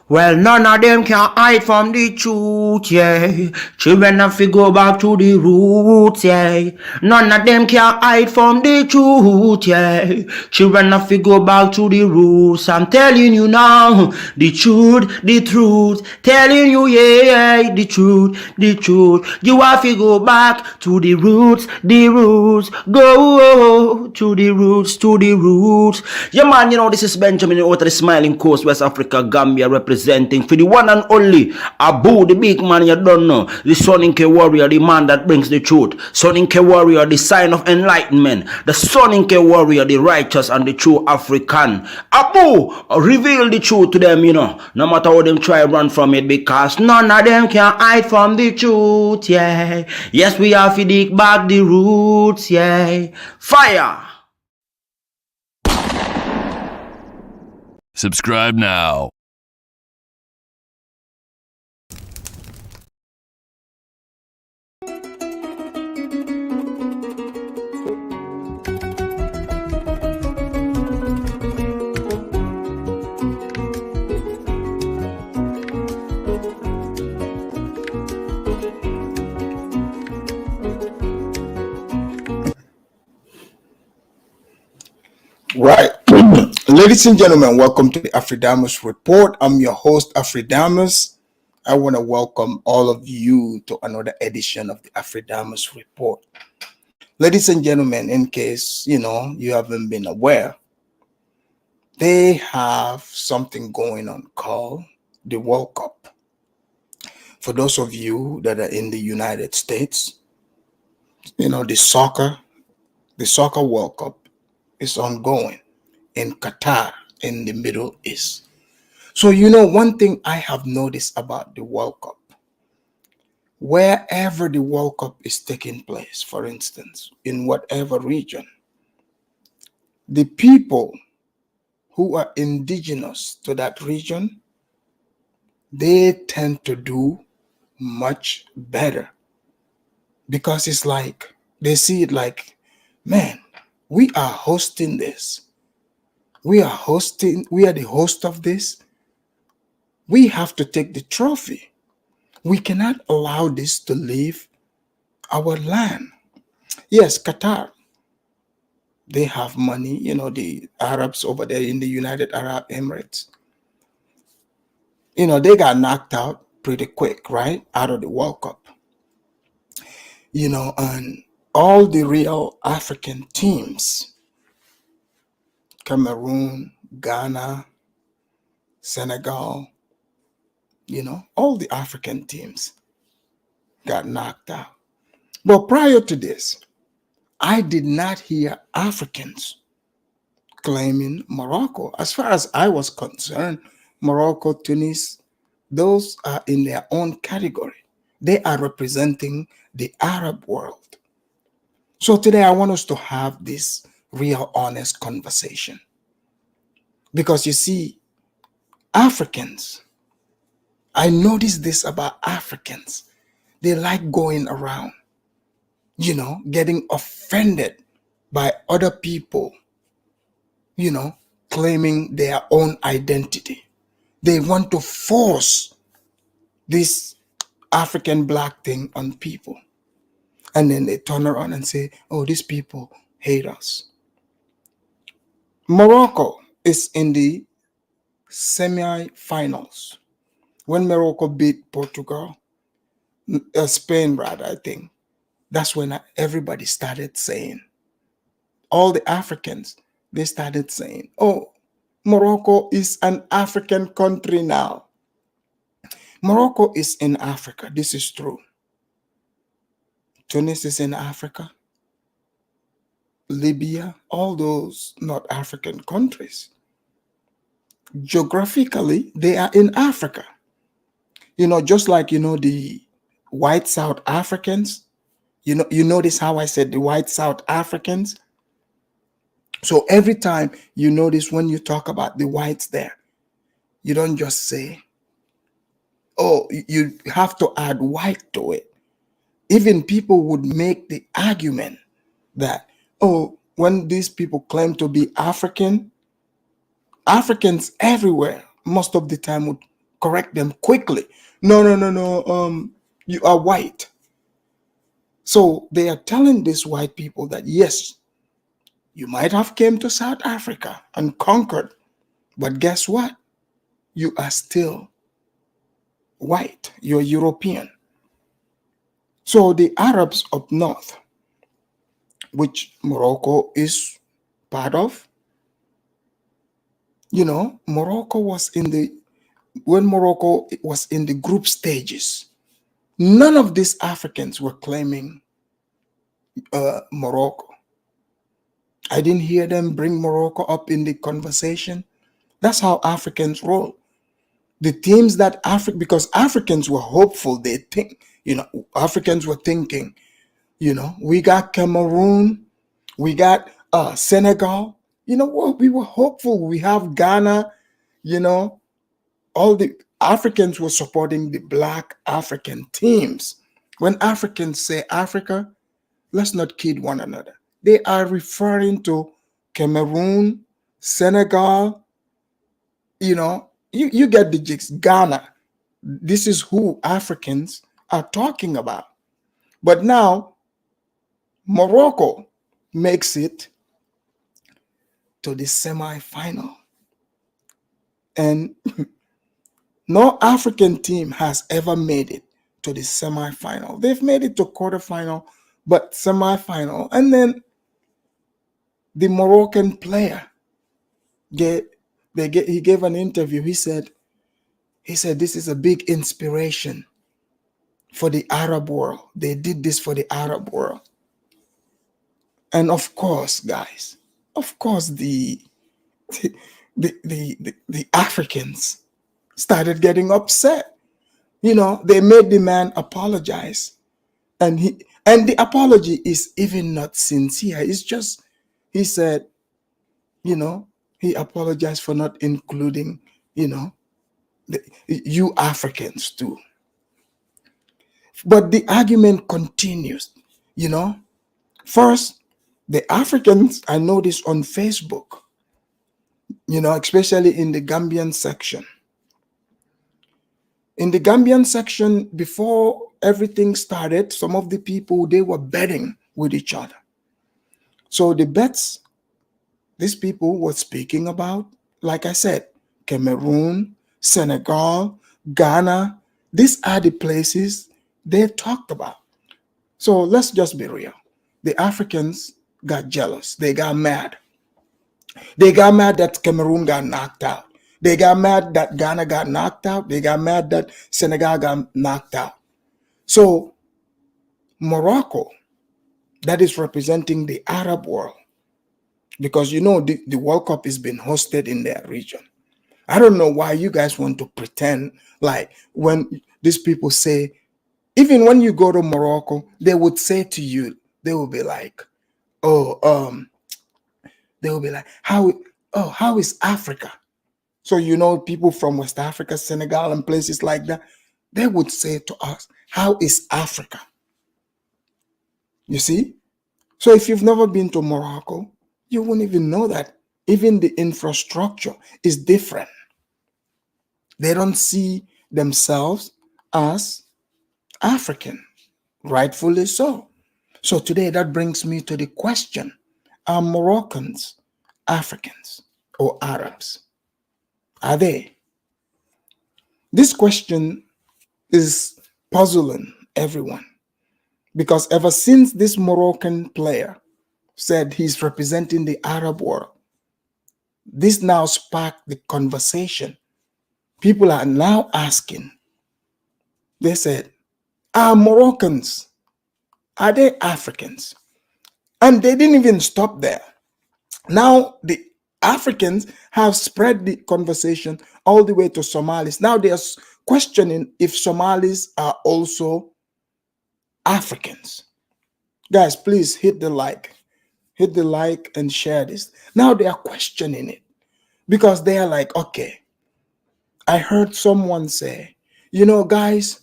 Well, none of them can hide from the truth, yeah. Children have to go back to the roots, yeah. None of them can hide from the truth, yeah. Children have to go back to the roots. I'm telling you now, the truth, the truth. Telling you, yeah, the truth, the truth. You have to go back to the roots, the roots. Go to the roots, to the roots. Yeah, man, this is Benjamin out of the Smiling Coast, West Africa, Gambia, representing for the one and only Abu, the big man you don't know, the Soninke warrior, the man that brings the truth, Soninke warrior, the sign of enlightenment, the Soninke warrior, the righteous and the true African. Abu, reveal the truth to them, no matter how them try run from it, because none of them can hide from the truth, yeah. Yes, we have to dig back the roots, yeah. Fire! Subscribe now. Right. Ladies and gentlemen, welcome to the Afridamus Report. I'm your host, Afridamus. I want to welcome all of you to another edition of the Afridamus Report. Ladies and gentlemen, in case, you haven't been aware, they have something going on called the World Cup. For those of you that are in the United States, the soccer World Cup is ongoing in Qatar, in the Middle East. So, one thing I have noticed about the World Cup, wherever the World Cup is taking place, for instance, in whatever region, the people who are indigenous to that region, they tend to do much better, because it's like they see it like, man, we are hosting this. We are the host of this. We have to take the trophy. We cannot allow this to leave our land. Yes, Qatar, they have money, the Arabs over there in the United Arab Emirates. They got knocked out pretty quick, right? Out of the World Cup. And all the real African teams, Cameroon, Ghana, Senegal, all the African teams got knocked out. But prior to this, I did not hear Africans claiming Morocco. As far as I was concerned, Morocco, Tunis, those are in their own category. They are representing the Arab world. So today I want us to have this real honest conversation. Because you see, Africans, I noticed this about Africans. They like going around, getting offended by other people, claiming their own identity. They want to force this African black thing on people. And then they turn around and say, oh, these people hate us. Morocco is in the semi-finals. When Morocco beat Portugal, Spain rather, I think, that's when everybody started saying, all the Africans, they started saying, oh, Morocco is an African country now. Morocco is in Africa. This is true. Tunis is in Africa. Libya, all those North African countries. Geographically, they are in Africa. Just like, the white South Africans. You notice how I said the white South Africans? So every time you notice when you talk about the whites there, you don't just say, oh, you have to add white to it. Even people would make the argument that, oh, when these people claim to be Africans everywhere, most of the time would correct them quickly. No, no, no, no. You are white. So they are telling these white people that yes, you might have came to South Africa and conquered, but guess what? You are still white. You're European. So the Arabs up north, which Morocco is part of, Morocco was in the when Morocco was in the group stages. None of these Africans were claiming Morocco. I didn't hear them bring Morocco up in the conversation. That's how Africans roll. The teams that because Africans were hopeful, they think, Africans were thinking, we got Cameroon, we got Senegal, we were hopeful. We have Ghana, all the Africans were supporting the Black African teams. When Africans say Africa, let's not kid one another. They are referring to Cameroon, Senegal, you get the jigs, Ghana. This is who Africans are talking about. But now, Morocco makes it to the semi-final. And no African team has ever made it to the semi-final. They've made it to quarterfinal, but semi-final. And then the Moroccan player, he gave an interview. He said, this is a big inspiration for the Arab world. They did this for the Arab world. And of course, guys, the Africans started getting upset. They made the man apologize. And the apology is even not sincere. It's just, he said, he apologized for not including, you Africans too. But the argument continues, First, the Africans, I noticed on Facebook, especially in the Gambian section. In the Gambian section, before everything started, some of the people, they were betting with each other. So the bets these people were speaking about, like I said, Cameroon, Senegal, Ghana, these are the places they talked about. So let's just be real. The Africans got jealous. They got mad. They got mad that Cameroon got knocked out. They got mad that Ghana got knocked out. They got mad that Senegal got knocked out. So Morocco, that is representing the Arab world, because the World Cup is being hosted in their region. I don't know why you guys want to pretend like when these people say, even when you go to Morocco, they would say to you, they will be like, they will be like, how is Africa? So, people from West Africa, Senegal, and places like that, they would say to us, how is Africa? You see? So if you've never been to Morocco, you won't even know that even the infrastructure is different. They don't see themselves as African, rightfully so. So today that brings me to the question, are Moroccans Africans or Arabs? Are they? This question is puzzling everyone, because ever since this Moroccan player said he's representing the Arab world, this now sparked the conversation. People are now asking, they said, are Moroccans, are they Africans? And they didn't even stop there. Now the Africans have spread the conversation all the way to Somalis. Now they're questioning if Somalis are also Africans. Guys, please hit the like and share this. Now they are questioning it, because they are like, okay, I heard someone say, guys,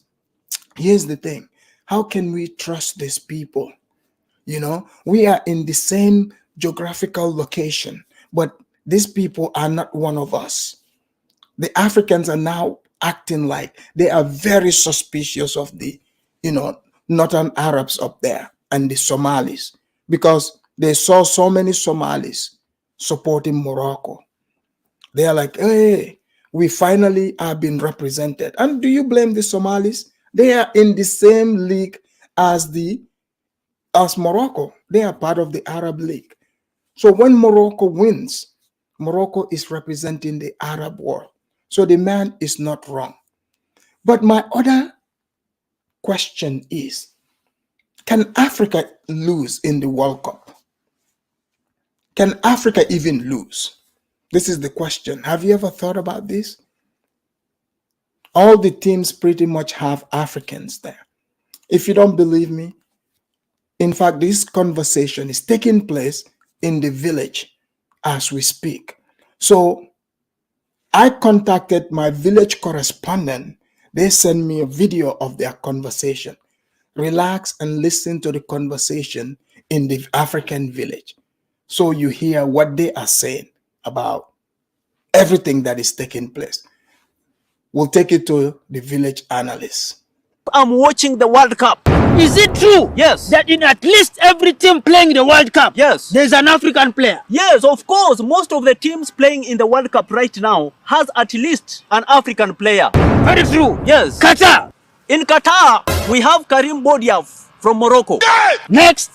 here's the thing. How can we trust these people? We are in the same geographical location, but these people are not one of us. The Africans are now acting like they are very suspicious of the, Northern Arabs up there and the Somalis, because they saw so many Somalis supporting Morocco. They are like, hey, we finally are being represented. And do you blame the Somalis? They are in the same league as Morocco. They are part of the Arab League. So when Morocco wins, Morocco is representing the Arab world. So the man is not wrong. But my other question is, can Africa lose in the World Cup? Can Africa even lose? This is the question. Have you ever thought about this? All the teams pretty much have Africans there. If you don't believe me, in fact, this conversation is taking place in the village as we speak. So I contacted my village correspondent. They sent me a video of their conversation. Relax and listen to the conversation in the African village, so you hear what they are saying about everything that is taking place. We'll take it to the village analyst. I'm watching the World Cup. Is it true? Yes. That in at least every team playing the World Cup, Yes. there's an African player? Yes, of course. Most of the teams playing in the World Cup right now has at least an African player. Very true. Yes. Qatar. In Qatar, we have Karim Bodiaf from Morocco. Next.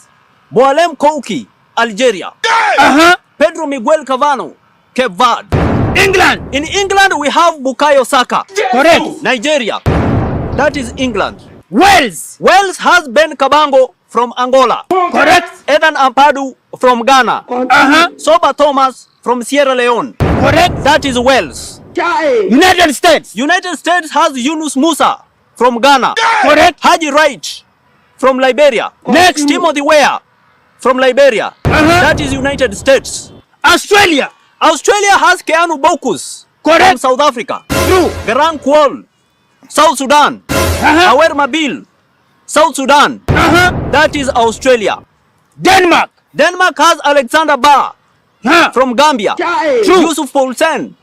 Boalem Kouki, Algeria. Pedro Miguel Cavano, Cape Verde. England. In England, we have Bukayo Saka. Correct. Nigeria. That is England. Wales. Wales has Ben Kabango from Angola. Correct. Ethan Ampadu from Ghana. Soba Thomas from Sierra Leone. Correct. That is Wales. United States. United States has Yunus Musa from Ghana. Correct. Haji Wright from Liberia. Next. Timothy Weah from Liberia. That is United States. Australia. Australia has Keanu Bokus from Correct. South Africa. True. Garang Kuol, South Sudan. Awer Mabil, South Sudan. That is Australia. Denmark. Denmark has Alexander Ba from Gambia. True. Yusuf Poulsen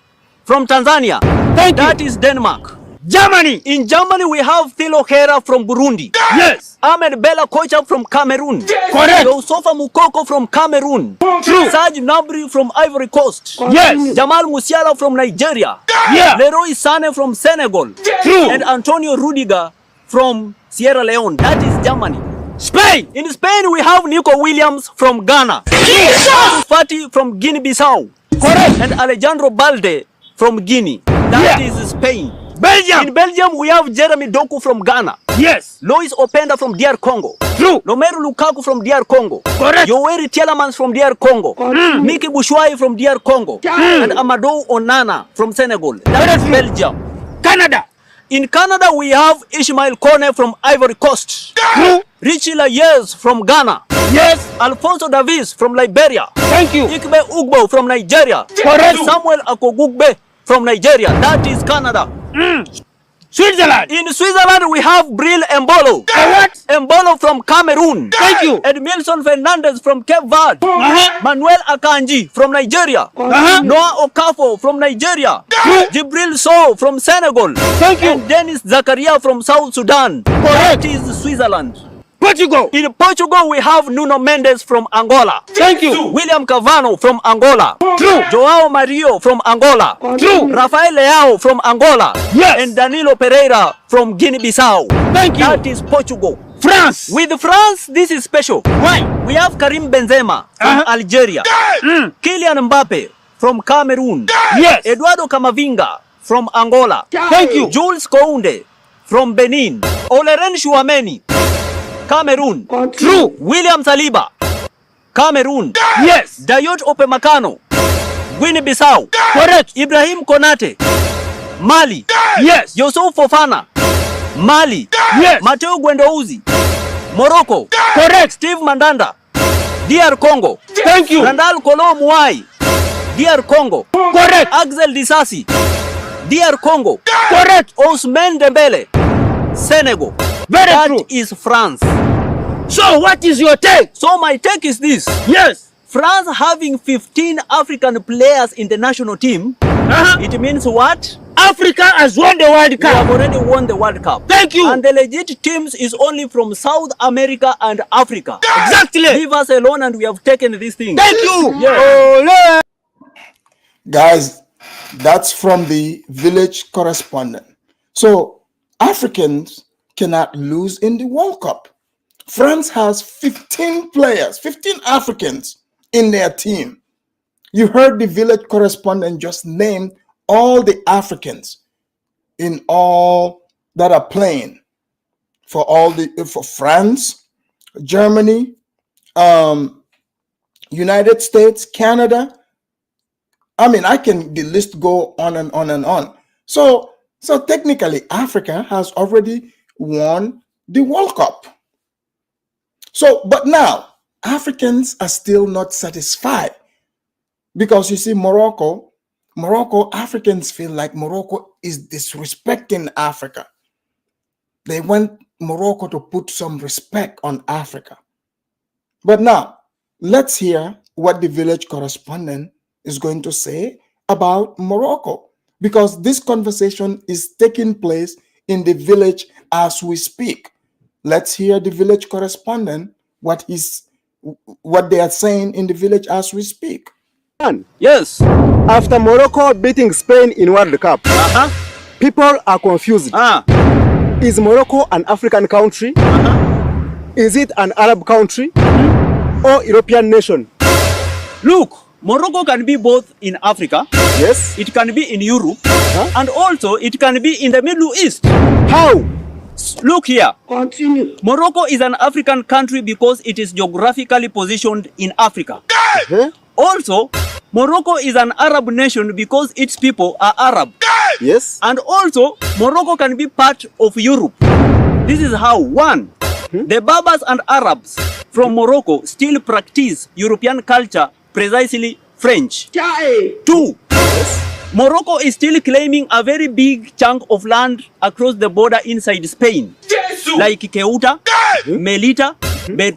from Tanzania. Thank you. That is Denmark. Germany. In Germany, we have Thilo Hera from Burundi. Yes. Ahmed Bella Kocha from Cameroon. Correct. Youssoupha Mukoko from Cameroon. True. Serge Gnabry from Ivory Coast. Yes. Jamal Musiala from Nigeria. Yeah. Leroy Sané from Senegal. True. And Antonio Rudiger from Sierra Leone. That is Germany. Spain. In Spain, we have Nico Williams from Ghana. Fati from Guinea-Bissau. Correct. And Alejandro Balde from Guinea. That Yeah. is Spain. Belgium. In Belgium, we have Jeremy Doku from Ghana. Yes. Lois Openda from DR Congo. True. Romelu Lukaku from DR Congo. Correct. Yoweri Tielemans from DR Congo. Miki Bushwai from DR Congo. And Amadou Onana from Senegal. That is Correct. Belgium. Canada. In Canada, we have Ishmael Kone from Ivory Coast. True. Richie Layers from Ghana. Yes. Alfonso Davis from Liberia. Thank you. Ikbe Ugbo from Nigeria. Correct. Samuel Akogugbe from Nigeria. That is Canada. Switzerland. In Switzerland, we have Bril Embolo. What? Embolo from Cameroon. Thank you. Edmilson Fernandez from Cape Verde. Manuel Akanji from Nigeria. Noah Okafo from Nigeria. Jibril Sow from Senegal. Thank you. And Dennis Zakaria from South Sudan. Correct. That is Switzerland. Portugal. In Portugal, we have Nuno Mendes from Angola. Thank you. William Cavano from Angola. True. Joao Mario from Angola. True. Rafael Leao from Angola. Yes. And Danilo Pereira from Guinea-Bissau. Thank you. That is Portugal. France. With France, this is special. Why? We have Karim Benzema from Algeria. Kylian Mbappe from Cameroon. Yes. Eduardo Camavinga from Angola. Thank you. Jules Kounde from Benin. Oleren Chouameni, Cameroon. True. William Saliba, Cameroon. Yes. Dayot Opemekano, Guinea-Bissau. Correct. Ibrahim Konate, Mali. Yes. Youssouf Fofana, Mali. Yes. Mateo Guendouzi, Morocco. Correct. Steve Mandanda, DR Congo. Thank you. Randal Kolo Muai, DR Congo. Correct. Axel Disasi, DR Congo. Correct. Ousmane Dembele, Senegal. Very That true. is France. So what is your take? So my take is this. Yes. France having 15 African players in the national team, it means what? Africa has won the World We have Cup. already won the World Cup. Thank you. And the legit teams is only from South America and Africa. Exactly. Leave us alone and we have taken this thing. Thank you. Yeah. Ole. Guys, that's from the village correspondent. So Africans cannot lose in the World Cup. France has 15 players, 15 Africans in their team. You heard the village correspondent just name all the Africans in all that are playing for France, Germany, United States, Canada. I mean, the list go on and on and on. So technically, Africa has already won the World Cup. So, but now Africans are still not satisfied because you see, Morocco, Africans feel like Morocco is disrespecting Africa. They want Morocco to put some respect on Africa. But now, let's hear what the village correspondent is going to say about Morocco, because this conversation is taking place in the village as we speak. Let's hear the village correspondent, what they are saying in the village as we speak. Yes. After Morocco beating Spain in World Cup, people are confused. Is Morocco an African country? Is it an Arab country? Or European nation? Look, Morocco can be both in Africa. Yes. It can be in Europe. And also it can be in the Middle East. How? Look here. Continue. Morocco is an African country because it is geographically positioned in Africa. Also, Morocco is an Arab nation because its people are Arab. Yes. And also, Morocco can be part of Europe. This is how, one, the Berbers and Arabs from Morocco still practice European culture, precisely French. Two, Morocco is still claiming a very big chunk of land across the border inside Spain, like Ceuta, Melilla,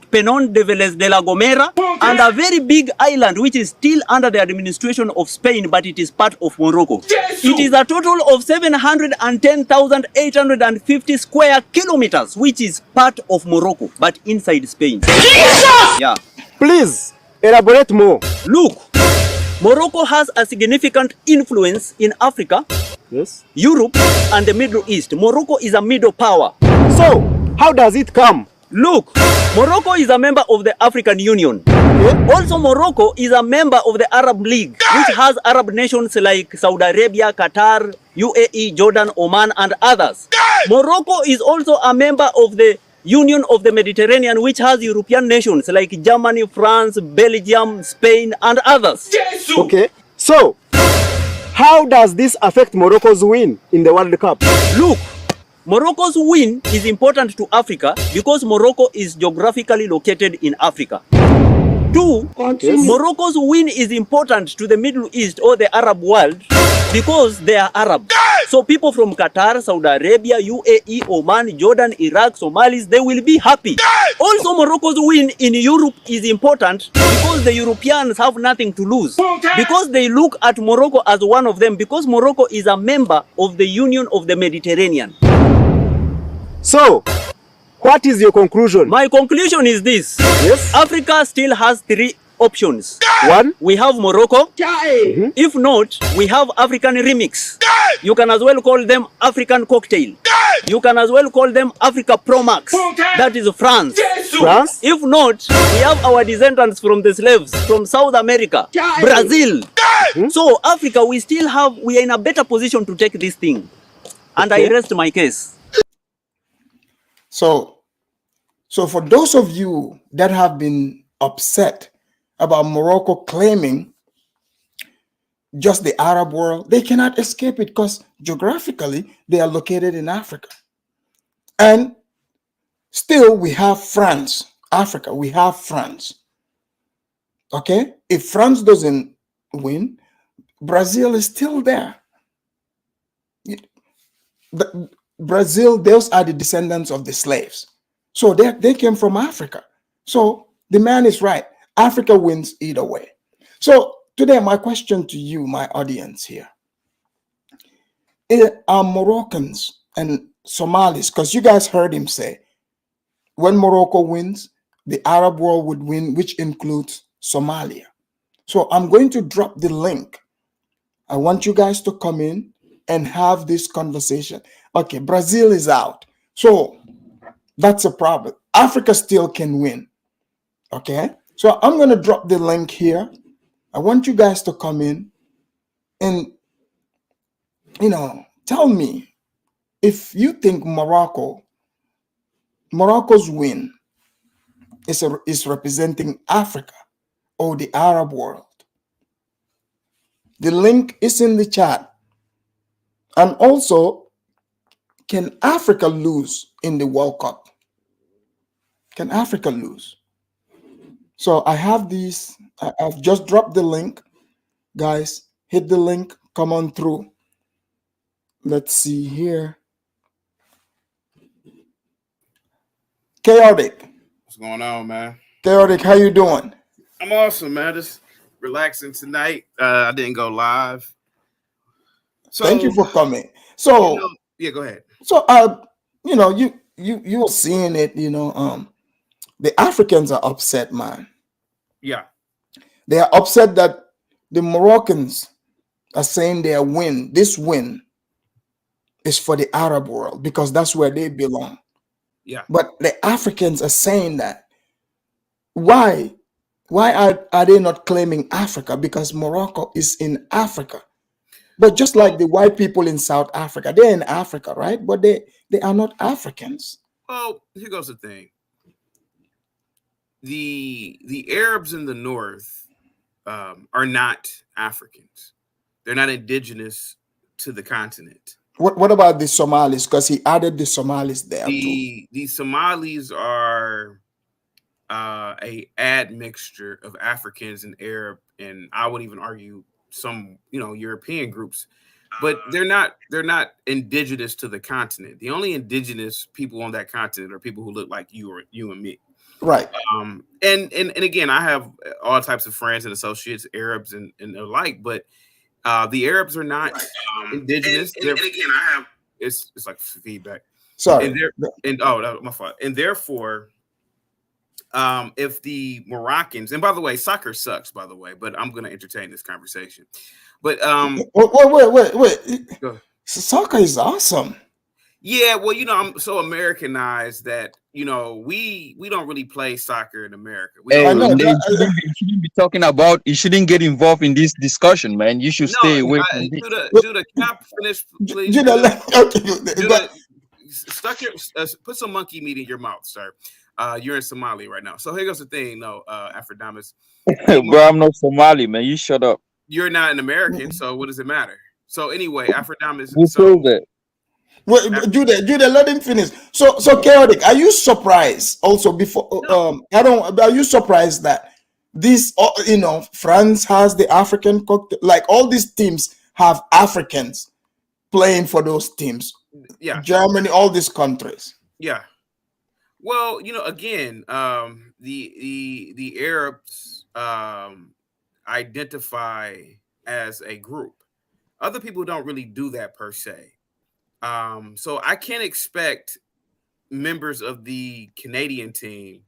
Penon de Vélez de la Gomera, and a very big island which is still under the administration of Spain, but it is part of Morocco. It is a total of 710,850 square kilometers, which is part of Morocco, but inside Spain. Yeah. Please elaborate more. Look, Morocco has a significant influence in Africa, Yes. Europe, and the Middle East. Morocco is a middle power. So, how does it come? Look, Morocco is a member of the African Union. Also, Morocco is a member of the Arab League, which has Arab nations like Saudi Arabia, Qatar, UAE, Jordan, Oman, and others. Morocco is also a member of the Union of the Mediterranean, which has European nations like Germany, France, Belgium, Spain, and others. Okay. So, how does this affect Morocco's win in the World Cup? Look, Morocco's win is important to Africa because Morocco is geographically located in Africa. Two, Morocco's win is important to the Middle East or the Arab world because they are Arab. So people from Qatar, Saudi Arabia, UAE, Oman, Jordan, Iraq, Somalis, they will be happy. Also, Morocco's win in Europe is important because the Europeans have nothing to lose. Because they look at Morocco as one of them, because Morocco is a member of the Union of the Mediterranean. So, what is your conclusion? My conclusion is this. Yes. Africa still has three options. One. We have Morocco. If not, we have African remix. You can as well call them African cocktail. You can as well call them Africa Pro Max. That is France. France. If not, we have our descendants from the slaves from South America, Brazil. So Africa, we are in a better position to take this thing. And I rest my case. So for those of you that have been upset about Morocco claiming just the Arab world, they cannot escape it because geographically they are located in Africa. And still we have France, Africa, we have France. Okay? If France doesn't win, Brazil is still there. Brazil, those are the descendants of the slaves. So they came from Africa. So the man is right. Africa wins either way. So today, my question to you, my audience here. are Moroccans and Somalis, because you guys heard him say when Morocco wins, the Arab world would win, which includes Somalia. So I'm going to drop the link. I want you guys to come in and have this conversation. Okay, Brazil is out. So that's a problem. Africa still can win. Okay, so I'm going to drop the link here. I want you guys to come in and, tell me if you think Morocco's win is representing Africa or the Arab world. The link is in the chat. And also, can Africa lose in the World Cup? Can Africa lose? So I have these. I've just dropped the link. Guys, hit the link. Come on through. Let's see here. Chaotic. What's going on, man? Chaotic, how you doing? I'm awesome, man. Just relaxing tonight. I didn't go live. So thank you for coming. So yeah, go ahead. So you were seeing it, the Africans are upset, man. Yeah. They are upset that the Moroccans are saying this win is for the Arab world because that's where they belong. Yeah. But the Africans are saying that. Why are they not claiming Africa? Because Morocco is in Africa. But just like the white people in South Africa, they're in Africa, right? But they are not Africans. Well, here goes the thing. The Arabs in the north are not Africans. They're not indigenous to the continent. What about the Somalis? Because he added the Somalis there too. The Somalis are a admixture of Africans and Arab, and I would even argue some European groups, but they're not indigenous to the continent. The only indigenous people on that continent are people who look like you and me. Right. And again, I have all types of friends and associates, Arabs and the like, but the Arabs are not indigenous. And again, I have it's like feedback. Sorry. My fault. And therefore, if the Moroccans, and by the way, soccer sucks, by the way, but I'm going to entertain this conversation. But wait. Soccer is awesome. Yeah, well, I'm so Americanized that we don't really play soccer in America. You shouldn't be talking about. You shouldn't get involved in this discussion, man. You should stay away from this. Judah, can I finish, please? Judah, put some monkey meat in your mouth, sir. You're in Somalia right now. So here goes the thing, though, Afridamus. Bro, I'm not Somali, man. You shut up. You're not an American, so what does it matter? So anyway, Afridamus. Who told that? Wait, Judah, let him finish. So Chaotic, are you surprised also before? Are you surprised that this, France has the African cocktail? Like all these teams have Africans playing for those teams. Yeah, Germany, all these countries. Yeah. Well, again, the Arabs identify as a group. Other people don't really do that per se. So I can't expect members of the Canadian team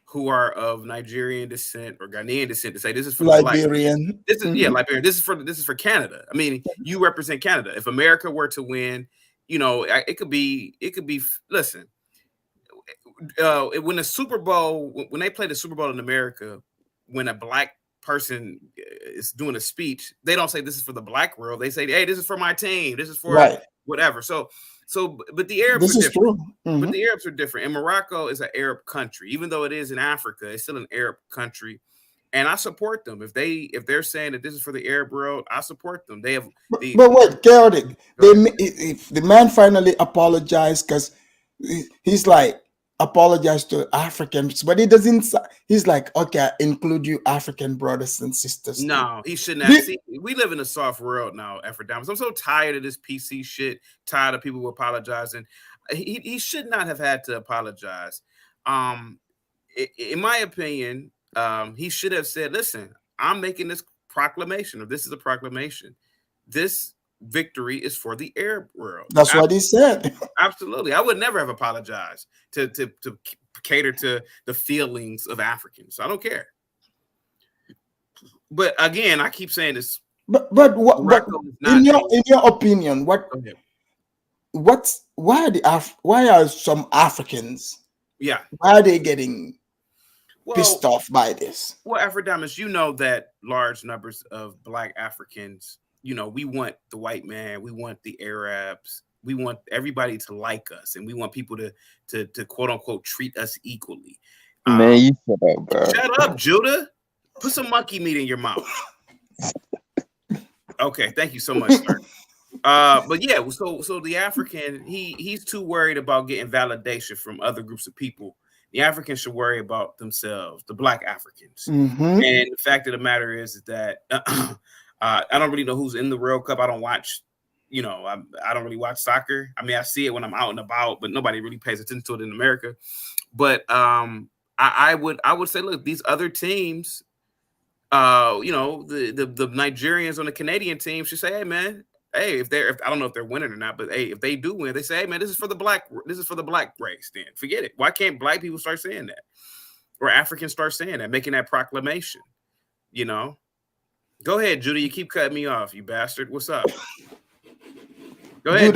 who are of Nigerian descent or Ghanaian descent to say this is for Liberian. Liberian. This is for Canada. I mean, you represent Canada. If America were to win, it could be. Listen, when the Super Bowl, when they play the Super Bowl in America, when a black person is doing a speech, they don't say this is for the black world. They say, hey, this is for my team. This is for whatever. So, but the Arabs are different. But the Arabs are different. And Morocco is an Arab country. Even though it is in Africa, it's still an Arab country. And I support them. If they're saying that this is for the Arab world, I support them. They have. But wait, Chaotic. If the man finally apologized because he's like, apologize to Africans, but he doesn't. He's like, okay, I include you African brothers and sisters. No, he shouldn't have. See, we live in a soft world now, Afridamus. I'm so tired of this PC shit, tired of people apologizing. He should not have had to apologize. In my opinion, he should have said, listen, I'm making this proclamation, or this is a proclamation. This victory is for the Arab world. That's what he said. Absolutely. I would never have apologized to cater to the feelings of Africans. I don't care. But again, I keep saying this. But in your opinion, why are some Africans? Yeah. Why are they getting pissed off by this? Well, Afridamus, you know that large numbers of Black Africans, you know, we want the white man, we want the Arabs, we want everybody to like us, and we want people to quote unquote treat us equally. Man, you shut up, bro. Shut up, Judah. Put some monkey meat in your mouth. Okay, thank you so much, sir. But yeah, so the African, he's too worried about getting validation from other groups of people. The Africans should worry about themselves, the Black Africans. Mm-hmm. And the fact of the matter is that I don't really know who's in the World Cup. I don't watch, you know, I don't really watch soccer. I mean, I see it when I'm out and about, but nobody really pays attention to it in America. But I would say, look, these other teams, you know, the Nigerians on the Canadian team should say, hey man, hey, if I don't know if they're winning or not, but hey, if they do win, they say, hey man, this is for the black race. Then forget it. Why can't Black people start saying that, or Africans start saying that, making that proclamation? You know, go ahead, Judah. You keep cutting me off, you bastard. What's up? Go ahead,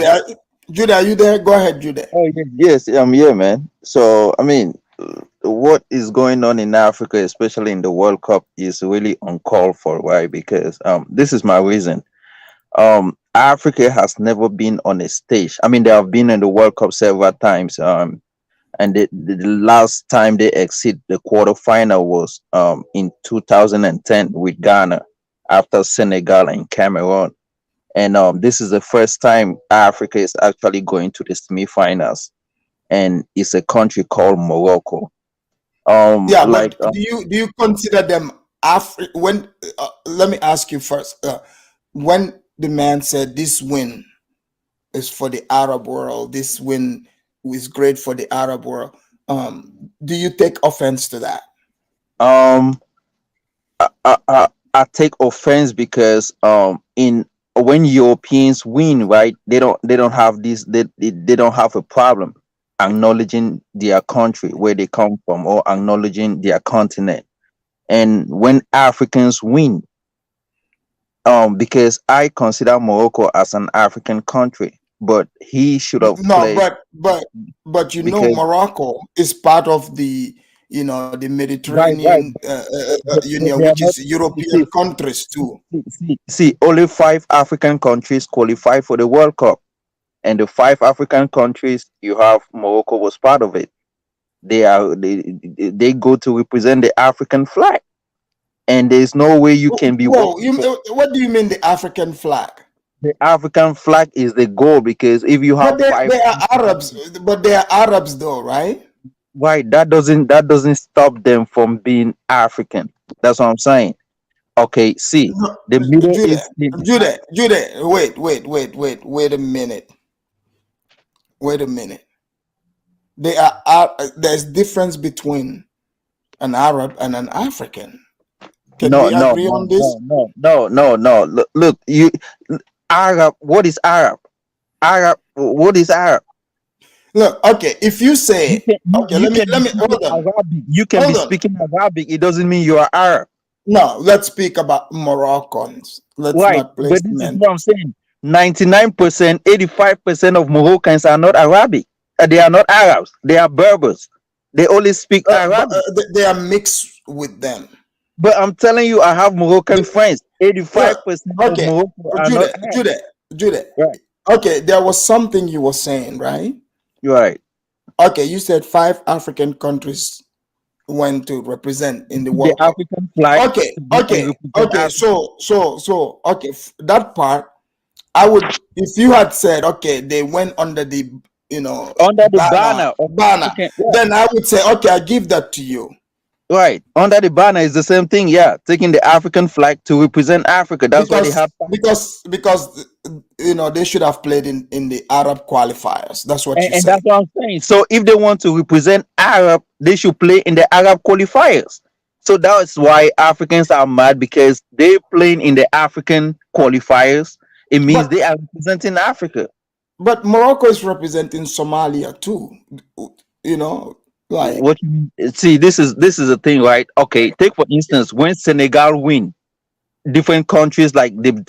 Judah. Are you there? Go ahead, Judah. Oh yes, I'm here, man. So I mean, what is going on in Africa, especially in the World Cup, is really uncalled for. Why? Because this is my reason. Africa has never been on a stage. I mean, they have been in the World Cup several times. And the last time they exit the quarterfinal was in 2010 with Ghana after Senegal and Cameroon. And this is the first time Africa is actually going to the semifinals, and it's a country called Morocco. But do you consider them when? Let me ask you first. When the man said this win is for the Arab world, this win is great for the Arab world, do you take offense to that? I take offense because when Europeans win, right, they don't have this, they don't have a problem acknowledging their country, where they come from, or acknowledging their continent. And when Africans win, because I consider Morocco as an African country, but he should have played. But you know, Morocco is part of the, you know, the Mediterranean Union, which is European countries too. See, only 5 African countries qualify for the World Cup, and the 5 African countries you have, Morocco was part of it. They go to represent the African flag, and there's no way you can be. What do you mean the African flag? The African flag is the goal, because if you have they are Arabs, but they are Arabs though, right? Right, that doesn't stop them from being African. That's what I'm saying. Okay, see, the Middle East. Judah, wait a minute. Wait a minute. There's difference between an Arab and an African. Can we agree on this? No. Look, you Arab. What is Arab? What is Arab? Look, okay. If you say, let me hold on. Arabic. You can be speaking Arabic. It doesn't mean you are Arab. No, let's speak about Moroccans. Let's not place. But this is what I'm saying. 99%, 85% of Moroccans are not Arabic. They are not Arabs. They are Berbers. They only speak Arabic. They are mixed with them. But I'm telling you, I have Moroccan friends. 85% of Morocco are not Arabs. Judah. Right. Okay, there was something you were saying, right? Right. Okay, you said 5 African countries went to represent in the World Cup. African flag. Okay. So that part, I would, if you had said, okay, they went under the, you know, under the banner, then I would say, okay, I give that to you. Right, under the banner is the same thing. Yeah, taking the African flag to represent Africa. That's why they have, because you know, they should have played in the Arab qualifiers. That's what you said. And that's what I'm saying. So if they want to represent Arab, they should play in the Arab qualifiers. So that's why Africans are mad, because they're playing in the African qualifiers, It means they are representing Africa. But Morocco is representing Somalia too. You know, like What see, this is the thing, right? Okay, take for instance when Senegal win, different countries like the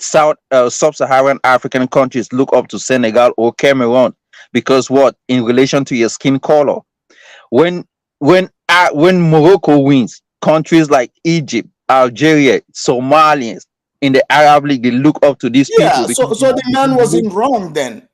sub-Saharan African countries look up to Senegal or Cameroon because what in relation to your skin color. When when Morocco wins, countries like Egypt, Algeria, Somalians in the Arab League they look up to these people yeah. because So the man wasn't wrong then.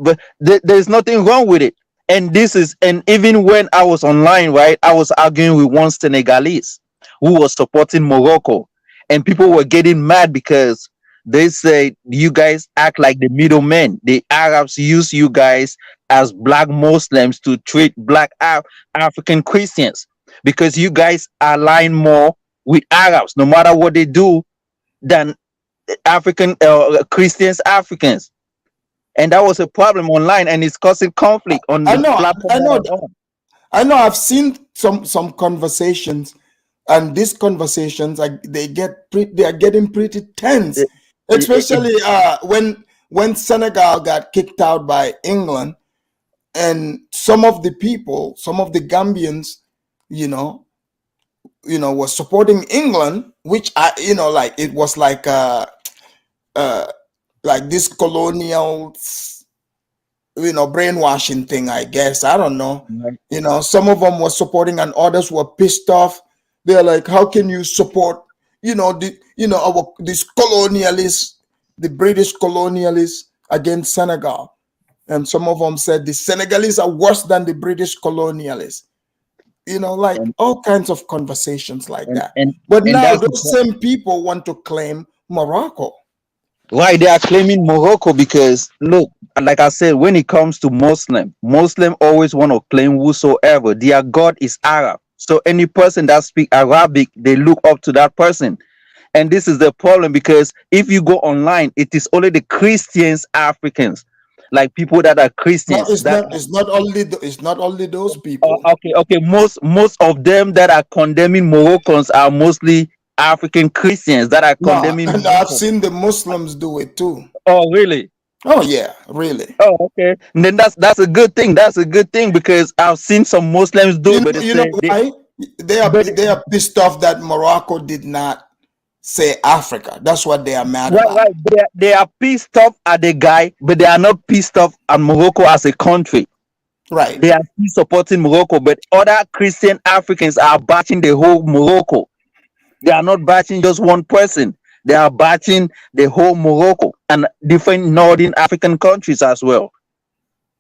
but there's nothing wrong with it. And this is, and even when I was online, right, I was arguing with one Senegalese who was supporting Morocco, and people were getting mad because they say you guys act like the middlemen. The Arabs use you guys as black Muslims to treat black African Christians because you guys align more with Arabs, no matter what they do, than African Africans. And that was a problem online, and it's causing conflict on I the know, platform I that know, I'm on. I know. I've seen some conversations, and these conversations they are getting pretty tense, especially when Senegal got kicked out by England, and some of the people, some of the Gambians, you know, were supporting England, which like it was like this colonial, brainwashing thing, I guess. I don't know. Right. Some of them were supporting and others were pissed off. They're like, how can you support, these colonialists, the British colonialists against Senegal? And some of them said the Senegalese are worse than the British colonialists. Like And all kinds of conversations like and that. and, But and now that's the those same people want to claim Morocco. why they are claiming Morocco, because look, like I said, when it comes to Muslim always want to claim whosoever. Their God is Arab. So any person that speak Arabic, they look up to that person. And this is the problem, because if you go online, it is only the Christians, Africans, like people that are No, Christians it's that not. It's not only those people. okay. Most of them that are condemning Moroccans are mostly African Christians that are No, condemning and I've Morocco. seen the Muslims do it too. Oh, really? Oh yeah, really. Oh, okay. And then that's a good thing. That's a good thing, because I've seen some Muslims do it, but they You know say why? but They are pissed off that Morocco did not say Africa. That's what they are mad about. right. They are pissed off at the guy, but they are not pissed off at Morocco as a country. Right. They are still supporting Morocco, but other Christian Africans are bashing the whole Morocco. They are not bashing just one person. They are bashing the whole Morocco and different northern African countries as well.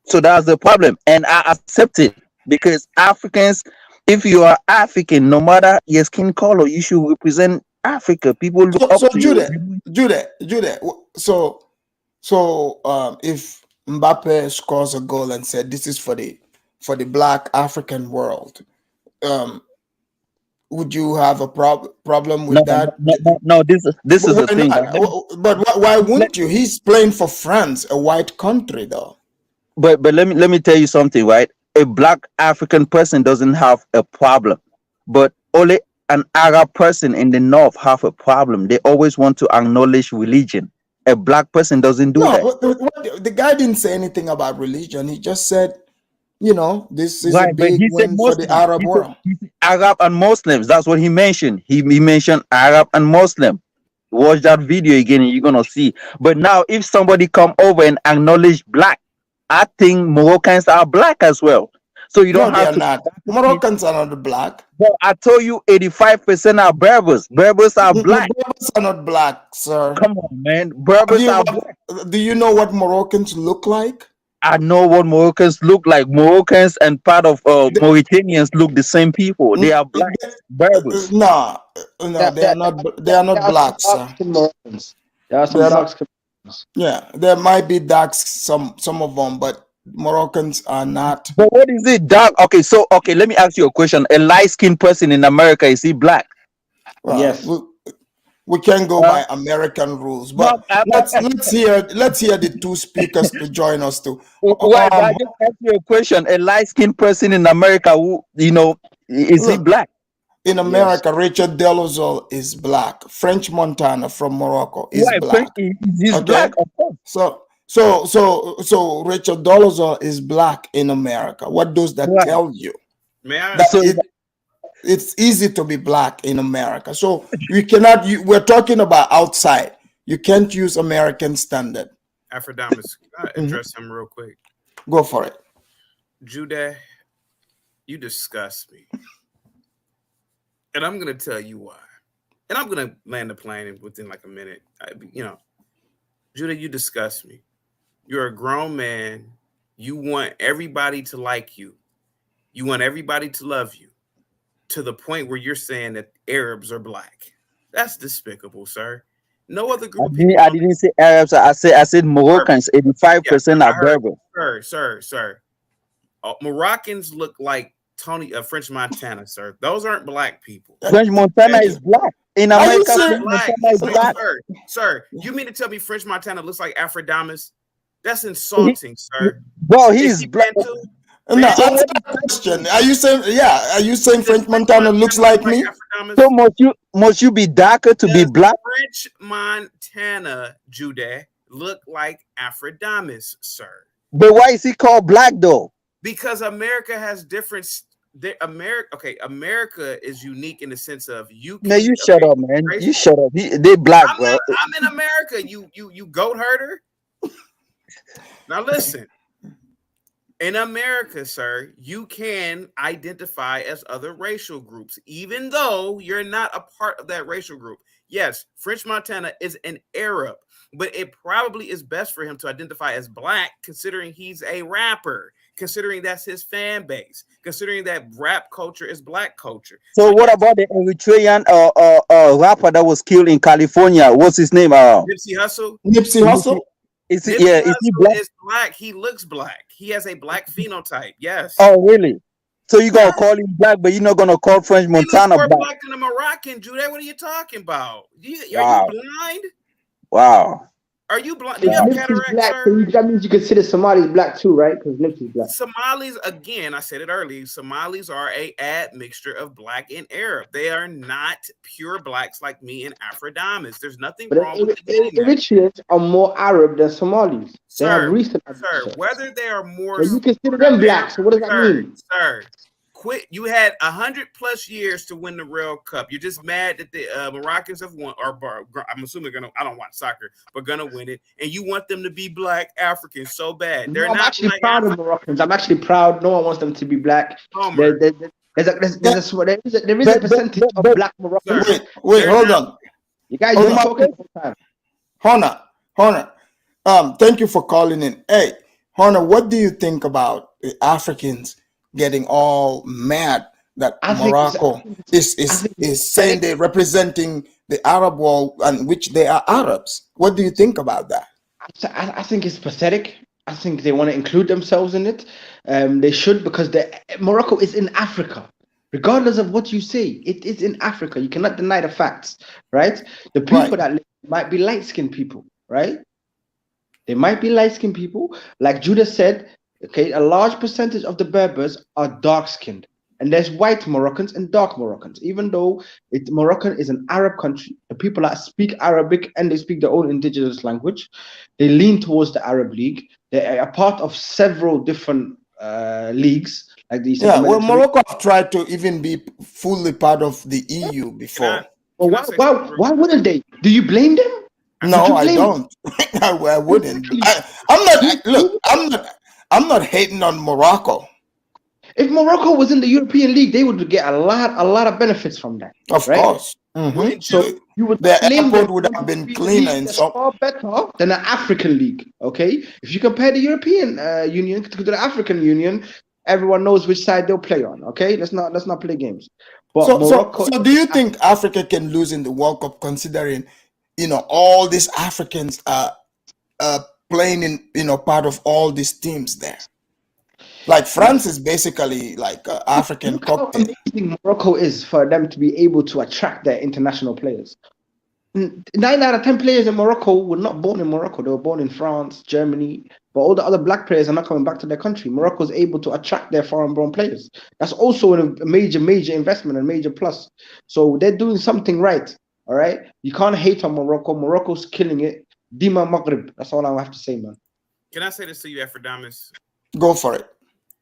So that's the problem. And I accept it, because Africans, if you are African, no matter your skin color, you should represent Africa. People look up So to you. Jude. If Mbappe scores a goal and said this is for the Black African world, would you have a problem with that? No. This is Why the thing. not? But why wouldn't you? He's playing for France, a white country, though. But let me tell you something, right? A black African person doesn't have a problem, but only an Arab person in the north have a problem. They always want to acknowledge religion. A black person doesn't do that. No, the guy didn't say anything about religion. He just said, this is a Right, but big he said win for the Muslim. Arab world. He said Arab and Muslims. That's what he mentioned. He mentioned Arab and Muslim. Watch that video again and you're gonna see. But now if somebody come over and acknowledge black, I think Moroccans are black as well. So you No, don't they have are to. not. Moroccans are not black. But I told you 85% are Berbers. Berbers are black. Berbers are not black, sir. Come on, man. Berbers are black. Do you know what Moroccans look like? I know what Moroccans look like. Moroccans and part of Mauritanians look the same people. They are black. Berbers. No, they are not. They are not black, sir. There are some dark skin. Yeah, there might be dark some of them, but Moroccans are not. But what is it, dark? Okay, let me ask you a question. A light-skinned person in America, is he black? Well, Yes. We can go by American rules, but let's hear the two speakers to join us too. Right, I just asked you a question. A light-skinned person in America, who is he black? In America, Richard Delozol is black. French Montana from Morocco is black. He's Okay? black, of course. So Richard Dolezal is black in America. What does that tell you? May I? That it's easy to be black in America. So we cannot. We're talking about outside. You can't use American standard. Afridamus, can I address him real quick? Go for it. Judah, you disgust me. And I'm going to tell you why. And I'm going to land the plane within like a minute. Judah, you disgust me. You're a grown man. You want everybody to like you. You want everybody to love you, to the point where you're saying that Arabs are black. That's despicable, sir. No other group of people. I didn't say Arabs. I said Moroccans. 85% are Berber. Sir. Moroccans look like French Montana, sir. Those aren't black people. French Montana is black. In America, French Montana is black. Sir, you mean to tell me French Montana looks like Afridamus? That's insulting, sir. Bro, he's black. No, answer the question. Are you saying, are you saying French Montana looks like me? So must you be darker to be black? French Montana, Judah, look like Afridamus, sir. But why is he called black though? Because America has different. America is unique in the sense of you. Man, you shut up, man. You shut up. They black, bro. I'm in America. You goat herder. Now listen. In America, sir, you can identify as other racial groups, even though you're not a part of that racial group. Yes, French Montana is an Arab, but it probably is best for him to identify as black, considering he's a rapper, considering that's his fan base, considering that rap culture is black culture. So what about the Eritrean rapper that was killed in California? What's his name? Nipsey Hussle. Nipsey Hussle? Is he black? Is black. He looks black. He has a black phenotype. Yes. Oh, really? So you're gonna call him black, but you're not gonna call French Montana more black? Black than a Moroccan, Judah. What are you talking about? Are you blind? Wow. Are you blind? Do you have cataract, black, sir? so that means you consider Somalis black too, right? Because Nipsey's black. Somalis, again, I said it earlier. Somalis are a admixture of black and Arab. They are not pure blacks like me and Afridamus. There's nothing wrong with it. Eritreans are more Arab than Somalis. Sir, they have recent whether they are more, so you consider them black. So what does that mean? Sir, quit. You had 100+ years to win the World Cup. You're just mad that the Moroccans have won, or I'm assuming I don't watch soccer, but gonna win it, and you want them to be black Africans so bad. They're I'm not actually black proud of Moroccans. I'm actually proud. No one wants them to be black. There is a percentage of black Moroccans. Wait, hold on. You guys are talking all the time. Honor. Thank you for calling in. Hey, Honor, what do you think about the Africans getting all mad that Morocco is saying they're representing the Arab world and which they are Arabs? What do you think about that? I think it's pathetic. I think they want to include themselves in it. They should, because Morocco is in Africa. Regardless of what you say, it is in Africa. You cannot deny the facts, right? The people that live might be light-skinned people, right? They might be light-skinned people. Like Judah said, okay, a large percentage of the Berbers are dark-skinned. And there's white Moroccans and dark Moroccans. Even though Moroccan is an Arab country, the people that speak Arabic and they speak their own indigenous language, they lean towards the Arab League. They are part of several different leagues. Like these. Yeah, well, Morocco have tried to even be fully part of the EU before. Well, why wouldn't they? Do you blame them? No, I don't. I wouldn't. I'm not hating on Morocco. If Morocco was in the European League, they would get a lot of benefits from that. Of course. Mm-hmm. So you would the airport would have been cleaner and so far better than an African league. Okay, if you compare the European Union to the African Union, everyone knows which side they'll play on. Okay, let's not play games. But so do you think Africa can lose in the World Cup, considering all these Africans are playing in part of all these teams there? Like France is basically like an African cocktail. How amazing Morocco is for them to be able to attract their international players. 9 out of 10 players in Morocco were not born in Morocco. They were born in France, Germany. But all the other black players are not coming back to their country. Morocco is able to attract their foreign-born players. That's also a major investment and major plus. So they're doing something right. All right. You can't hate on Morocco. Morocco's killing it. Dima Maghrib. That's all I have to say, man. Can I say this to you, Afridamus? Go for it.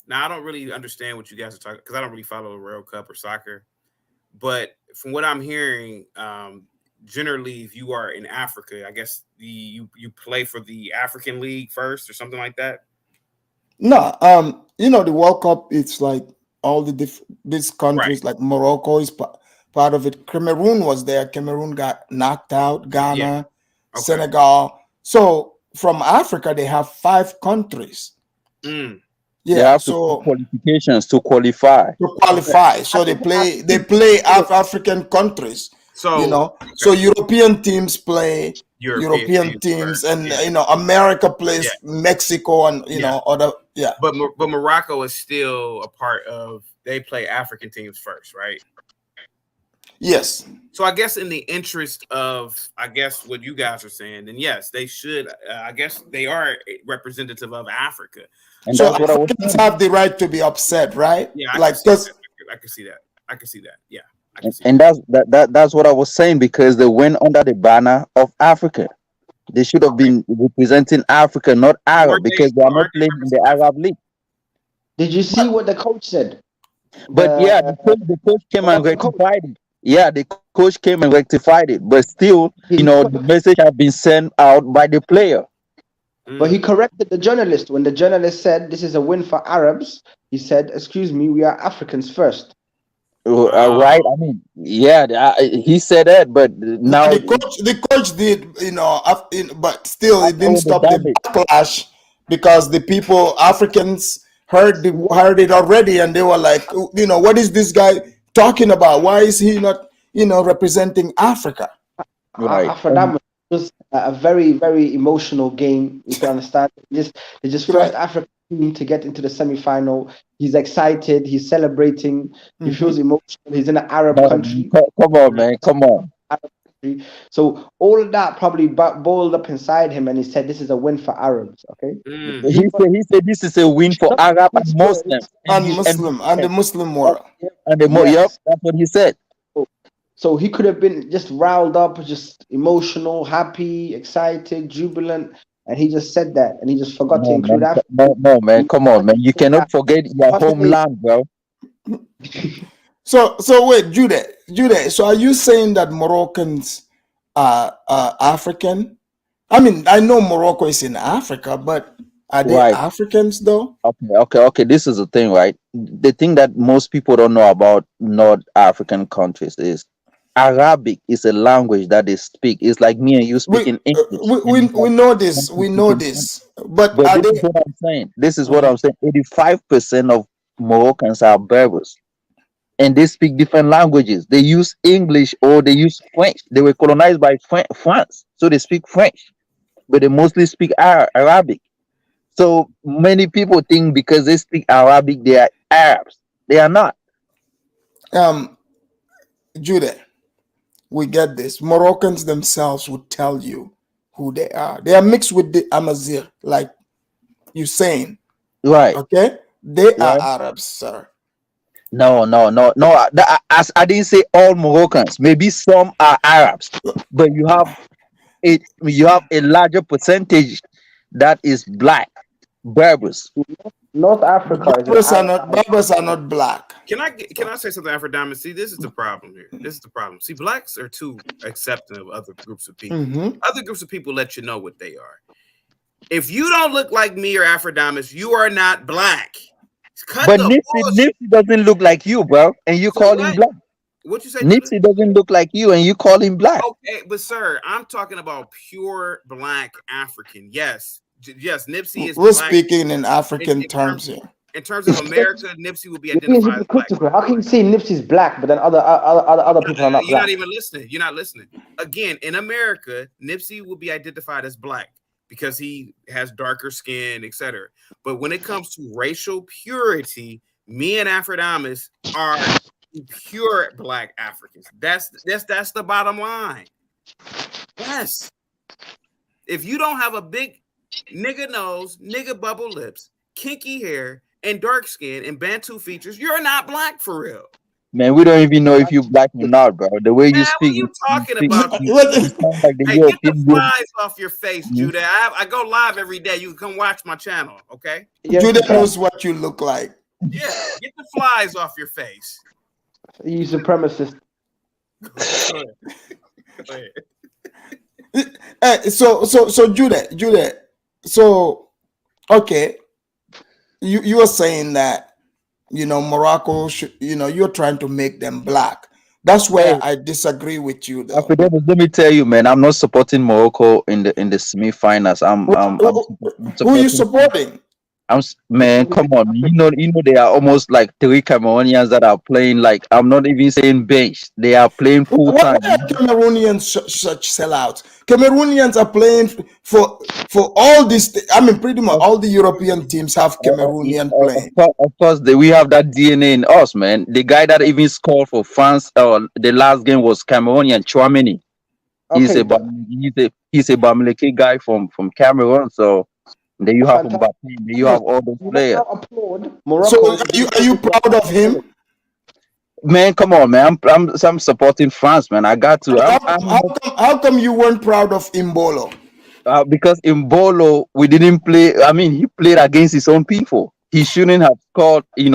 Now, I don't really understand what you guys are talking because I don't really follow the World Cup or soccer. But from what I'm hearing, generally, if you are in Africa, I guess you play for the African League first or something like that. No, the World Cup, it's like all these countries, like Morocco is part of it. Cameroon was there. Cameroon got knocked out. Ghana, Senegal. So from Africa, they have 5 countries. Yeah, so qualifications to qualify. So they play African countries. So so European teams play European teams, and America plays Mexico and other. Yeah. But Morocco is still a part of. They play African teams first, right? Yes. So I guess in the interest of, what you guys are saying, then yes, they should. I guess they are representative of Africa. And so Africans have the right to be upset, right? Yeah, I can see that. Yeah. And that's what I was saying, because they went under the banner of Africa. They should have been representing Africa, not Arab, because they are not playing in the Arab League. Did you see what the coach said? But the coach came and rectified it. Yeah, the coach came and rectified it. But still, the message has been sent out by the player. But he corrected the journalist. When the journalist said this is a win for Arabs, he said, "Excuse me, we are Africans first." Right. I mean, he said that, but now the coach did, but still it didn't stop the backlash, because the people, Africans, heard it already, and they were like, what is this guy talking about? Why is he not, representing Africa? Right. Afridamus was a very, very emotional game. You can understand. It's just first African team to get into the semi-final. He's excited. He's celebrating. He feels emotional. He's in an Arab country. Come on, man. Come on. So all of that probably boiled up inside him, and he said, "This is a win for Arabs." Okay. He said this is a win for Arab and Muslims and the Muslim world. Yep, that's what he said. So he could have been just riled up, just emotional, happy, excited, jubilant, and he just said that, and he just forgot to include Africa. No, man, come on, man. You cannot forget your homeland, bro. So wait, Jude. So are you saying that Moroccans are African? I mean, I know Morocco is in Africa, but are they Africans though? Okay. This is the thing, right? The thing that most people don't know about North African countries is Arabic is a language that they speak. It's like me and you speaking English. We know this. We know this. But this is what I'm saying. This is what I'm saying. 85% of Moroccans are Berbers, and they speak different languages. They use English or they use French. They were colonized by France, so they speak French, but they mostly speak Arabic. So many people think because they speak Arabic, they are Arabs. They are not. Jude, we get this. Moroccans themselves would tell you who they are. They are mixed with the Amazigh, like you saying. Right. Okay? They are Arabs, sir. No. I didn't say all Moroccans. Maybe some are Arabs, but you have a larger percentage that is black, Berbers. North Africa. Berbers are not black. Can I say something, Afridamus? See, this is the problem here. This is the problem. See, blacks are too accepting of other groups of people. Other groups of people let you know what they are. If you don't look like me or Afridamus, you are not black. But Nipsey doesn't look like you, bro, and you call him black. What you say? Nipsey doesn't look like you, and you call him black. Okay, but sir, I'm talking about pure black African. Yes, Nipsey is. We're speaking in African terms here. In terms of America, Nipsey will be identified as black. How can you say Nipsey's black, but then other people are not black? You're not even listening. You're not listening. Again, in America, Nipsey will be identified as black because he has darker skin, etc. But when it comes to racial purity, me and Afridamus are pure black Africans. That's the bottom line. Yes. If you don't have a big nigga nose, nigga bubble lips, kinky hair, and dark skin and Bantu features, you're not black for real. Man, we don't even know if you black or not, bro. The way you speak, What are you talking speak, about? you sound like the Hey, get the European. flies off your face, Judah. I go live every day. You can come watch my channel, okay? Judah knows what you look like. Yeah, get the flies off your face. You supremacist. Go ahead. So Judah. So okay, you are saying that Morocco should, you're trying to make them black. That's where I disagree with you, though. Afridamus, let me tell you, man, I'm not supporting Morocco in the semi-finals. Who are you supporting? Man, come on. You know there are almost like 3 Cameroonians that are playing. Like, I'm not even saying bench. They are playing full time. Why are Cameroonians such sellouts? Cameroonians are playing for all this. I mean, pretty much all the European teams have Cameroonian playing. Of course, we have that DNA in us, man. The guy that even scored for France, the last game was Cameroonian, Chouameni. He's a Bamileke guy from Cameroon. So there you have Mbappe, there you have all those players. So are you proud of him? Man, come on, man. I'm supporting France, man. I got to. How come you weren't proud of Imbolo? Because Imbolo, we didn't play. I mean, he played against his own people. He shouldn't have scored. He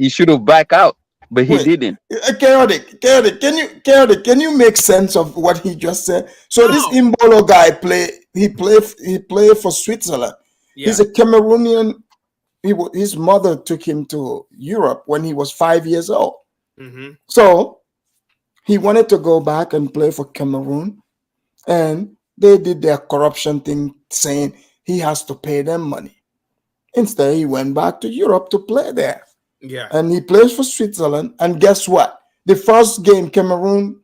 should have backed out, but he didn't. Chaotic. Can you make sense of what he just said? So this Imbolo guy He played for Switzerland. Yeah. He's a Cameroonian. His mother took him to Europe when he was 5 years old. Mm-hmm. So he wanted to go back and play for Cameroon, and they did their corruption thing, saying he has to pay them money. Instead, he went back to Europe to play there. Yeah. And he plays for Switzerland. And guess what? The first game Cameroon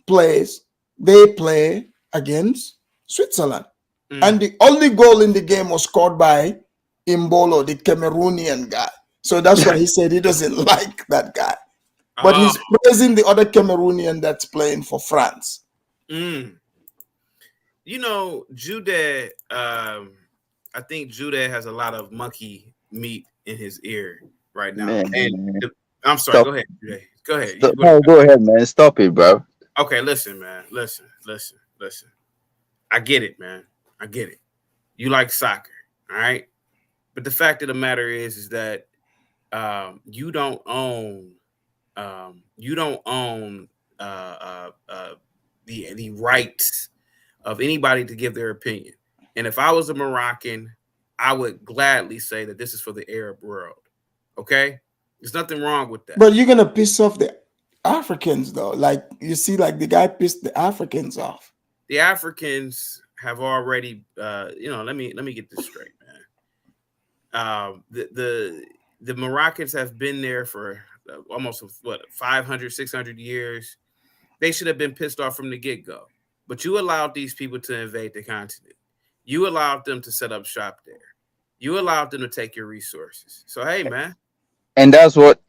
plays, they play against Switzerland. And the only goal in the game was scored by Imbolo, the Cameroonian guy. So that's why he said he doesn't like that guy. But he's praising the other Cameroonian that's playing for France. Judah, I think Judah has a lot of monkey meat in his ear right now. I'm sorry. Stop. Go ahead, Judah. Go ahead. Go ahead, man. Stop it, bro. Okay, listen, man. Listen. I get it, man. I get it. You like soccer, all right? But the fact of the matter is that you don't own the rights of anybody to give their opinion. And if I was a Moroccan, I would gladly say that this is for the Arab world. Okay? There's nothing wrong with that. But you're gonna piss off the Africans, though. Like you see, like the guy pissed the Africans off. The Africans have already, let me get this straight, man. The Moroccans have been there for almost 500, 600 years. They should have been pissed off from the get-go. But you allowed these people to invade the continent. You allowed them to set up shop there. You allowed them to take your resources. So hey, man. And that's what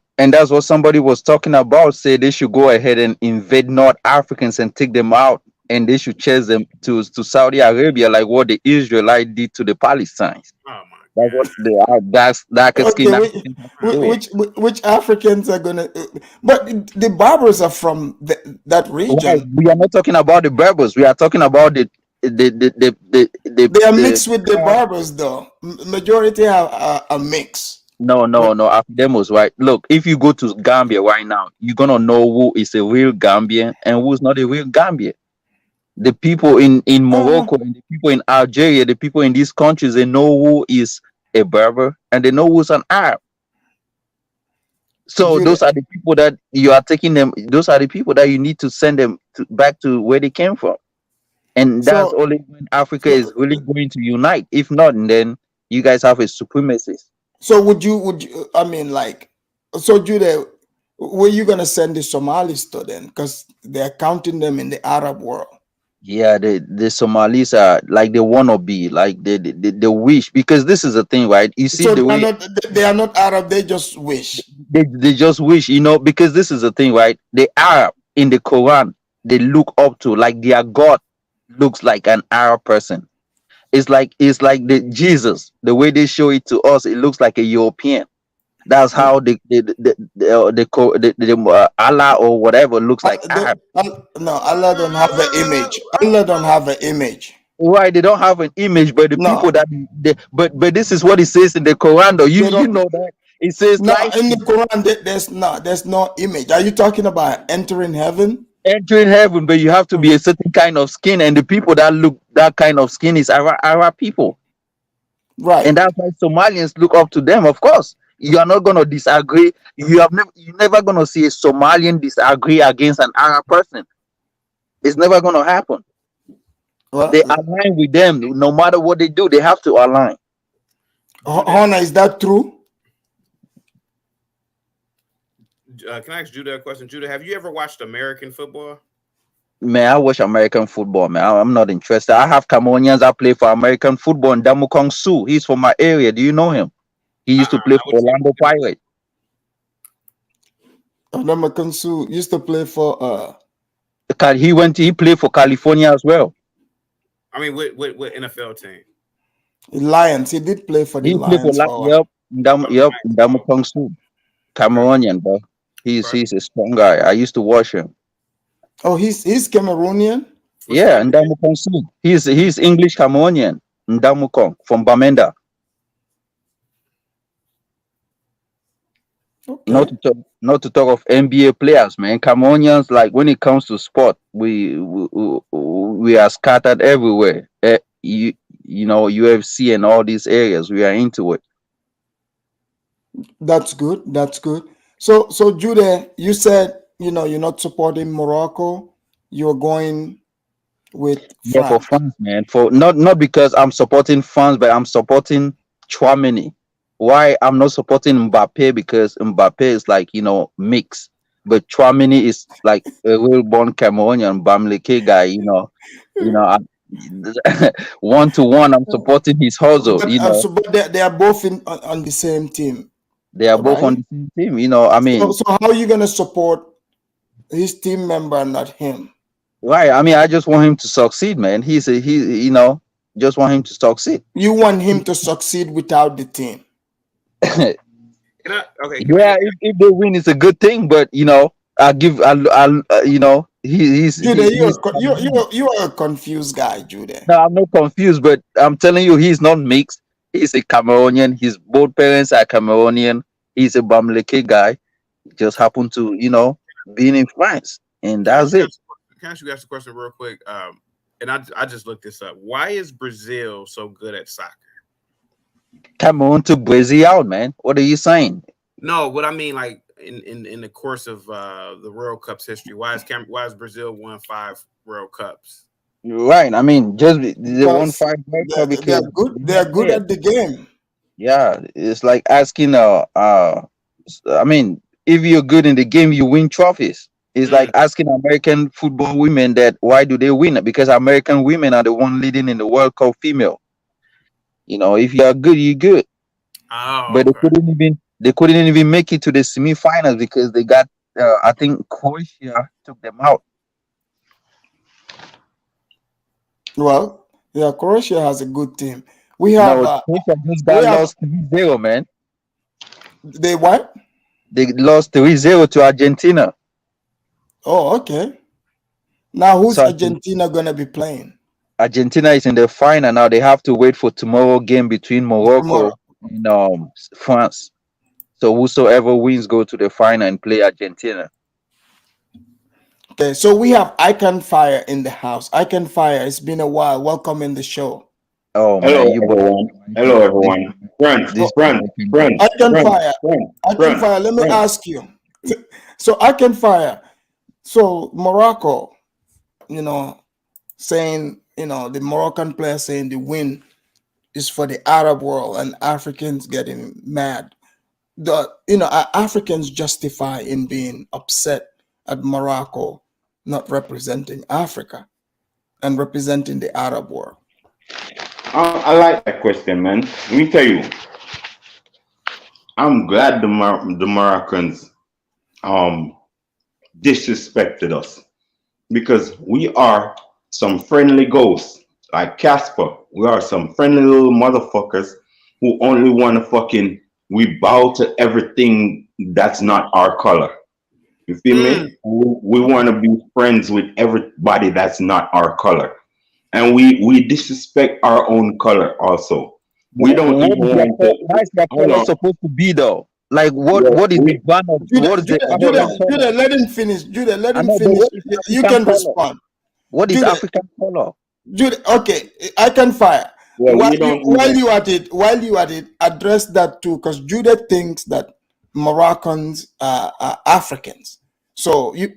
somebody was talking about. Say they should go ahead and invade North Africans and take them out, and they should chase them to Saudi Arabia, like what the Israelites did to the Palestinians. Oh my God. That's which Africans are gonna? But the Berbers are from that region. Right. We are not talking about the Berbers. We are talking about the they are mixed with the Berbers, though. Majority are a mix. No, Afridamus, right? Look, if you go to Gambia right now, you're gonna know who is a real Gambian and who's not a real Gambian. The people in Morocco and the people in Algeria, the people in these countries, they know who is a Berber and they know who's an Arab. So those are the people that you are taking them. Those are the people that you need to send them back to where they came from. And that's only when Africa is really going to unite. If not, then you guys have a supremacist. So would you? I mean, like, so Judah, were you gonna send the Somalis to them because they're counting them in the Arab world? Yeah, the Somalis are like they wanna be, like they wish, because this is the thing, right? You see, so they are not Arab. They just wish. They just wish, because this is the thing, right? The Arab in the Quran they look up to, like their God looks like an Arab person. It's like the Jesus, the way they show it to us, it looks like a European. That's how Allah or whatever looks like Arab. No, Allah don't have an image. Allah don't have an image. Why they don't have an image, but the people No, that but this is what it says in the Quran, though. You they don't. know that it says No, like in the Quran, there's no image. Are you talking about entering heaven? entering heaven, but you have to be a certain kind of skin, and the people that look that kind of skin is Arab people, Right. and that's why Somalians look up to them. Of course, you are not gonna disagree. You're never gonna see a Somalian disagree against an Arab person. It's never gonna happen. Well, They align with them no matter what they do. They have to align. Hona, is that true? Can I ask Judah a question? Judah, have you ever watched American football? Man, I watch American football, man. I'm not interested. I have Cameroonians that play for American football in Damukong Su. He's from my area. Do you know him? He used to play for Orlando Pirates. Damukong Su used to play for He played for California as well. I mean, what NFL team? Lions. He did play for the Lions. Damukong Su. Cameroonian, bro. He's a strong guy. I used to watch him. Oh, he's Cameroonian? Yeah, Ndamukong Su. He's English Cameroonian. Ndamukong from Bamenda. Okay. Not to talk of NBA players, man. Cameroonians, like when it comes to sport, we are scattered everywhere. You know, UFC and all these areas, we are into it. That's good. That's good. So Judah, you said you're not supporting Morocco. You're going with France. Yeah, for France, man. For not because I'm supporting France, but I'm supporting Chouameni. Why I'm not supporting Mbappe? Because Mbappe is like mix, but Chouameni is like a real born Cameroonian Bamileke guy. 1-to-1. I'm supporting his hustle. But they are both on the same team. They are both on the same team. I mean, so how are you gonna support his team member and not him? Right. I mean, I just want him to succeed, man. Just want him to succeed. You want him to succeed without the team. Okay. Yeah, if they win, it's a good thing. But he's Judah, you are a confused guy, Judah. No, I'm not confused, but I'm telling you, he's not mixed. He's a Cameroonian. Both parents are Cameroonian. He's a Bamileke guy. Just happened to, being in France, and that's it. Can I ask you guys a question real quick? And I just looked this up. Why is Brazil so good at soccer? Cameroon took Brazil out, man. What are you saying? No, what I mean, like in the course of the World Cup's history, why is Brazil won 5 World Cups? Right. I mean, just they won 5 World Cups because they're good at the game. Yeah, it's like asking I mean, if you're good in the game, you win trophies. It's like asking American football women that why do they win? Because American women are the one leading in the World Cup female. If you are good, you're good. Oh, but they couldn't even make it to the semifinals because they got I think Croatia took them out. Well, yeah, Croatia has a good team. We have Croatia just lost 3-0, man. They what? They lost 3-0 to Argentina. Oh, okay. Now who's Argentina gonna be playing? Argentina is in the final now. They have to wait for tomorrow game between Morocco and France. So whosoever wins go to the final and play Argentina. Okay, so we have Icon Fire in the house. Icon Fire, it's been a while. Welcome in the show. Oh man, hello everyone. Friends. Icon Fire, let me ask you. So Icon Fire, so Morocco, saying, the Moroccan player saying the win is for the Arab world and Africans getting mad. Are Africans justify in being upset at Morocco not representing Africa and representing the Arab world? I like that question, man. Let me tell you, I'm glad the Moroccans disrespected us because we are some friendly ghosts like Casper. We are some friendly little motherfuckers who only want to fucking, we bow to everything that's not our color. You feel me? We want to be friends with everybody that's not our color. And we disrespect our own color also. We don't even want to. How is that color supposed to be though? Like what is the ban of what is the Judah, let him finish. Judah, let him finish. You can respond. What is African color? Judah, okay, I can fire. Well, while you at it, address that too, because Judah thinks that Moroccans are Africans. So you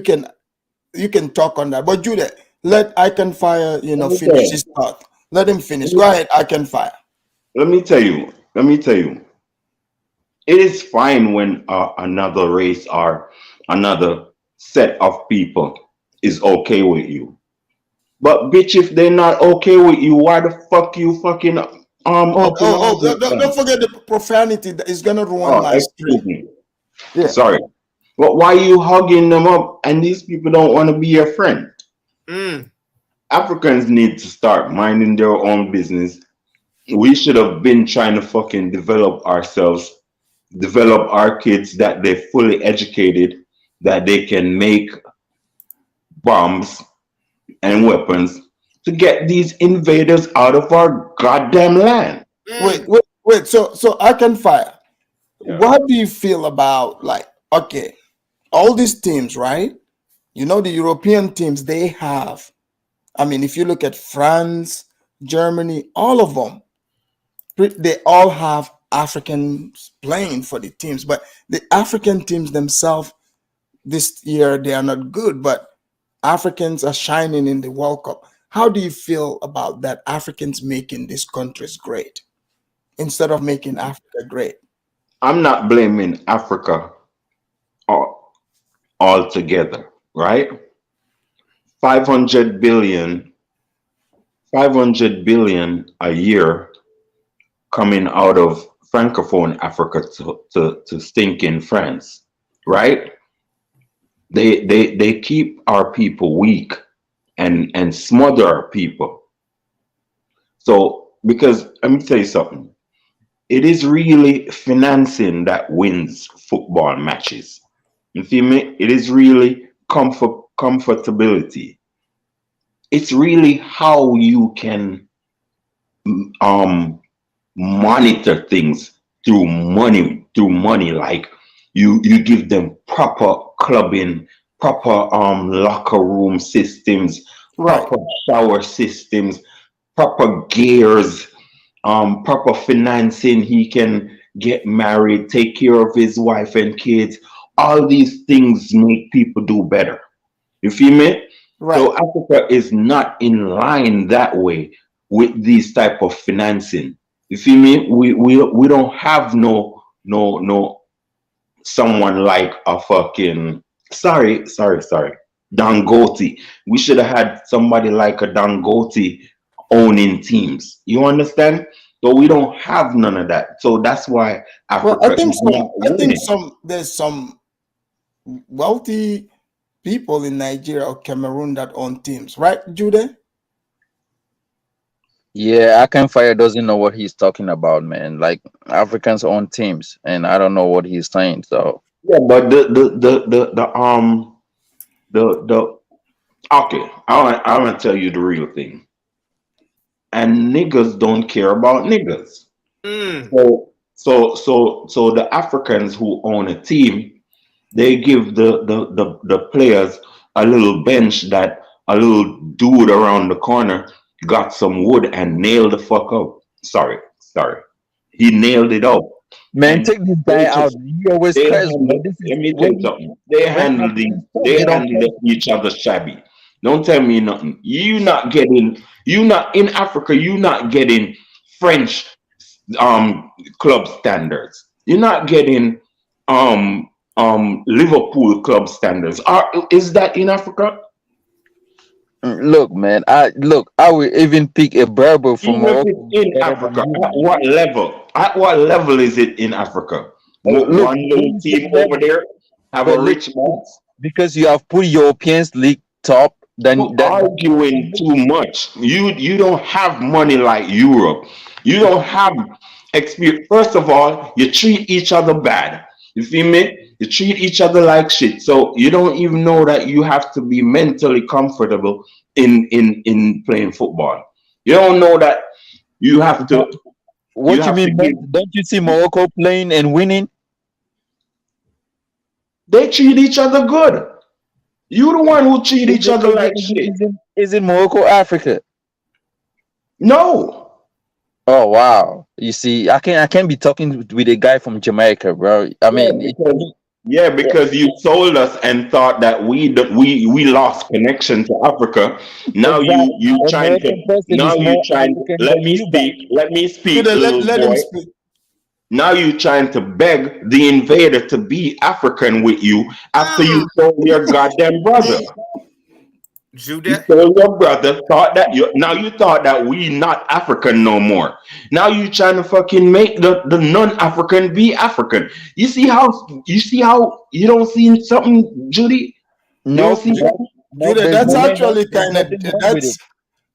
can talk on that. But Judah, let I can fire finish his thought. Let him finish. Go ahead, I can fire. Let me tell you. It is fine when another race or another set of people is okay with you. But bitch, if they're not okay with you, why the fuck you fucking don't forget the profanity that is gonna ruin my stream. Yeah. Sorry. But why you hugging them up and these people don't want to be your friend? Africans need to start minding their own business. We should have been trying to fucking develop ourselves, develop our kids that they're fully educated, that they can make bombs and weapons to get these invaders out of our goddamn land. Wait. So I can fire. Yeah. What do you feel about, like, okay, all these teams, right? The European teams, they have, I mean, if you look at France, Germany, all of them, they all have Africans playing for the teams. But the African teams themselves, this year, they are not good, but Africans are shining in the World Cup. How do you feel about that? Africans making these countries great instead of making Africa great? I'm not blaming Africa altogether, right? 500 billion a year coming out of Francophone Africa to stinking France, right? They keep our people weak and smother our people. So, because let me tell you something, it is really financing that wins football matches. You feel me? It is really comfortability. It's really how you can monitor things through money. Like you give them proper clubbing, proper locker room systems, right, proper shower systems, proper gears, proper financing. He can get married, take care of his wife and kids. All these things make people do better. You feel me? Right. So Africa is not in line that way with these type of financing. You feel me? We don't have no someone like a fucking sorry Dangote. We should have had somebody like a Dangote owning teams. You understand? So we don't have none of that. So that's why Africa. Well, I think there's some wealthy people in Nigeria or Cameroon that own teams, right, Judah? Yeah, Akinfire doesn't know what he's talking about, man. Like, Africans own teams, and I don't know what he's saying. So yeah, but okay, I want to tell you the real thing. And niggas don't care about niggas. So the Africans who own a team, they give the players a little bench that a little dude around the corner got some wood and nailed the fuck up. Sorry. He nailed it up. Man, and take this guy out. He always cries. Let me tell you something. They handle each other shabby. Don't tell me nothing. You not in Africa, you not getting French club standards. You're not getting Liverpool club standards. Is that in Africa? Look, man. I will even pick a Berber from Morocco. In Africa, at what level? At what level is it in Africa? One little team over there have a rich man. Because you have put Europeans league top, then arguing too much. You don't have money like Europe. You don't have experience. First of all, you treat each other bad. You feel me? You treat each other like shit. So you don't even know that you have to be mentally comfortable in playing football. You don't know that you have to. What you mean? Don't you see Morocco playing and winning? They treat each other good. You the one who treat each other like shit. Is it Morocco, Africa? No. Oh wow! You see, I can't be talking with a guy from Jamaica, bro. I mean, because you sold us and thought that we lost connection to Africa. Now you trying to let me speak, little boy. Now you trying to beg the invader to be African with you after you told your goddamn brother. You told your brother, thought that you thought that we not African no more. Now you trying to fucking make the non-African be African. You see how you don't see something, Judy? No, Judy, that's actually kind of that's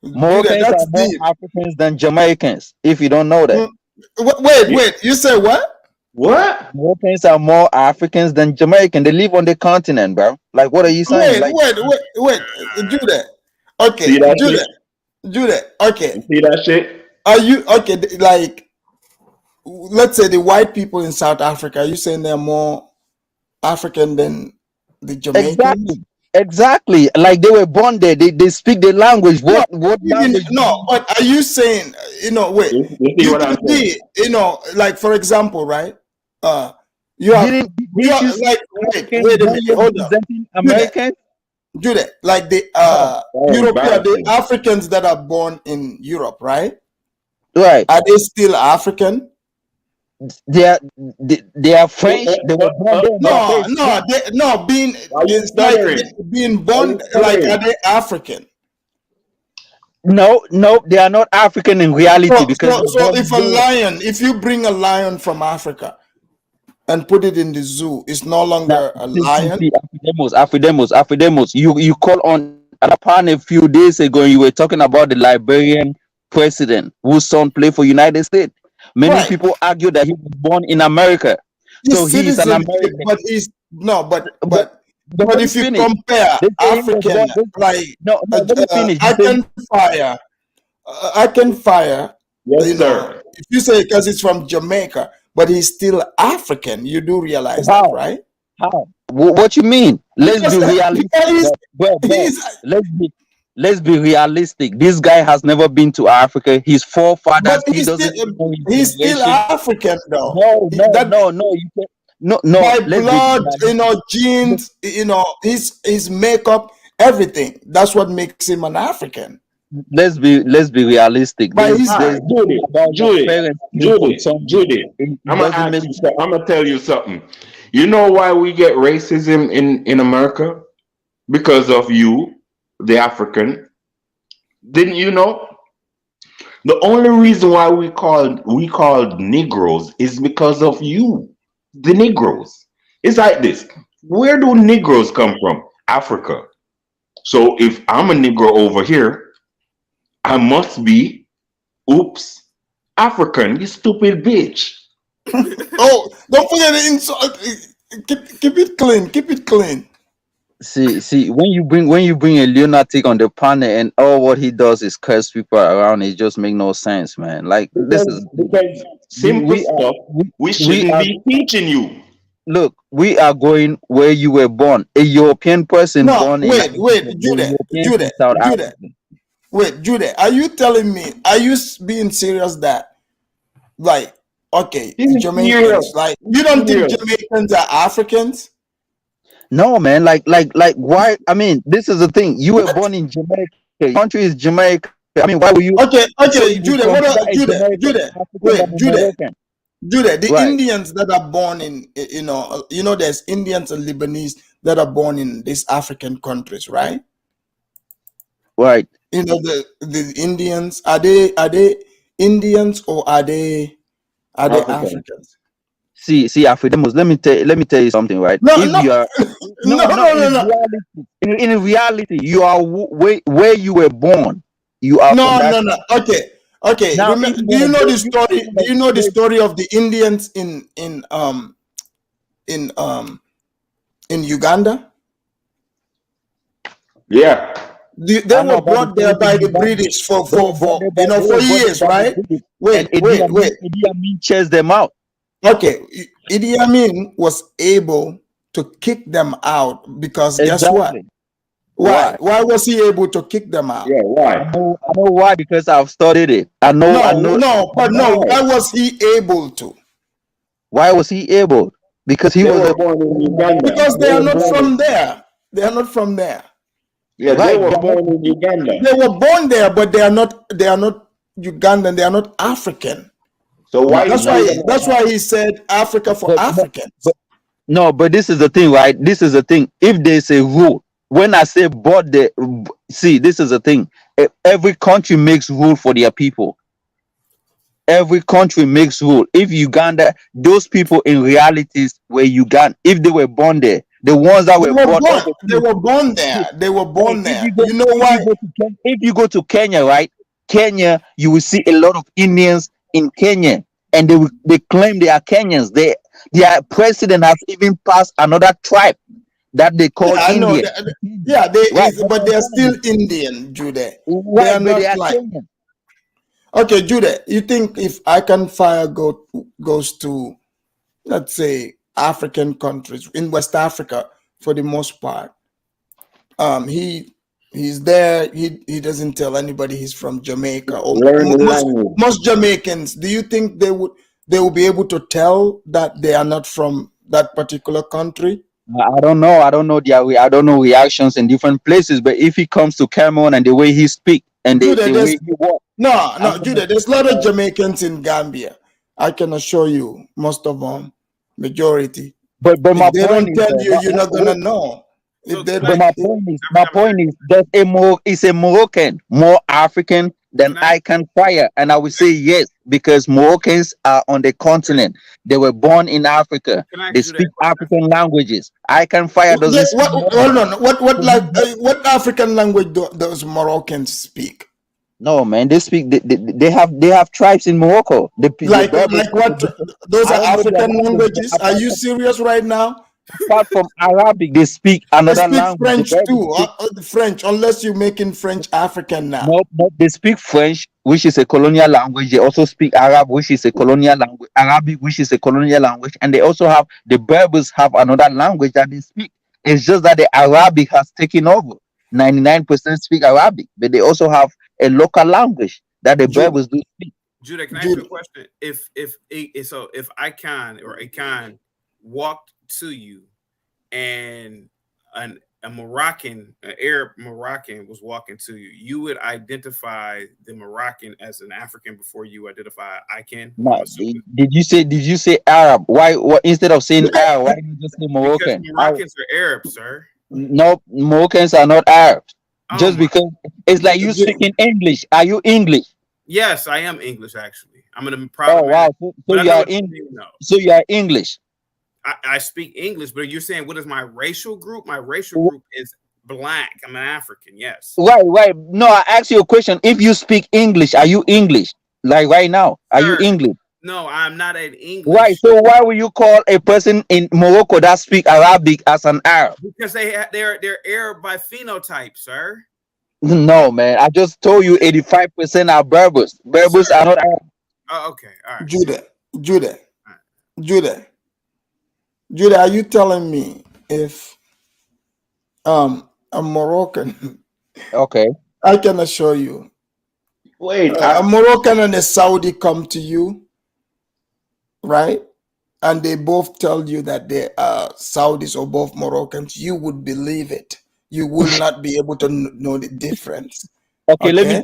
Moroccans are more Africans than Jamaicans. If you don't know that. Wait, you say what? What? Moroccans are more Africans than Jamaican. They live on the continent, bro. Like, what are you saying? Wait, do that. Okay, do that. Okay. See that shit? Are you okay? Like, let's say the white people in South Africa. Are you saying they're more African than the Jamaicans? Exactly. Like they were born there. They speak the language. What language? No, but are you saying, wait, like for example, right? You have like wait a minute, hold on. American? Do that. Like the European, the Africans that are born in Europe, right? Right. Are they still African? They are French. They were born there. Being born like, are they African? No, they are not African in reality. So if you bring a lion from Africa and put it in the zoo, it's no longer a lion. Afridamus. You call on Japan a few days ago and you were talking about the Liberian president whose son played for United States. Many people argue that he was born in America. So he's an American. But he's but if you compare African, like I can fire. Yes, sir. If you say because it's from Jamaica, but he's still African, you do realize that, right? How? What you mean? Let's be realistic. Let's be realistic. This guy has never been to Africa. His forefathers, he's still African, though. No. By blood, genes, his makeup, everything. That's what makes him an African. Let's be realistic. Judy, I'm gonna tell you something. You know why we get racism in America? Because of you, the African. Didn't you know? The only reason why we called Negroes is because of you, the Negroes. It's like this. Where do Negroes come from? Africa. So if I'm a Negro over here, I must be, African. You stupid bitch. Oh, don't forget the insult. Keep it clean. Keep it clean. See, when you bring a lunatic on the panel and all what he does is curse people around, it just make no sense, man. Like because simple stuff we shouldn't be teaching you. Look, we are going where you were born. A European person born in Judah. Wait, Judah, are you telling me? Are you being serious that, like, okay, Jamaicans, like, you don't think Jamaicans are Africans? No, man. Like, why? I mean, this is the thing. You were born in Jamaica. The country is Jamaica. I mean, why were you? Okay, Judah. Judah, the Indians that are born in, there's Indians and Lebanese that are born in these African countries, right? Right. The Indians, are they Indians or are they Africans? See, Afridamus, let me tell you something, right? No, If no, you are in reality, you are where you were born. You are from that. No. Okay. Now, Remember, do you know the story? Do you know the story of the Indians in Uganda? Yeah. They were brought there by the British for years, right? Wait. Idi Amin chased them out. Okay, Idi Amin was able to kick them out because guess what? Why? Why was he able to kick them out? Yeah, why? I know why, because I've studied it. No. Why was he able to? Why was he able? Because he was born in Uganda. Because they are not from there. They are not from there. Yeah, they were born in Uganda. They were born there, but they are not Ugandan. They are not African. So why? That's why he said Africa for Africans. But this is the thing, right? This is the thing. If there's a rule, when I say this is the thing. Every country makes rule for their people. Every country makes rule. If Uganda, those people in realities were Uganda, if they were born there, the ones that were born there. They were born there. You know why? If you go to Kenya, right? Kenya, you will see a lot of Indians in Kenya, and they claim they are Kenyans. Their president has even passed another tribe that they call Indian. But they are still Indian, Jude. Right, they are not like Kenyan. Okay, Jude, you think if I Can Fire goes to, let's say, African countries in West Africa for the most part, he's there, he doesn't tell anybody he's from Jamaica or most Jamaicans, do you think they will be able to tell that they are not from that particular country? I don't know. I don't know reactions in different places, but if he comes to Cameroon and the way he speaks and the way he walks. No, Judah, there's a lot of Jamaicans in Gambia. I can assure you, most of them, majority. But my they point don't tell you, you're not gonna know. My point is that it's a Moroccan, more African than I Can Fire, and I would say yes, because Moroccans are on the continent. They were born in Africa. They speak African languages. I Can Fire doesn't speak. Hold on. What African language does Moroccans speak? No, man, they speak. They have tribes in Morocco. Like what? Those are African languages. Are you serious right now? Apart from Arabic, they speak another language. French too. French, unless you're making French African now. No, they speak French, which is a colonial language. They also speak Arab, which is a colonial language. Arabic, which is a colonial language, and they also have the Berbers have another language that they speak. It's just that the Arabic has taken over. 99% speak Arabic, but they also have a local language that the Berbers do speak. Judah, can I ask you a question? If I can walked to you and a Moroccan, an Arab Moroccan was walking to you, you would identify the Moroccan as an African before you identify I Can? No, did you say Arab? Why instead of saying Arab, why did you just say Moroccan? Because Moroccans are Arab, sir. No, Moroccans are not Arabs. Just because it's like you speaking English. Are you English? Yes, I am English actually. I'm an proud. Oh wow! So you are English. So you are English. I speak English, but you're saying what is my racial group? My racial group is black. I'm an African. Yes. Right. No, I asked you a question. If you speak English, are you English? Like right now, are you English? No, I'm not an English. Right. So why will you call a person in Morocco that speak Arabic as an Arab? Because they're Arab by phenotype, sir. No, man. I just told you 85% are Berbers. Berbers are not Arab. Oh, okay. All right. Judah, are you telling me if a Moroccan? Okay. I can assure you. Wait, a Moroccan and a Saudi come to you, right? And they both tell you that they are Saudis or both Moroccans, you would believe it. You will not be able to know the difference. Okay, let me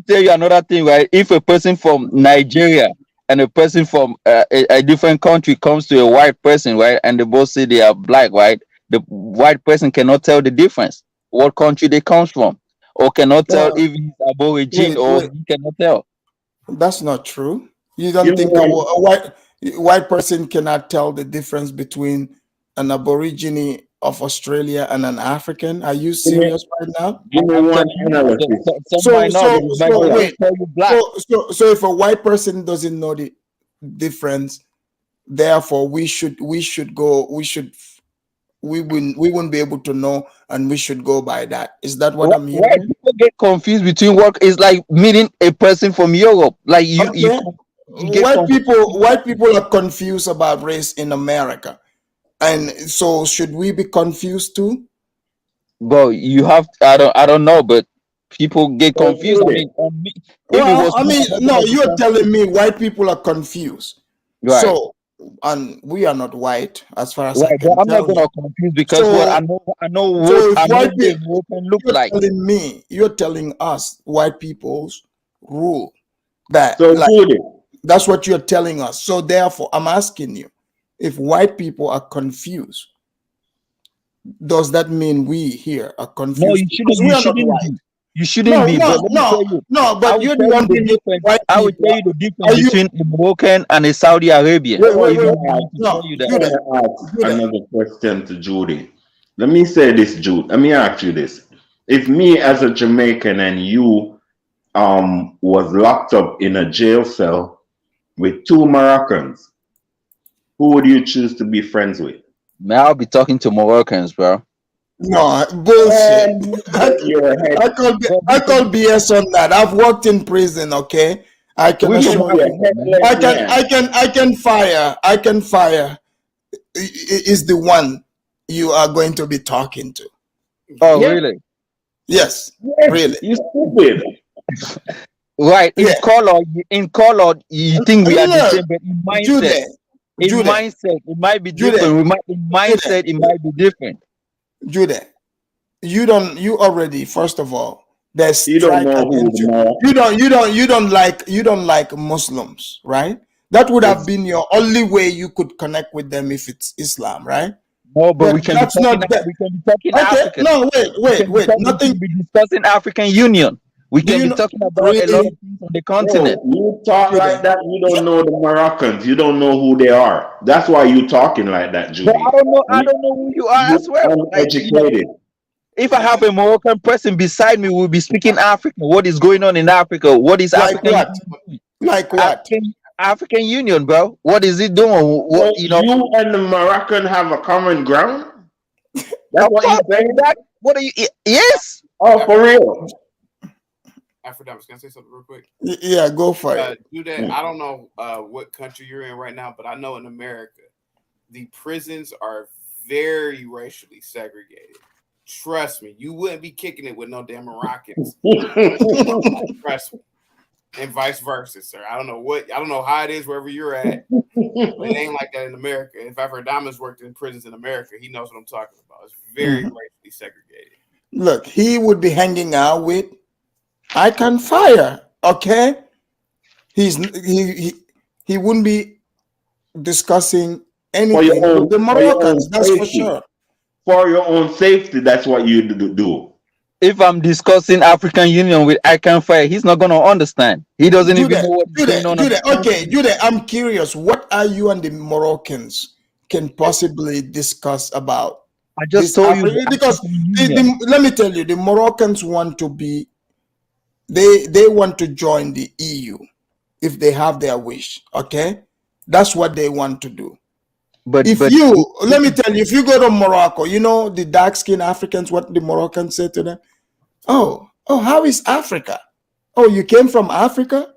tell you another thing, right? If a person from Nigeria and a person from a different country comes to a white person, right, and they both say they are black, right, the white person cannot tell the difference, what country they come from, or cannot tell if he's Aborigine or he cannot tell. That's not true. You don't think a white person cannot tell the difference between an Aborigine of Australia and an African. Are you serious right now? Give me one analysis. So if a white person doesn't know the difference, therefore we wouldn't be able to know, and we should go by that. Is that what I'm hearing? Why people get confused between work is like meeting a person from Europe. Like you white people are confused about race in America, and so should we be confused too? Well, you have I don't know, but people get confused. You're telling me white people are confused, right? So, and we are not white, as far as I can I'm tell not gonna confuse because I know what white people look like. You're telling us white people's rule that that's what you're telling us. So therefore, I'm asking you, if white people are confused, does that mean we here are confused? No, you shouldn't. You shouldn't be. But you're the one who I will tell you the difference between a Moroccan and a Saudi Arabian. Another question to Judy. Let me say this, Jude. Let me ask you this. If me as a Jamaican and you was locked up in a jail cell with two Moroccans, who would you choose to be friends with? Man, I'll be talking to Moroccans, bro. No, bullshit. I call BS on that. I've worked in prison, okay? I can assure you. I can fire is the one you are going to be talking to. Oh, really? Yes, really. You stupid. Right. In color, you think we are the same, but in mindset, it might be different. In mindset, it might be different. Jude, you already, first of all, there's you don't know you don't like Muslims, right? That would have been your only way you could connect with them if it's Islam, right? No, but we can be talking African. No, wait. Nothing. Be discussing African Union. We can be talking about a lot of things on the continent. You talk like that, you don't know the Moroccans. You don't know who they are. That's why you talking like that, Judy. But I don't know who you are as well. Uneducated. If I have a Moroccan person beside me, we'll be speaking African. What is going on in Africa? What is African? Like what? African Union, bro. What is it doing? What you and the Moroccan have a common ground? That's what you saying? What are you? Yes. Oh, for real. Afridamus, can I say something real quick? Yeah, go for it. Do that. I don't know what country you're in right now, but I know in America, the prisons are very racially segregated. Trust me, you wouldn't be kicking it with no damn Moroccans. Trust me. And vice versa, sir. I don't know how it is wherever you're at, but it ain't like that in America. If Afridamus worked in prisons in America, he knows what I'm talking about. It's very racially segregated. Look, he would be hanging out with I can fire, okay? He wouldn't be discussing anything with the Moroccans, that's for sure. For your own safety, that's what you do. If I'm discussing African Union with I can fire, he's not gonna understand. He doesn't even know what's going on. Jude, I'm curious. What are you and the Moroccans can possibly discuss about? I just told you because let me tell you, the Moroccans want to be. They want to join the EU if they have their wish. Okay, that's what they want to do. But let me tell you, if you go to Morocco, you know the dark-skinned Africans, what the Moroccans say to them? Oh, how is Africa? Oh, you came from Africa?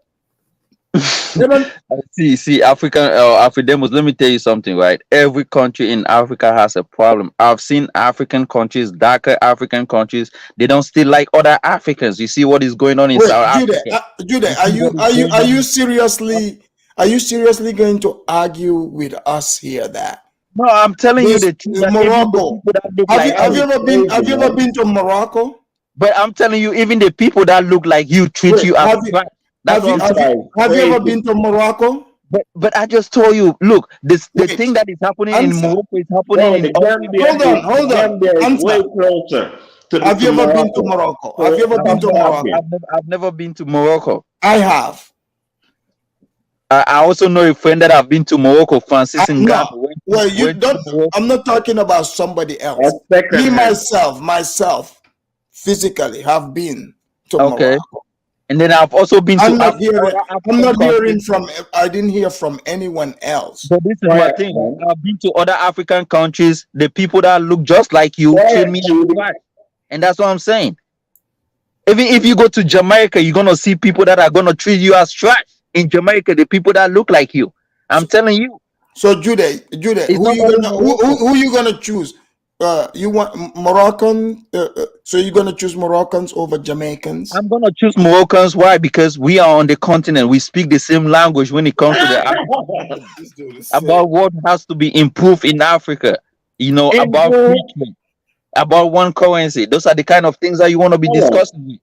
See, African Afridamus, let me tell you something, right? Every country in Africa has a problem. I've seen African countries, darker African countries, they don't still like other Africans. You see what is going on in South Africa. Jude, are you seriously going to argue with us here that? No, I'm telling you the truth. Morocco. Have you ever been to Morocco? But I'm telling you, even the people that look like you treat you as have you ever been to Morocco? But I just told you, look, the thing that is happening in Morocco is happening in Hold on. Way closer. Have you ever been to Morocco? I've never been to Morocco. I have. I also know a friend that have been to Morocco, Francis in Ghana. No, well, you don't. I'm not talking about somebody else. Me myself, physically have been to Morocco. And then I've also been to I'm not hearing from. I didn't hear from anyone else. But this is my thing. I've been to other African countries. The people that look just like you treat me as trash, and that's what I'm saying. Even if you go to Jamaica, you're gonna see people that are gonna treat you as trash. In Jamaica, the people that look like you. I'm telling you. So Jude, who you gonna choose? You want Moroccan? So you're gonna choose Moroccans over Jamaicans? I'm gonna choose Moroccans. Why? Because we are on the continent. We speak the same language when it comes to the about what has to be improved in Africa. You know, about free trade, about one currency. Those are the kind of things that you want to be discussing with.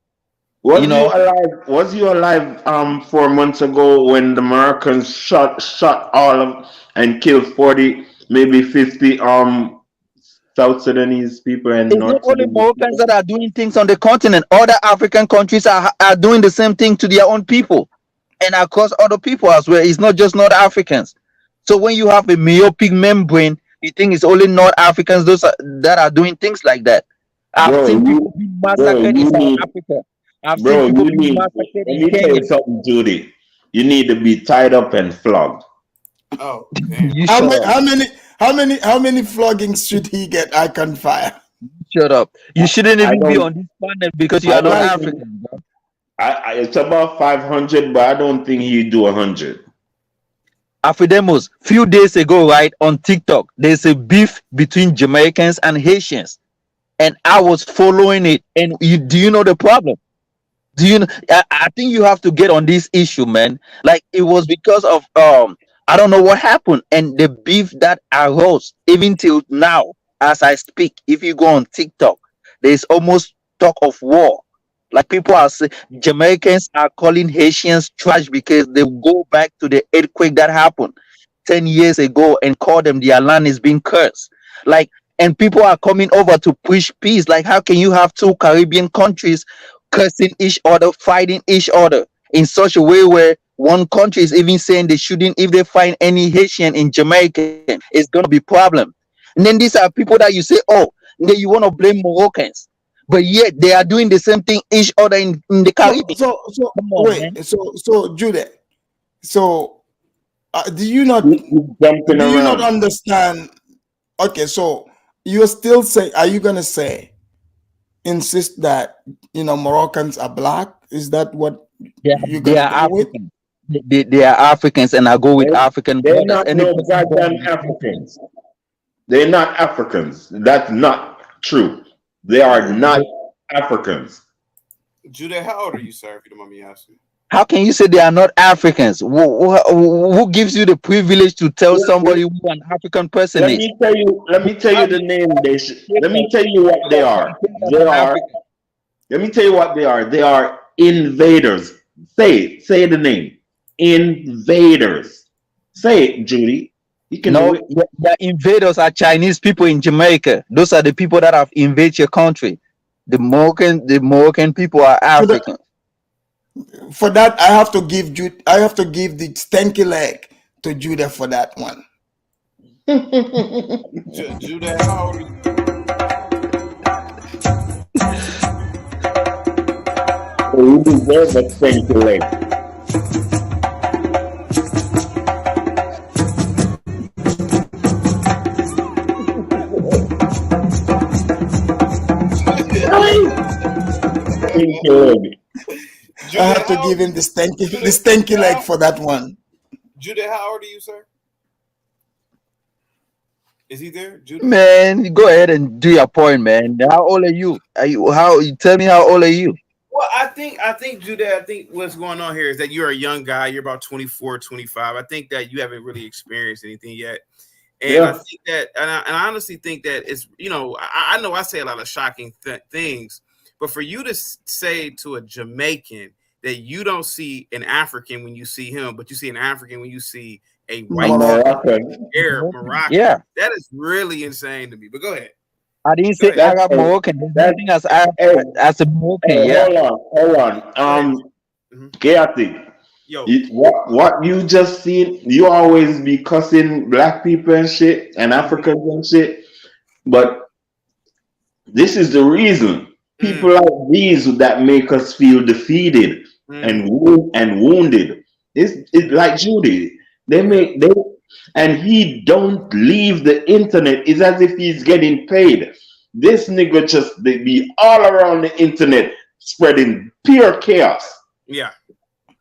Was you alive 4 months ago when the Moroccans shot all of and killed 40, maybe 50 South Sudanese people and it's not only Moroccans that are doing things on the continent. Other African countries are doing the same thing to their own people and across other people as well. It's not just North Africans. So when you have a myopic membrane, you think it's only North Africans that are doing things like that. I've seen people be massacred in South Africa. I've seen people be massacred in Kenya. Let me tell you something, Judy. You need to be tied up and flogged. Oh, how many floggings should he get? I can fire. Shut up. You shouldn't even be on this planet because you are not African, bro. It's about 500, but I don't think he'd do 100. Afridamus, few days ago, right, on TikTok, there's a beef between Jamaicans and Haitians. And I was following it. And do you know the problem? Do you know? I think you have to get on this issue, man. Like, it was because of I don't know what happened, and the beef that arose even till now, as I speak. If you go on TikTok, there's almost talk of war. Like, people are saying, Jamaicans are calling Haitians trash because they go back to the earthquake that happened 10 years ago and call them their land is being cursed. Like, and people are coming over to preach peace. Like, how can you have two Caribbean countries cursing each other, fighting each other in such a way where one country is even saying they shouldn't, if they find any Haitian in Jamaica, it's going to be problem. And then these are people that you say, oh, then you want to blame Moroccans, but yet they are doing the same thing each other in the Caribbean. So Jude, so do you not understand? Okay, so you're still saying, are you going to insist that Moroccans are black? Is that what you're going to do with? They are Africans, and I go with African. They're not goddamn Africans. They're not Africans. That's not true. They are not Africans. Jude, how old are you, sir? If you don't mind me asking. How can you say they are not Africans? Who gives you the privilege to tell somebody who an African person is? Let me tell you the name. Let me tell you what they are. Let me tell you what they are. They are invaders. Say the name. Invaders. Say it, Judy. You can do it. The invaders are Chinese people in Jamaica. Those are the people that have invaded your country. The Moroccan people are African. For that, I have to give the stanky leg to Judah for that one. Judah, how old are you? You deserve a stanky leg. I have to give him the stanky leg for that one. Judah, how old are you, sir? Is he there, Judah? Man, go ahead and do your point, man. How old are you? Tell me how old are you? Well, I think Judah, I think what's going on here is that you're a young guy. You're about 24, 25. I think that you haven't really experienced anything yet. And I think that, and I honestly think that it's, I know I say a lot of shocking things, but for you to say to a Jamaican that you don't see an African when you see him, but you see an African when you see a white Moroccan, yeah, that is really insane to me. But go ahead. I didn't say Arab Moroccan. There's nothing as a Moroccan. Hold on. Chaotic. Yo, What you just seen, you always be cussing black people and shit and Africans and shit, but this is the reason. People like these that make us feel defeated and wounded. It's like Judy. They and he don't leave the internet. It's as if he's getting paid. This nigga just they be all around the internet spreading pure chaos. Yeah.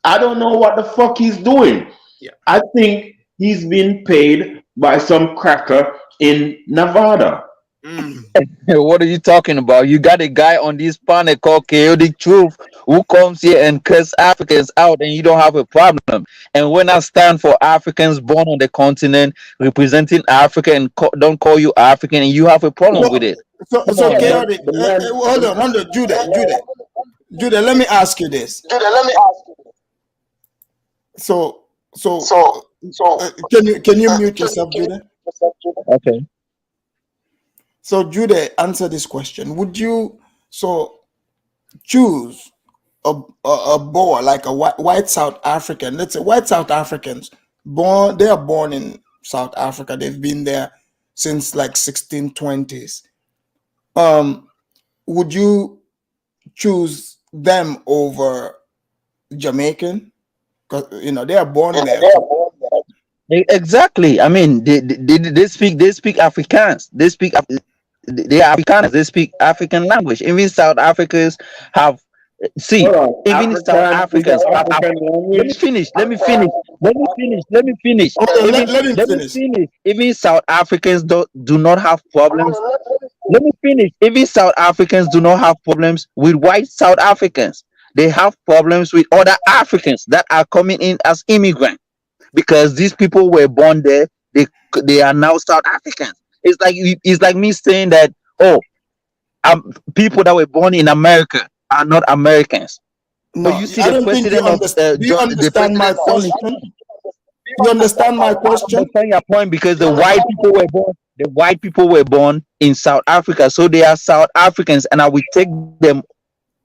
I don't know what the fuck he's doing. Yeah. I think he's been paid by some cracker in Nevada. What are you talking about? You got a guy on this planet called Chaotic Truth who comes here and curse Africans out, and you don't have a problem. And when I stand for Africans born on the continent, representing Africa, and don't call you African, and you have a problem with it. So Chaotic, hold on, Judah, let me ask you this. So can you mute yourself, Judah? Okay. So Judah, answer this question. Would you choose a Boer, like a white South African? Let's say white South Africans they are born in South Africa. They've been there since like 1620s. Would you choose them over Jamaican? Because they are born there. Exactly. I mean, they speak Afrikaans. They are Afrikaners. They speak African language. Even South Africans have. See, even South Africans. Let me finish. Let me finish. Even South Africans do not have problems. Let me finish. Even South Africans do not have problems with white South Africans. They have problems with other Africans that are coming in as immigrants, because these people were born there. They are now South Africans. It's like me saying that, people that were born in America are not Americans. No, but you see, the president do you understand my question? You understand my question? I understand your point, because the white people were born in South Africa, so they are South Africans, and I will take them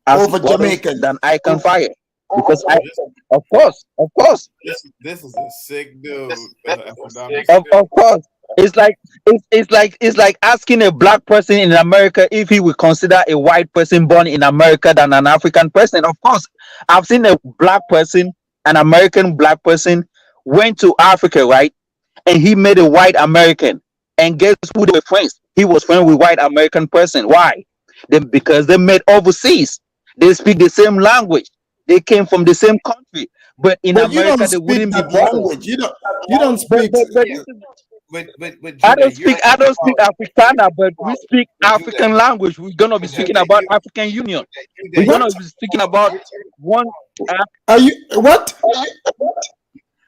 as over Jamaican than I can fire. Because of course. This is a sick dude. Of course. It's like asking a black person in America if he would consider a white person born in America than an African person. Of course, I've seen a black person, an American black person, went to Africa, right? And he met a white American. And guess who they were friends? He was friends with white American person. Why? Because they met overseas. They speak the same language. They came from the same country. But in America, they wouldn't be language. You don't speak. I don't speak Afrikaner, but we speak African language. We're gonna be speaking about African Union. We're gonna be speaking about one. Are you what?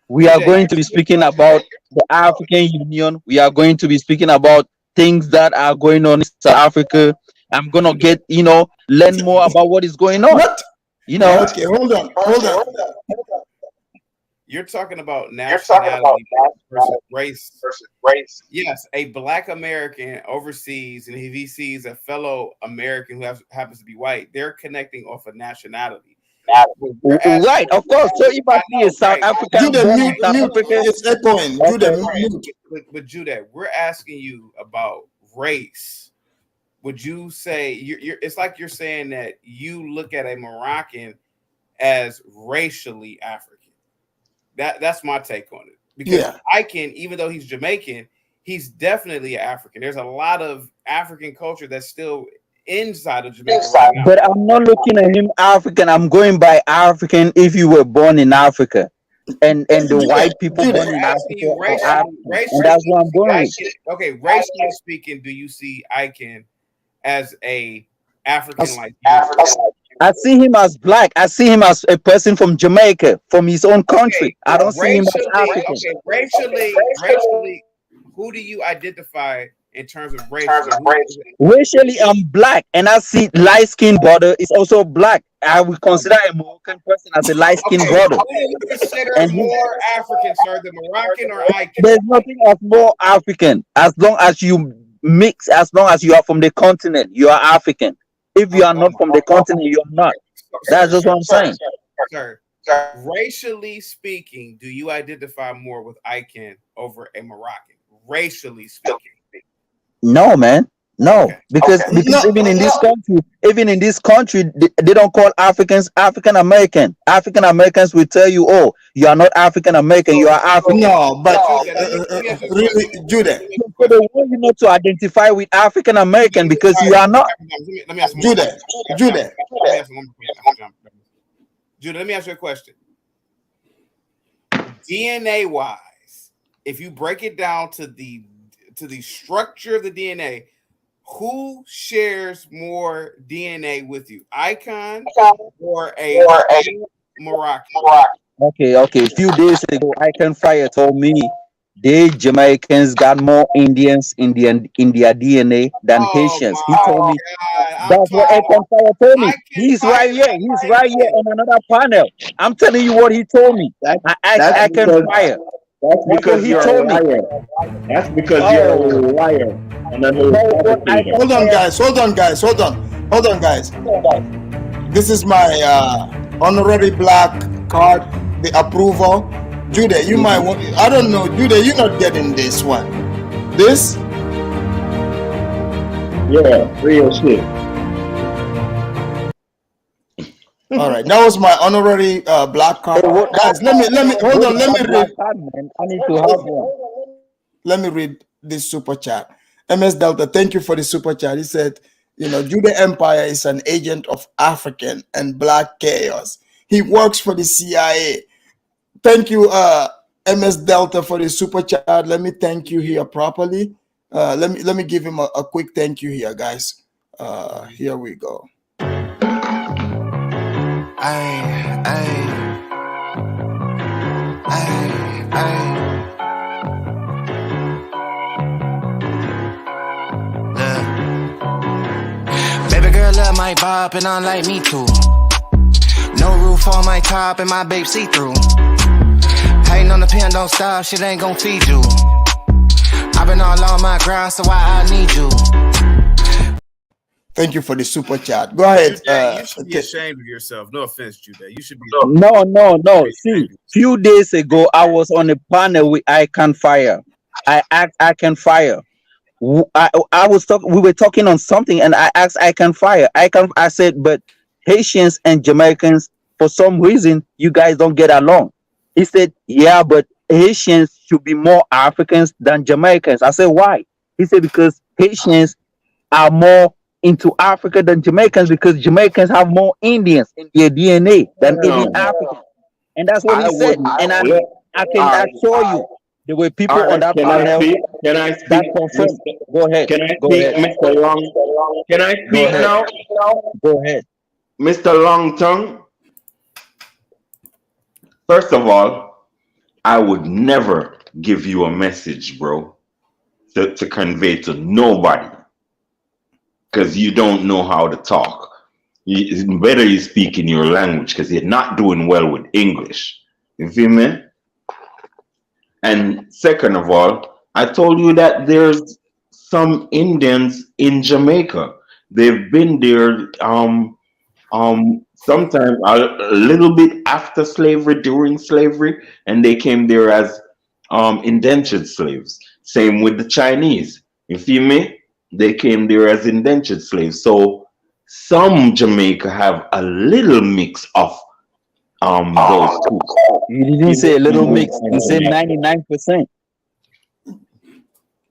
We are going to be speaking about the African Union. We are going to be speaking about things that are going on in South Africa. I'm gonna learn more about what is going on. What? Okay, hold on. You're talking about nationality versus race. Yes, a black American overseas, and if he sees a fellow American who happens to be white, they're connecting off of nationality. Right, of course. So if I see a South African, it's echoing. But Judah, we're asking you about race. Would you say it's like you're saying that you look at a Moroccan as racially African? That's my take on it. Because even though he's Jamaican, he's definitely African. There's a lot of African culture that's still inside of Jamaica right now. But I'm not looking at him African. I'm going by African if you were born in Africa. And the white people born in Africa are African. And that's what I'm going with. Okay, racially speaking, do you see Icon as a African like you? I see him as black. I see him as a person from Jamaica, from his own country. I don't see him as African. Racially, who do you identify in terms of race? Racially, I'm black, and I see light-skinned brother is also black. I would consider a Moroccan person as a light-skinned brother. Who do you consider more African, sir, the Moroccan or Icon? There's nothing as more African. As long as you mix, as long as you are from the continent, you are African. If you are not from the continent, you're not. That's just what I'm saying. Sir, Racially speaking, do you identify more with Icon over a Moroccan? Racially speaking. No, man. No, Okay. because even in this country, they don't call Africans African American. African Americans will tell you, "Oh, you are not African American, you are African." No, but really, Judah. So they want you not to identify with African American because you are not. Let me ask you Judah. Judah, let me ask you a question. DNA wise, if you break it down to the structure of the DNA, who shares more DNA with you, Icon or a Moroccan? Okay. A few days ago, Icon Fire told me they Jamaicans got more Indians in their DNA than Haitians. He told me that's what Icon Fire told me. He's right here. He's right here on another panel. I'm telling you what he told me. I asked Icon Fire. That's because you're a liar. That's because you're a liar. Hold on, guys. This is my honorary black card, the approval. Judah, you might want. I don't know, Judah. You're not getting this one. This. Yeah, real shit. All right, that was my honorary black card. Guys, let me hold on. Let me read. I need to have one. Let me read this super chat. MS Delta, thank you for the super chat. He said, Judah Empire is an agent of African and black chaos. He works for the CIA. Thank you, MS Delta, for the super chat. Let me thank you here properly. Let me give him a quick thank you here, guys. Here we go. Baby girl love my vibe and I like me too. No roof on my top and my babe see through. Hating on the pen, don't stop, shit ain't gon' feed you. I've been all on my grind, so why I need you. Thank you for the super chat. Go ahead. You should be ashamed of yourself. No offense, Judah. You should be. No. See, few days ago, I was on a panel with Icon Fire. I asked Icon Fire. I was talking. We were talking on something, and I asked Icon Fire. I said, but Haitians and Jamaicans, for some reason, you guys don't get along. He said, yeah, but Haitians should be more Africans than Jamaicans. I said, why? He said, because Haitians are more into Africa than Jamaicans, because Jamaicans have more Indians in their DNA than even Africans. And that's what he said. And I can assure you, there were people on that panel. Can I speak? Go ahead. Can I speak, Mr. Long? Can I speak now? Go ahead. Mr. Long Tongue. First of all, I would never give you a message, bro, to convey to nobody, because you don't know how to talk. It's better you speak in your language, because you're not doing well with English. You feel me? And second of all, I told you that there's some Indians in Jamaica. They've been there sometimes a little bit after slavery, during slavery, and they came there as indentured slaves. Same with the Chinese. You feel me? They came there as indentured slaves. So some Jamaica have a little mix of those two. You didn't say a little mix. You said 99%.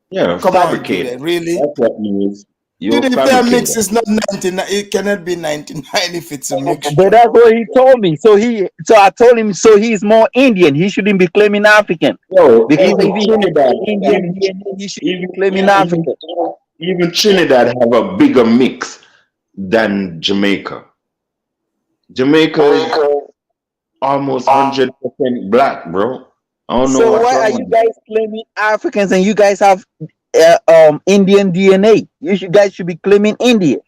Yeah, fabricated. Really? That's what it means. If that mix is not 99, it cannot be 99 if it's a mix. But that's what he told me. So I told him, so he's more Indian. He shouldn't be claiming African. No, because if he's Indian, he should be claiming African. Even Trinidad have a bigger mix than Jamaica. Jamaica is almost 100% black, bro. I don't know. So why are you guys claiming Africans and you guys have Indian DNA? You guys should be claiming India.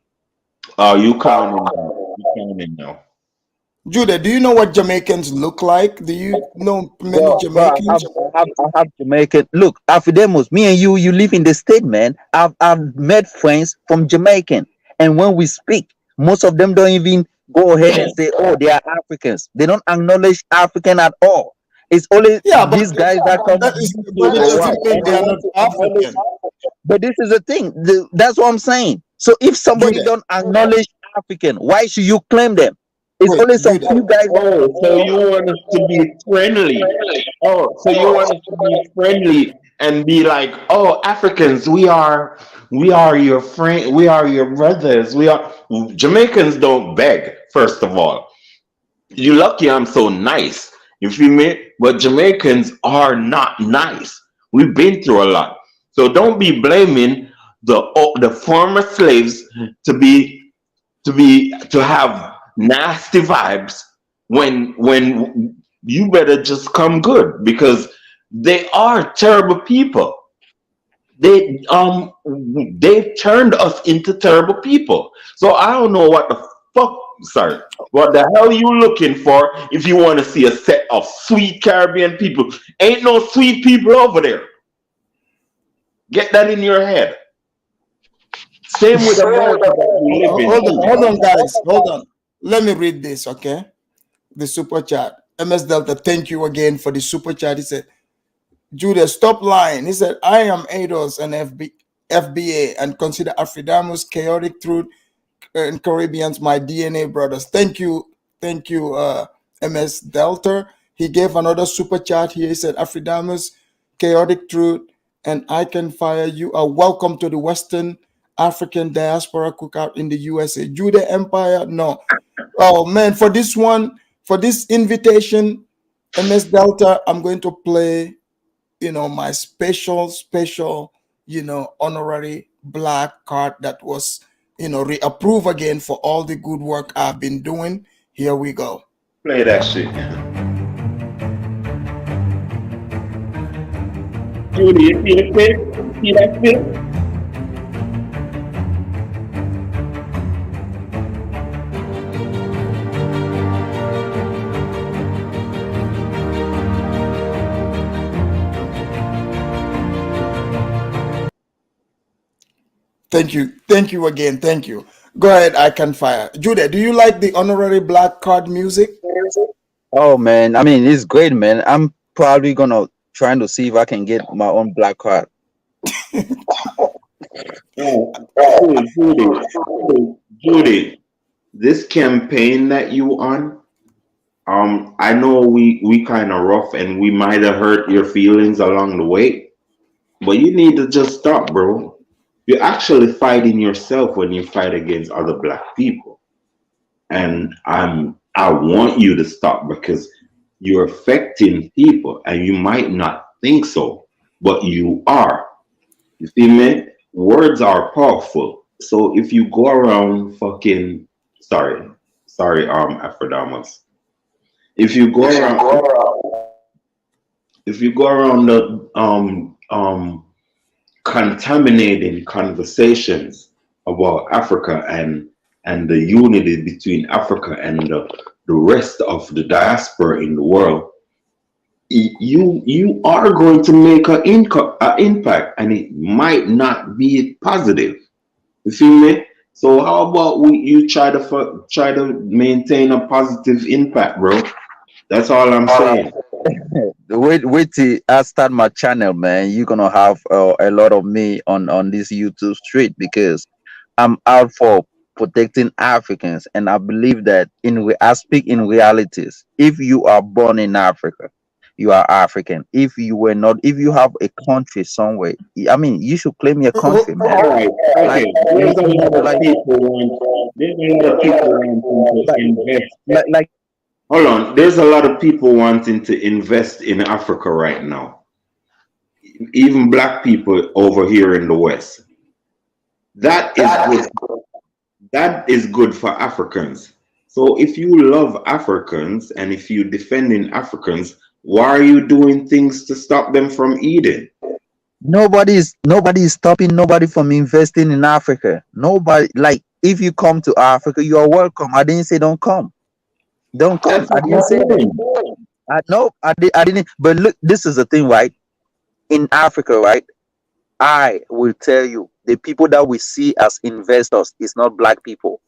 Oh, you counting now? You counting now? Judah, do you know what Jamaicans look like? Do you know many Jamaicans? I have Jamaican. Look, Afridamus, me and you live in the state, man. I've met friends from Jamaican, and when we speak, most of them don't even go ahead and say, oh, they are Africans. They don't acknowledge African at all. It's only these guys that come. But it doesn't mean they are not African. But this is the thing. That's what I'm saying. So if somebody don't acknowledge African, why should you claim them? It's only some few guys. Oh, so you want us to be friendly? Oh, so you want us to be friendly and be like, oh, Africans, we are your friend, we are your brothers, we are. Jamaicans don't beg. First of all, you lucky I'm so nice. You feel me? But Jamaicans are not nice. We've been through a lot, so don't be blaming the former slaves to have nasty vibes when you better just come good, because they are terrible people. They've turned us into terrible people. So I don't know what the fuck, sorry, what the hell you looking for if you want to see a set of sweet Caribbean people. Ain't no sweet people over there. Get that in your head. Same with America. Hold on, guys. Hold on. Let me read this, okay? The super chat. MS Delta, thank you again for the super chat. He said, Judah, stop lying. He said, I am ADOS and FBA and consider Afridamus, chaotic truth, and Caribbeans my DNA brothers. Thank you, MS Delta. He gave another super chat here. He said, Afridamus, chaotic truth, and I can fire. You are welcome to the Western African Diaspora Cookout in the USA. Judah Empire, no. Oh man, for this one, for this invitation, MS Delta, I'm going to play, my special, honorary black card that was, reapproved again for all the good work I've been doing. Here we go. Play that shit. Judy, you see the fit? See that fit? Thank you again. Thank you. Go ahead, I can fire. Judah, do you like the honorary black card music? Oh man, I mean it's great, man. I'm probably gonna trying to see if I can get my own black card. Judy, this campaign that you on, I know we kind of rough and we might have hurt your feelings along the way, but you need to just stop, bro. You're actually fighting yourself when you fight against other black people. And I want you to stop, because you're affecting people and you might not think so, but you are. You see, man, words are powerful. So if you go around fucking Afridamus. If you go around the contaminating conversations about Africa and the unity between Africa and the rest of the diaspora in the world, you are going to make an impact, and it might not be positive. You feel me? So how about you try to maintain a positive impact, bro? That's all I'm saying. Wait till I start my channel, man. You're gonna have a lot of me on this YouTube street, because I'm out for protecting Africans, and I believe that I speak in realities. If you are born in Africa, you are African. If you were not, if you have a country somewhere, I mean, you should claim your country, man. All right. Okay. There's a lot of people wanting to invest. Hold on. There's a lot of people wanting to invest in Africa right now. Even black people over here in the West. That is good. That is good for Africans. So if you love Africans and if you're defending Africans, why are you doing things to stop them from eating? Nobody is stopping nobody from investing in Africa. Nobody, like, if you come to Africa, you are welcome. I didn't say don't come. Don't come. I didn't say that. I didn't. But look, this is the thing, right? In Africa, right? I will tell you, the people that we see as investors is not black people.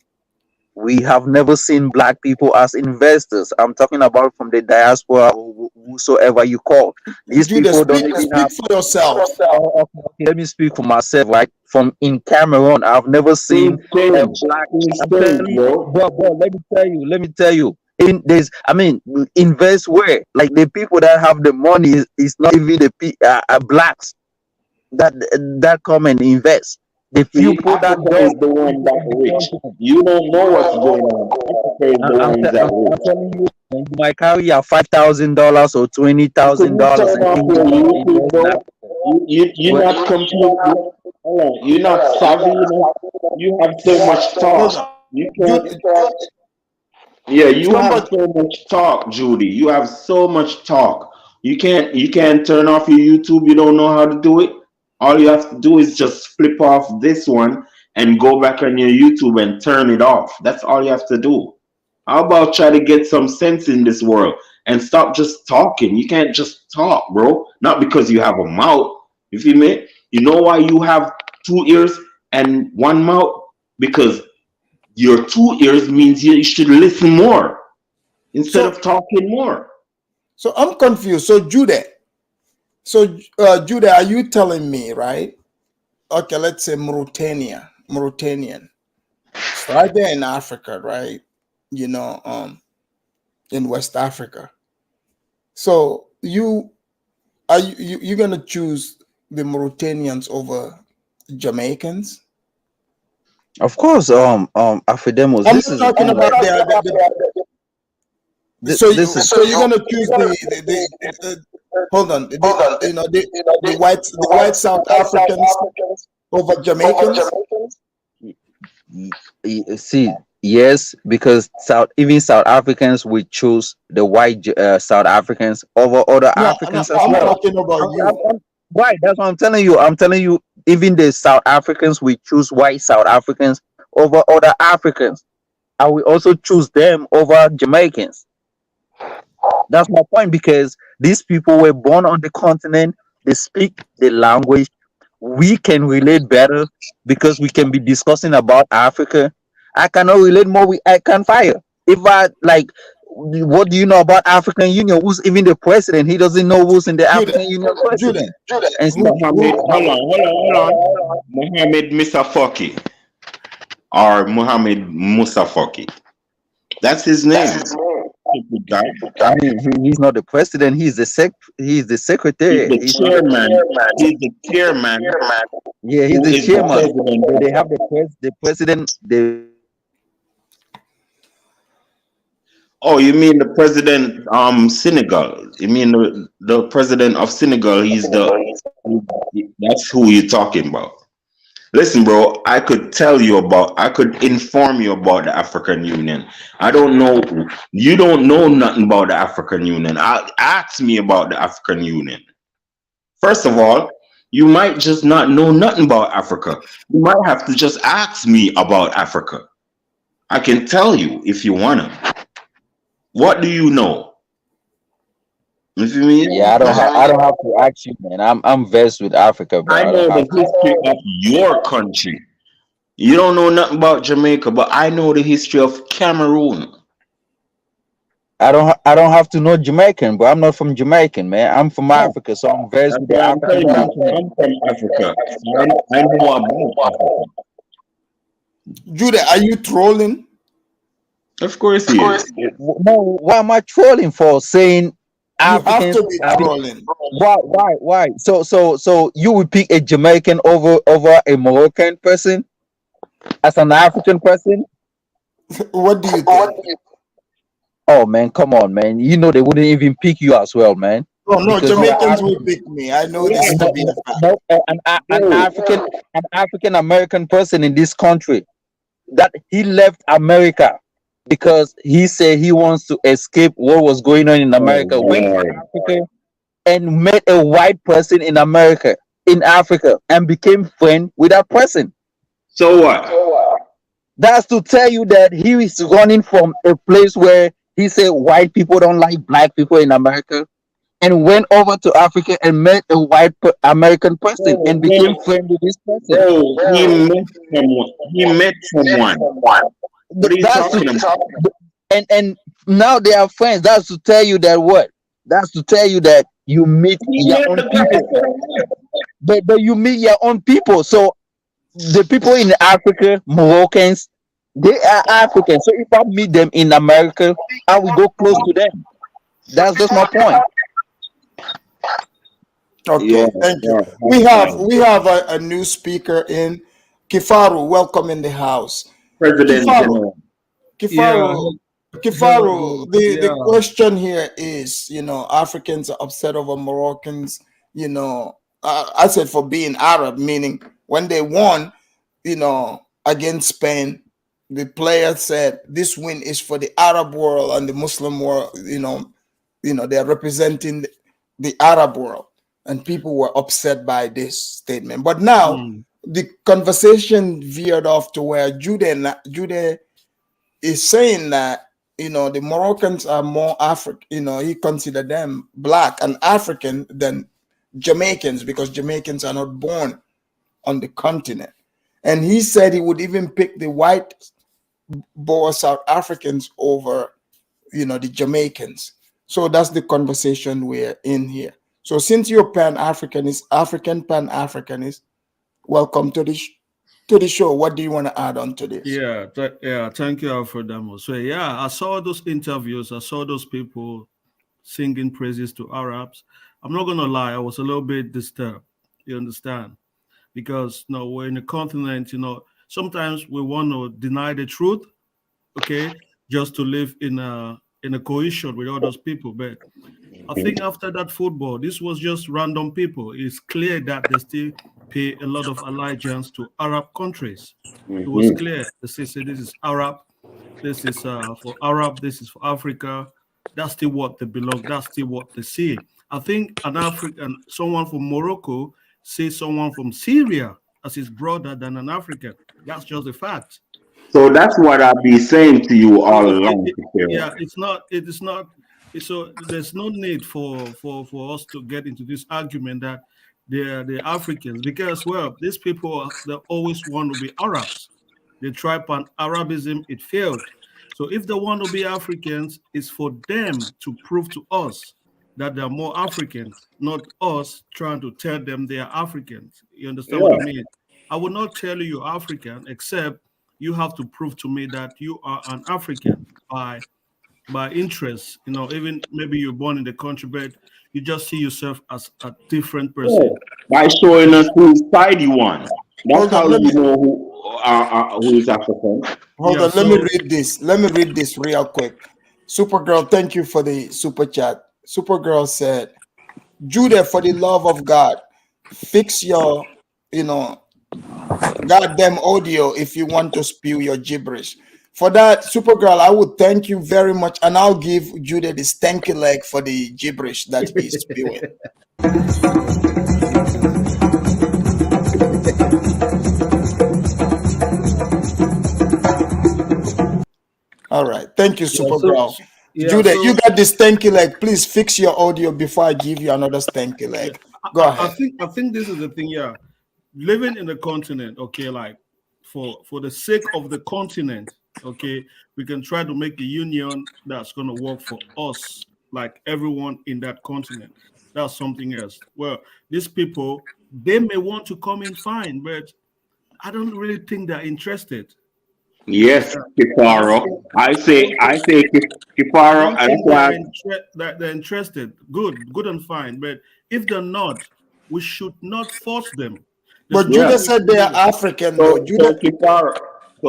We have never seen black people as investors. I'm talking about from the diaspora or whosoever you call. These Judah, people don't even speak have. for yourself. Okay, let me speak for myself, right? From in Cameroon, I've never seen a black. I'm telling you, bro, let me tell you. In this, I mean, invest where? Like the people that have the money is not even the blacks that come and invest. The few See, people that Africa is don't. the one that rich. You don't know what's going on. Africa is the ones that I'm rich. telling you, you might carry your $5,000 or Could you $20,000 turn and off think your you're going to YouTube, invest in bro? You're Africa. not completely, hold on, you're not savvy enough. You have so much Hold on. talk. You can't, Judah, yeah, you have somebody, so much talk, Judy. You have so much talk. You can't turn off your YouTube. You don't know how to do it. All you have to do is just flip off this one and go back on your YouTube and turn it off. That's all you have to do. How about try to get some sense in this world and stop just talking? You can't just talk, bro. Not because you have a mouth. You feel me? You know why you have two ears and one mouth? Because your two ears means you should listen more instead of talking more. so I'm confused. So Judah, Judah, are you telling me, right? Okay, let's say Mauritanian. It's right there in Africa, right? You know, in West Africa. So you're gonna choose the Mauritanians over Jamaicans? Of course, Afridamus. I'm This not is the talking thing, about right? so This is you're gonna choose the hold on, the white South Africans over Jamaicans? see, yes, because even South Africans will choose the white South Africans over other No, Africans as I'm well. talking about you. Right, that's what I'm telling you. I'm telling you, even the South Africans will choose white South Africans over other Africans. I will also choose them over Jamaicans. That's my point because these people were born on the continent. They speak the language. We can relate better because we can be discussing about Africa. I cannot relate more with I can fire. If I like, what do you know about African Union? Who's even the president? He doesn't know who's in the Judah, African Union Judah, president. And stuff. Mohammed, hold on. Mohammed Misafaki or Mohammed Musafaki. That's his name. Stupid guy. I mean, he's not the president. He's the He's secretary. the chairman. He's the chairman. Yeah, he's Who the is the chairman. president? So they have the president. Oh, you mean the president Senegal? You mean the president of Senegal? That's who you're talking about. Listen, bro, I could inform you about the African Union. I don't know, you don't know nothing about the African Union. Ask me about the African Union. First of all, you might just not know nothing about Africa. You might have to just ask me about Africa. I can tell you if you wanna. What do you know? You feel me? Yeah, I don't have to ask you, man. I'm versed with Africa, bro. I I know don't the have to. history of your country. You don't know nothing about Jamaica, but I know the history of Cameroon. I don't have to know Jamaican, but I'm not from Jamaican, man. I'm from Africa, so I'm versed That's with the why I'm African telling you, continent. I'm from Africa. I know about Africa. Judah, are you trolling? Of course he is. No, why am I trolling for saying You have Africans? to be trolling. Why? So you would pick a Jamaican over a Moroccan person as an African person? What do you think? Oh man, come on, man. You know they wouldn't even pick you as well, man. Oh no, Because Jamaicans will pick me. I know this to be a fact. no, an African American person in this country that he left America because he said he wants to escape what was going on in America. Went to Africa and met a white person in America, in Africa, and became friend with that person. So what? That's to tell you that he is running from a place where he said white people don't like black people in America, and went over to Africa and met a white American person and became friends with this person. He met someone. What are you talking about? And now they are friends. That's to tell you that what? That's to tell you that you meet your own people. But you meet your own people. So the people in Africa, Moroccans, they are African. So if I meet them in America, I will go close to them. That's just my point. Okay, thank you. We have a new speaker in Kifaru. Welcome in the house, President General. Kifaru. Kifaru, the question here is, Africans are upset over Moroccans, I said for being Arab, meaning when they won, against Spain, the player said this win is for the Arab world and the Muslim world, they're representing the Arab world, and people were upset by this statement. But now the conversation veered off to where Jude is saying that the Moroccans are more African. He considered them black and African than Jamaicans, because Jamaicans are not born on the continent. And he said he would even pick the white Boer South Africans over, the Jamaicans. So that's the conversation we're in here. So since you're Pan-Africanist, African Pan-Africanist, welcome to the show. What do you want to add on to this? Thank you, Afridamus. So I saw those interviews. I saw those people singing praises to Arabs. I'm not gonna lie, I was a little bit disturbed. You understand? Because we're in a continent. Sometimes we want to deny the truth, okay, just to live in a cohesion with all those people. But I think after that football, this was just random people. It's clear that they still pay a lot of allegiance to Arab countries. It was clear. They say this is Arab, this is for Arab, this is for Africa. That's still what they belong. That's still what they see. I think an African, someone from Morocco, sees someone from Syria as his brother than an African. That's just a fact. So that's what I'll be saying to you all along. It is not. So there's no need for us to get into this argument that they're the Africans, because these people, they always want to be Arabs. They tried Pan-Arabism, it failed. So if they want to be Africans, it's for them to prove to us that they're more Africans, not us trying to tell them they are Africans. You understand what I mean? I will not tell you you're African, except you have to prove to me that you are an African by interest. Even maybe you're born in the country, but you just see yourself as a different person. By showing us whose side you want. That's how you know who is African. Hold on, let me read this. Let me read this real quick. Supergirl, thank you for the super chat. Supergirl said, Judah, for the love of God, fix your, goddamn audio if you want to spew your gibberish. For that, Supergirl, I would thank you very much, and I'll give Judah the stanky leg for the gibberish that he's spewing. All right. Thank you, Supergirl. Judah, you got the stanky leg. Please fix your audio before I give you another stanky leg. Go ahead. I think this is the thing, living in the continent, okay, like for the sake of the continent, okay, we can try to make a union that's going to work for us, like everyone in that continent. That's something else. Well, these people, they may want to come in fine, but I don't really think they're interested. Yes, Kifaro. I say Kifaro. They're interested. Good and fine. But if they're not, we should not force them. But Judah said they are African. So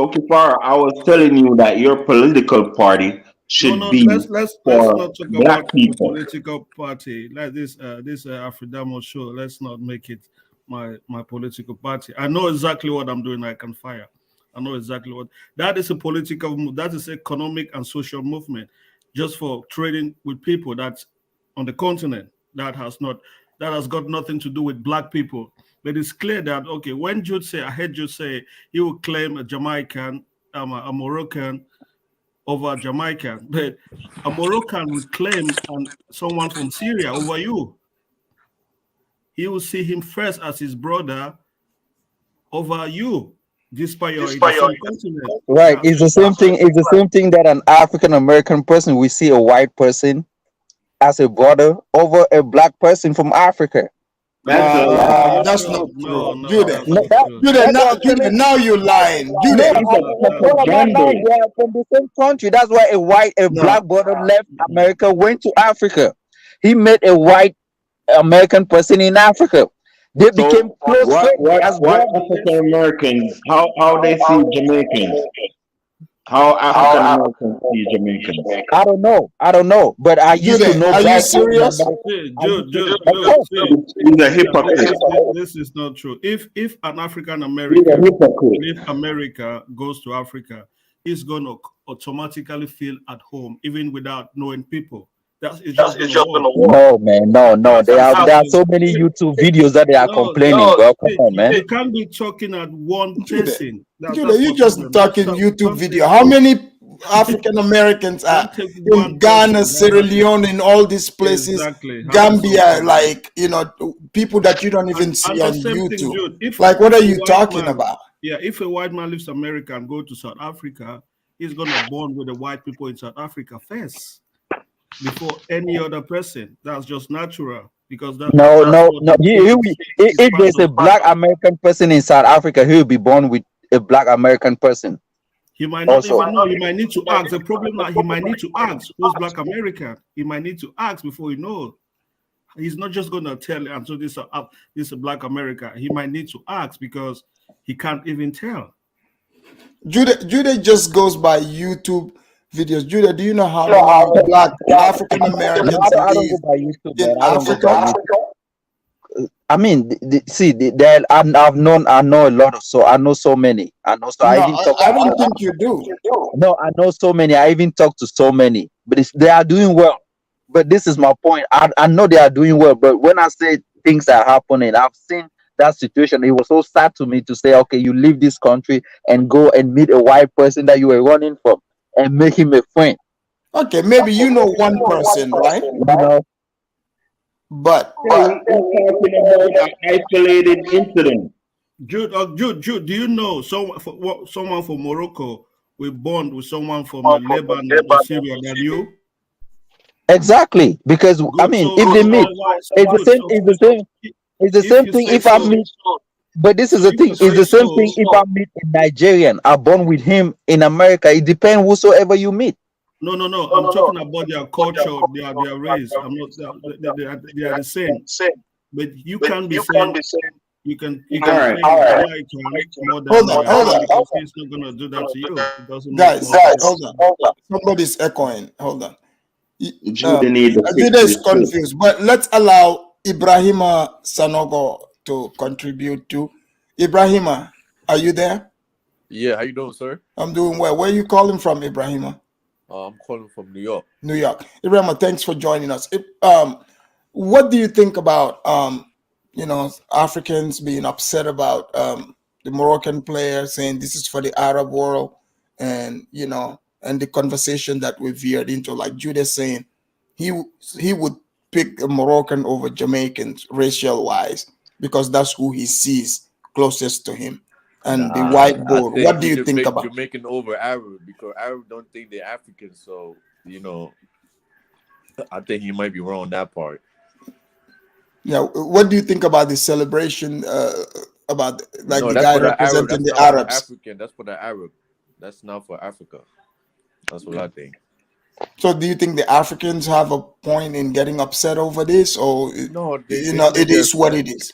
Kifaro, I was telling you that your political party should be let's not talk black about people. Political party like this Afridamus show. Let's not make it my political party. I know exactly what I'm doing. I can fire. I know exactly what that is. A political move. That is economic and social movement, just for trading with people that's on the continent. That has got nothing to do with black people. But it's clear that when I heard Jude say he will claim a Jamaican, a Moroccan over a Jamaican, but a Moroccan would claim someone from Syria over you. He will see him first as his brother over you. Despite you're in the same continent. Right. It's the same thing. It's the same thing that an African American person will see a white person as a brother over a black person from Africa. That's not true. Judah, now you're lying. Judah, they are from the same country. That's why a black brother left America, went to Africa. He met a white American person in Africa. They became close friends. What African Americans, how they see Jamaicans? How African Americans see Jamaicans? I don't know. But I used to know. Are you serious? Jude, He's a hypocrite. This is not true. If an African American if America goes to Africa, he's gonna automatically feel at home, even without knowing people. It's just gonna work. No, man, no. There are so many YouTube videos that they are complaining, bro. Come on, man. You can't be talking at one person. You just talking YouTube video. How many African Americans are in Ghana, Sierra Leone, in all these places, Gambia, like, people that you don't even see on YouTube. Like, what are you talking about? Yeah, if a white man leaves America and go to South Africa, he's gonna bond with the white people in South Africa first, before any other person. That's just natural, because no. If there's a black American person in South Africa, he will be born with a black American person. He might not even know. He might need to ask. The problem is he might need to ask who's black American. He might need to ask before he knows. He's not just gonna tell. And so this is a black America. He might need to ask because he can't even tell. Judah just goes by YouTube videos. Judah, do you know how many black African Americans in Africa? I mean, I know a lot of, so I know so many. I don't think you do. No, I know so many. I even talk to so many, but they are doing well. But this is my point. I know they are doing well, but when I say things are happening, I've seen that situation. It was so sad to me to say, okay, you leave this country and go and meet a white person that you were running from and make him a friend. Okay, maybe you know one person, right? But we're talking about an isolated incident. Jude, do you know someone from Morocco will bond with someone from Lebanon or Syria than you? Exactly, because I mean, if they meet, it's the same thing. If I meet, but this is the thing. It's the same thing if I meet a Nigerian, I'm born with him in America. It depends whosoever you meet. No. I'm talking about their culture, their race. I'm not. They are the same. But you can't be saying. You can say more than hold on. Because he's not gonna do that to you. Guys, hold on. Somebody's echoing. Hold on. Judah is confused, but let's allow Ibrahima Sanogo to contribute to. Ibrahima, are you there? Yeah, how you doing, sir? I'm doing well. Where are you calling from, Ibrahima? I'm calling from New York. New York. Ibrahima, thanks for joining us. What do you think about Africans being upset about the Moroccan player saying this is for the Arab world, and and the conversation that we veered into, like Judah saying he would pick a Moroccan over Jamaicans racial wise because that's who he sees closest to him, and the whiteboard. What do you think about Jamaican over Arab, because Arab don't think they're African? So I think he might be wrong on that part. Yeah, what do you think about the celebration about the guy representing the Arabs? African, that's for the Arab. That's not for Africa. That's what I think. So do you think the Africans have a point in getting upset over this, or no? It is what it is.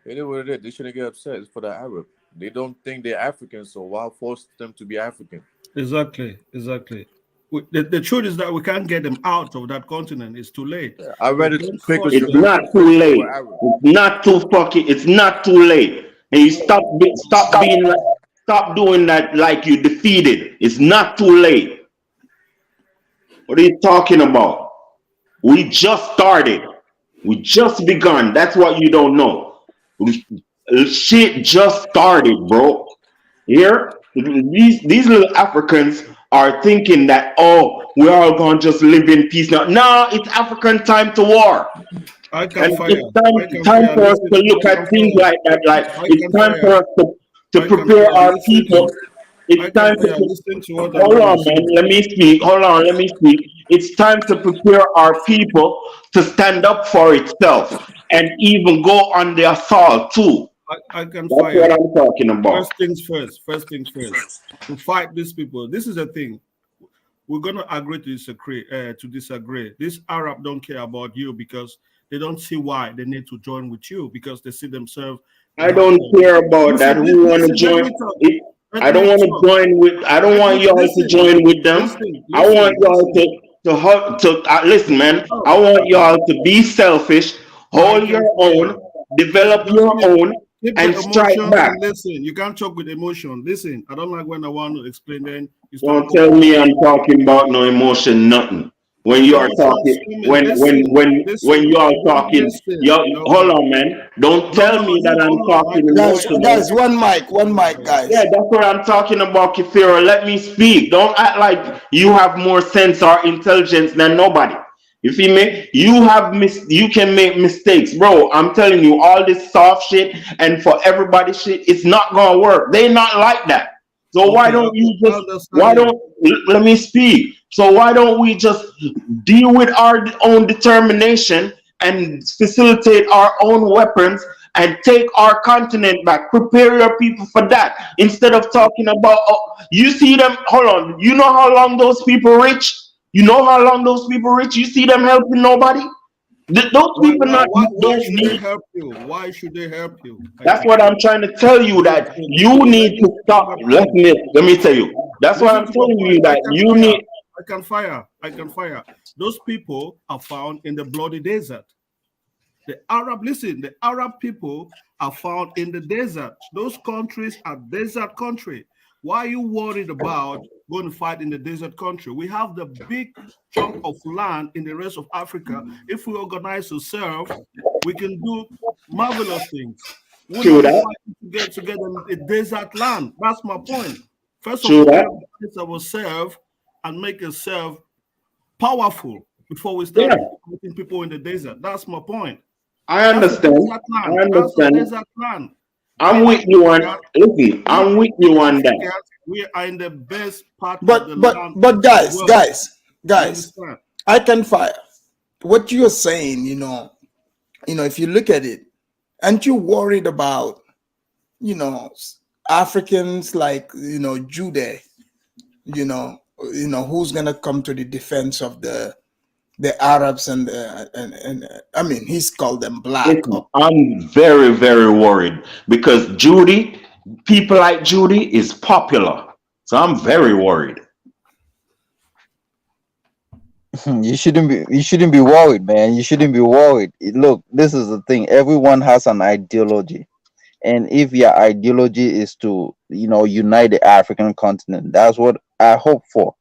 It is what it is. They shouldn't get upset. It's for the Arab. They don't think they're African, so why force them to be African? Exactly. The truth is that we can't get them out of that continent. It's too late. I read it. It's not too late. It's not too late. And you stop doing that like you defeated. It's not too late. What are you talking about? We just started. We just begun. That's what you don't know. Shit just started, bro. Here, these little Africans are thinking that, we're all gonna just live in peace now. No, it's African time to war. And it's time for us to look at things like that. Like it's time for us to prepare our people. It's time to hold on, man. Let me speak. Hold on, let me speak. It's time to prepare our people to stand up for itself and even go on the assault too. I can That's fire. what I'm talking about. First things first. First things first. To fight these people. This is the thing. We're gonna agree to disagree. These Arab don't care about you because they don't see why they need to join with you because they see themselves. I don't care about that. Who want to join? I don't want to join with. I don't want y'all to join with them. I want y'all to listen, man. I want y'all to be selfish, hold your own, develop your own, and strike back. Listen, you can't talk with emotion. Listen, I don't like when I want to explain. Then you don't tell me I'm talking about no emotion, nothing. When you are talking, when you are talking, hold on, man. Don't tell me that I'm talking emotion. Guys, one mic, guys. Yeah, that's what I'm talking about, Kifiro. Let me speak. Don't act like you have more sense or intelligence than nobody. You feel me? You can make mistakes, bro. I'm telling you, all this soft shit and for everybody shit, it's not gonna work. They not like that. So why don't let me speak? So why don't we just deal with our own determination and facilitate our own weapons and take our continent back? Prepare your people for that instead of talking about. You see them. Hold on. You know how long those people rich? You know how long those people rich? You see them helping nobody? Those people why should they help you? Why should they help you? That's what I'm trying to tell you, that you need to stop. Let me tell you. That's why I'm telling you that you need. I can fire. Those people are found in the bloody desert. The Arab people are found in the desert. Those countries are desert country. Why are you worried about going to fight in the desert country? We have the big chunk of land in the rest of Africa. If we organize ourselves, we can do marvelous things. We don't fight to get together in a desert land. That's my point. First of all, we organize ourselves and make ourselves powerful before we start fighting people in the desert. That's my point. I understand. I understand. Desert land. I'm with you on. Listen, I'm with you on that. We are in the best part of the land. But guys, I can fire. What you're saying, if you look at it, aren't you worried about, Africans like, Judah, who's gonna come to the defense of the Arabs and I mean, he's called them black. Listen, I'm very, very worried because people like Judy is popular. So I'm very worried. You shouldn't be worried, man. You shouldn't be worried. Look, this is the thing. Everyone has an ideology. And if your ideology is to, unite the African continent, that's what I hope for.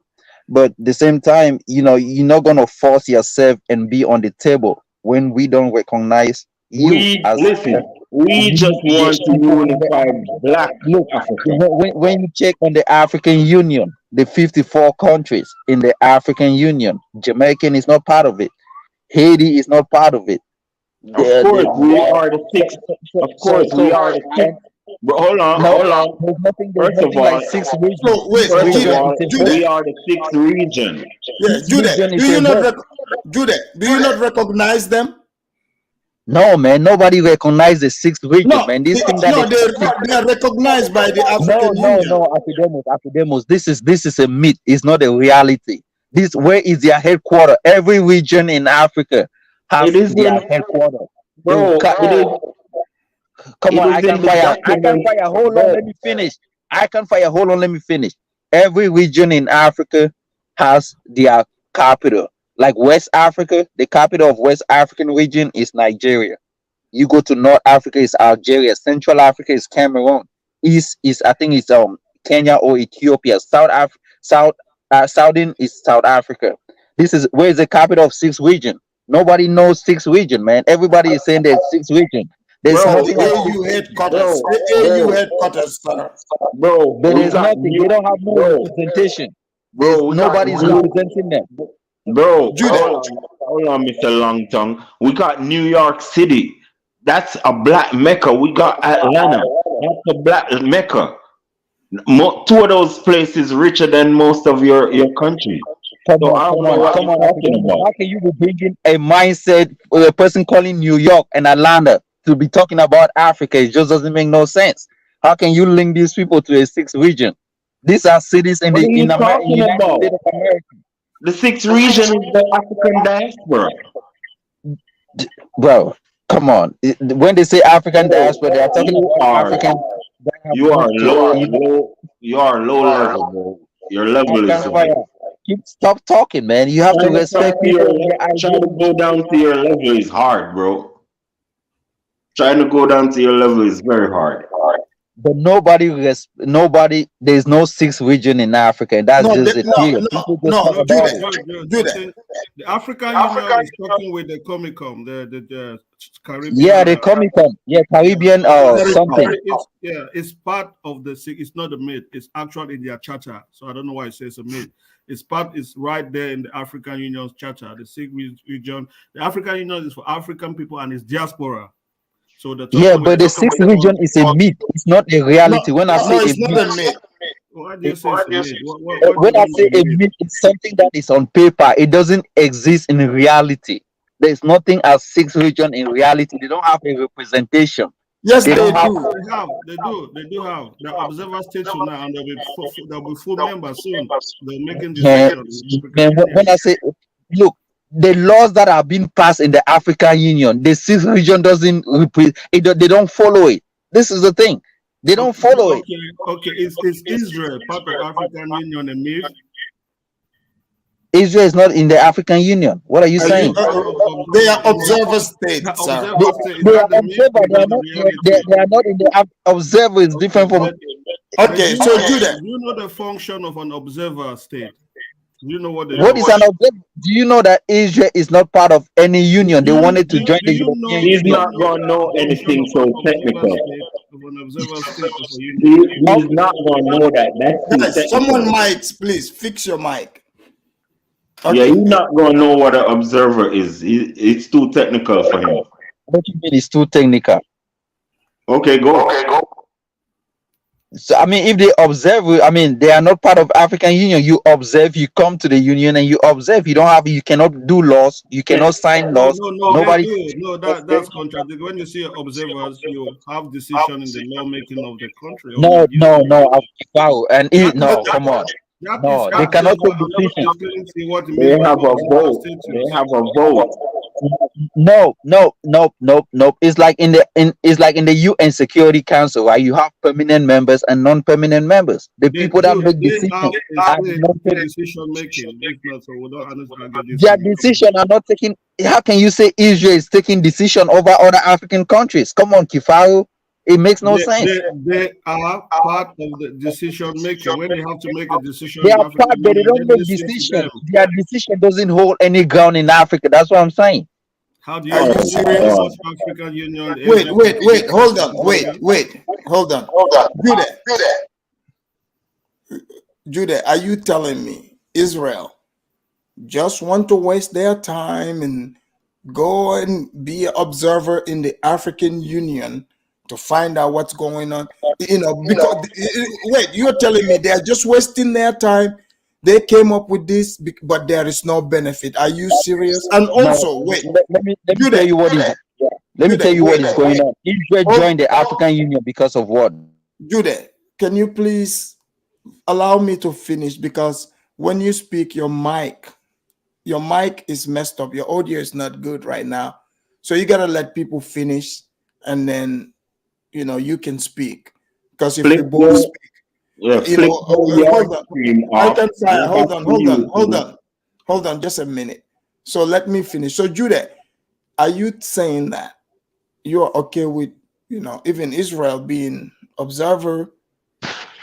But at the same time, you're not gonna force yourself and be on the table when we don't recognize you. We just want to unify Black Africa. When you check on the African Union, the 54 countries in the African Union, Jamaican is not part of it. Haiti is not part of it. Of course, we are the sixth. Of course, we are the sixth. But hold on. First of all, we are the sixth region. Yeah, Judah, do you not recognize them? No, man, nobody recognizes the sixth region, man. They are recognized by the African Union. No, Afridamus. This is a myth. It's not a reality. Where is their headquarters? Every region in Africa has their headquarters. Bro, come on, I can fire. Hold on, let me finish. Let me finish. Every region in Africa has their capital. Like West Africa, the capital of West African region is Nigeria. You go to North Africa, it's Algeria. Central Africa is Cameroon. East is Kenya or Ethiopia. Southern is South Africa. Where is the capital of sixth region? Nobody knows sixth region, man. Everybody is saying there's sixth region. There's nothing. AU headquarters. AU headquarters, sir. Bro, there is nothing. They don't have no representation. Bro, nobody's representing them. Bro, hold on, Mr. Longtongue. We got New York City. That's a black Mecca. We got Atlanta. That's the black Mecca. Two of those places richer than most of your country. Come So I don't know what on, you're talking about. how can you be bringing a mindset for a person calling New York and Atlanta to be talking about Africa? It just doesn't make no sense. How can you link these people to a sixth region? These are cities in What the are you talking United about? States of America. The sixth region is the African diaspora. Bro, come on. When they say African diaspora, they are talking You about are African that have you are moved to you are low level, bro. Your level is like Stop talking, man. You have to respect people and their trying to go ideology. down to your level is hard, bro. Trying to go down to your level is very hard. But nobody, there's no sixth region in Africa, and that's just a theory. People just talk about it. The African Union is talking with the Comicom, the Caribbean. Yeah, the Comicom, yeah, Caribbean or something. It's part of the. It's not a myth. It's actually in their charter. So I don't know why it says a myth. It's right there in the African Union's charter. The sixth region. The African Union is for African people and it's diaspora. So but the sixth region is a myth. It's not a reality. When I say it's not a myth. Why do you say it's a myth? When I say a myth, it's something that is on paper. It doesn't exist in reality. There's nothing as sixth region in reality. They don't have a representation. Yes, they do. They have. The observer state now, and there'll be full members soon. They're making decisions. When I say, look, the laws that are being passed in the African Union, the sixth region doesn't they don't follow it. This is the thing. They don't follow it. Okay. Is Israel part of African Union a myth? Israel is not in the African Union. What are you saying? They are observer states, sir. They are not in the observer. Is different from. Okay, so do that. Do you know the function of an observer state? Do you know what is an observer? Do you know that Israel is not part of any union? They wanted to join the European He's Union. not going to know anything so technical. He's not going to know that. That's someone might please fix your mic. Okay. Yeah, he's not going to know what an observer is. It's too technical for him. What do you mean it's too technical? Okay, go. So I mean, if they observe, I mean, they are not part of African Union. You observe, you come to the union and you observe. You cannot do laws. You cannot sign laws. That's contradictory. When you see observers, you have decision in the lawmaking of the country. No, come on. No, they cannot take decisions. They have a vote. They have a vote. No. It's like in the UN Security Council, right? You have permanent members and non-permanent members. The people that make decisions are decision making. Their decision are not taking. How can you say Israel is taking decision over other African countries? Come on, Kifaru. It makes no sense. They are part of the decision making. When they have to make a decision, they are part, but they don't make decisions. Their decision doesn't hold any ground in Africa. That's what I'm saying. How do you serious African Union? Wait, hold on. Judah, are you telling me Israel just want to waste their time and go and be an observer in the African Union to find out what's going on? Because you're telling me they're just wasting their time. They came up with this, but there is no benefit. Are you serious? And also, let me tell you what is. Let me tell you what is going on. Israel joined the African Union because of what? Judah, can you please allow me to finish? Because when you speak, your mic is messed up. Your audio is not good right now. So you gotta let people finish, and then you can speak. Because if you both speak. Hold on, just a minute. So let me finish. So Judah, are you saying that you're okay with even Israel being observer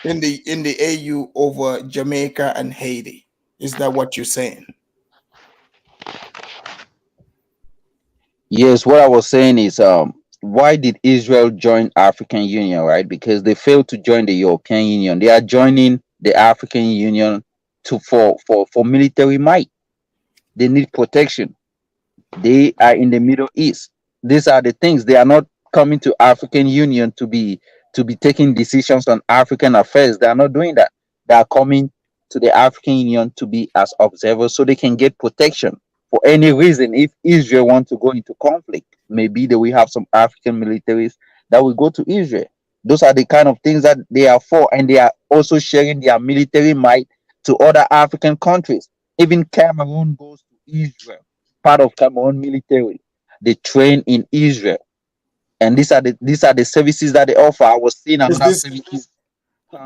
in the AU over Jamaica and Haiti? Is that what you're saying? Yes, what I was saying is why did Israel join African Union, right? Because they failed to join the European Union. They are joining the African Union for military might. They need protection. They are in the Middle East. These are the things. They are not coming to African Union to be to be taking decisions on African affairs. They are not doing that. They are coming to the African Union to be as observers so they can get protection for any reason. If Israel wants to go into conflict, maybe they will have some African militaries that will go to Israel. Those are the kind of things that they are for, and they are also sharing their military might to other African countries. Even Cameroon goes to Israel, part of Cameroon military. They train in Israel, and these are the services that they offer. I was seeing another service.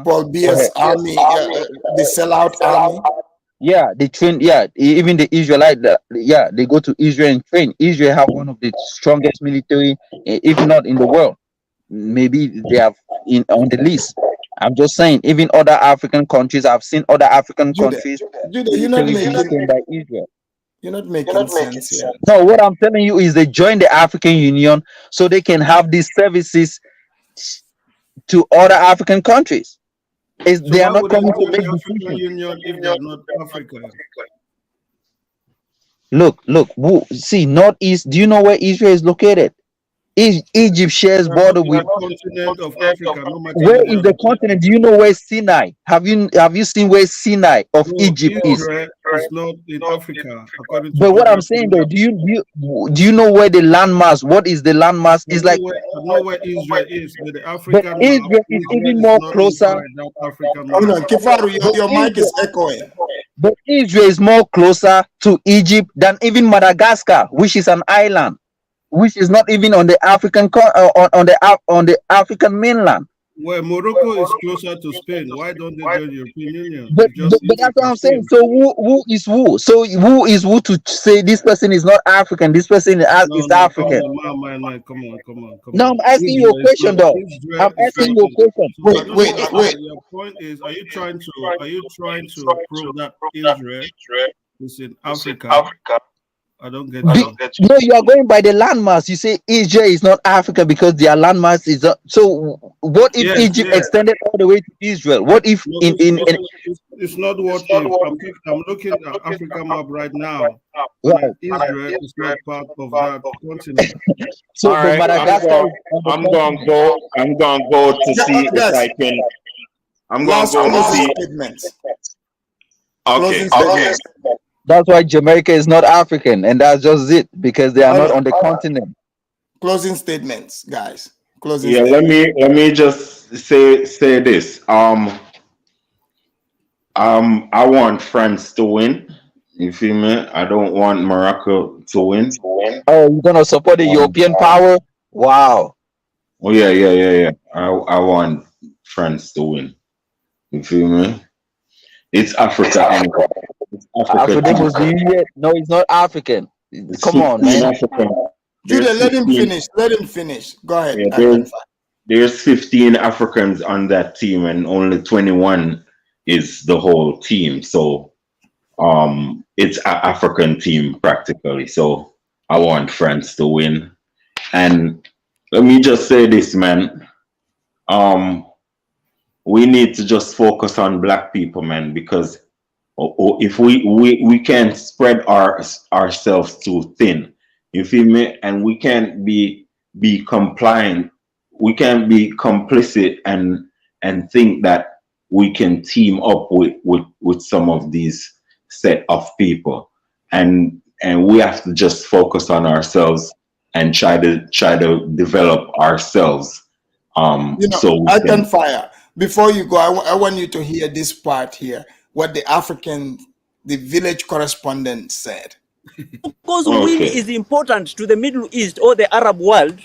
Paul Biya's army, the sellout army. Yeah, they train. Yeah, even the Israelite. Yeah, they go to Israel and train. Israel have one of the strongest military, if not in the world. Maybe they have on the list. I'm just saying. Even other African countries, I've seen other African countries. You're not making by Israel. You're not making sense here. No, what I'm telling you is they join the African Union so they can have these services to other African countries. So they are not coming to make the African Union if they are not Africa. Look, see, Northeast. Do you know where Israel is located? Egypt shares border with continent of Africa. Where is the continent? Do you know where Sinai? Have you seen where Sinai of Egypt Israel is not in Africa, according to. But what I'm saying though, do you know where the landmass? What is the landmass? It's like I know where Israel is, but the African. But Israel is even more closer. Hold on, Kifaru, your mic is echoing. But Israel is more closer to Egypt than even Madagascar, which is an island, which is not even on the African on the African mainland. Well, Morocco is closer to Spain. Why don't they join the European Union? But that's what I'm saying. So who is who? So who is who to say this person is not African? This person is African. Come on. No, I'm asking you a question, though. I'm asking you a question. Wait. Your point is, are you trying to prove that Israel is in Africa? I don't get you. No, you are going by the landmass. You say Israel is not Africa because their landmass is not. So what if Egypt extended all the way to Israel? What if it's not what if. I'm looking at Africa map right now. Israel is not part of that continent. So all right, Madagascar. I'm gonna go to see if I can. I'm gonna go to see. Okay. That's why Jamaica is not African, and that's just it, because they are not on the continent. Closing statements, guys. Let me just say this. I want France to win. You feel me? I don't want Morocco to win. Oh, you're gonna support the European power? Wow. Oh yeah. I want France to win. You feel me? It's Africa anyway. Afridamus, no, it's not African. Come on, man. Judah, let him finish. Go ahead. Yeah, there's 15 Africans on that team, and only 21 is the whole team. So it's an African team practically. So I want France to win. And let me just say this, man. We need to just focus on Black people, man, because if we can't spread ourselves too thin, you feel me? And we can't be compliant. We can't be complicit and think that we can team up with some of these set of people. And we have to just focus on ourselves and try to develop ourselves. So I can fire. Before you go, I want you to hear this part here, what the village correspondent said. Because win is important to the Middle East or the Arab world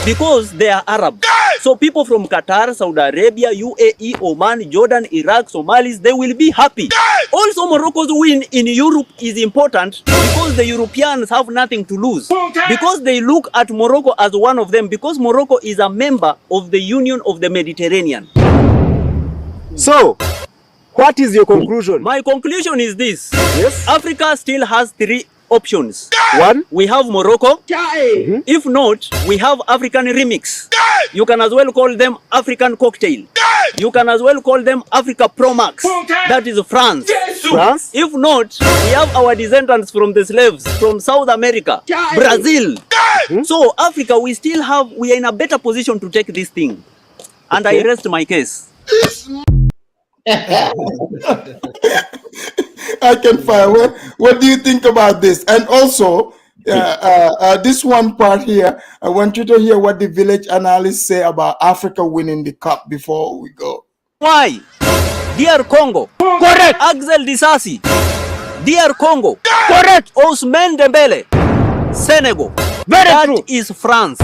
because they are Arab. So people from Qatar, Saudi Arabia, UAE, Oman, Jordan, Iraq, Somalis, they will be happy. Also, Morocco's win in Europe is important because the Europeans have nothing to lose. Because they look at Morocco as one of them, because Morocco is a member of the Union of the Mediterranean. So, what is your conclusion? My conclusion is this. Yes. Africa still has 3 options. One, we have Morocco. If not, we have African remix. You can as well call them African cocktail. You can as well call them Africa Pro Max. That is France. If not, we have our descendants from the slaves from South America, Brazil. So Africa, we are in a better position to take this thing. And I rest my case. I can fire. What do you think about this? And also, this one part here, I want you to hear what the village analysts say about Africa winning the cup before we go. Why? Dear Congo. Correct. Axel Disasi. Dear Congo. Correct. Ousmane Dembele. Senegal. Very true. That is France.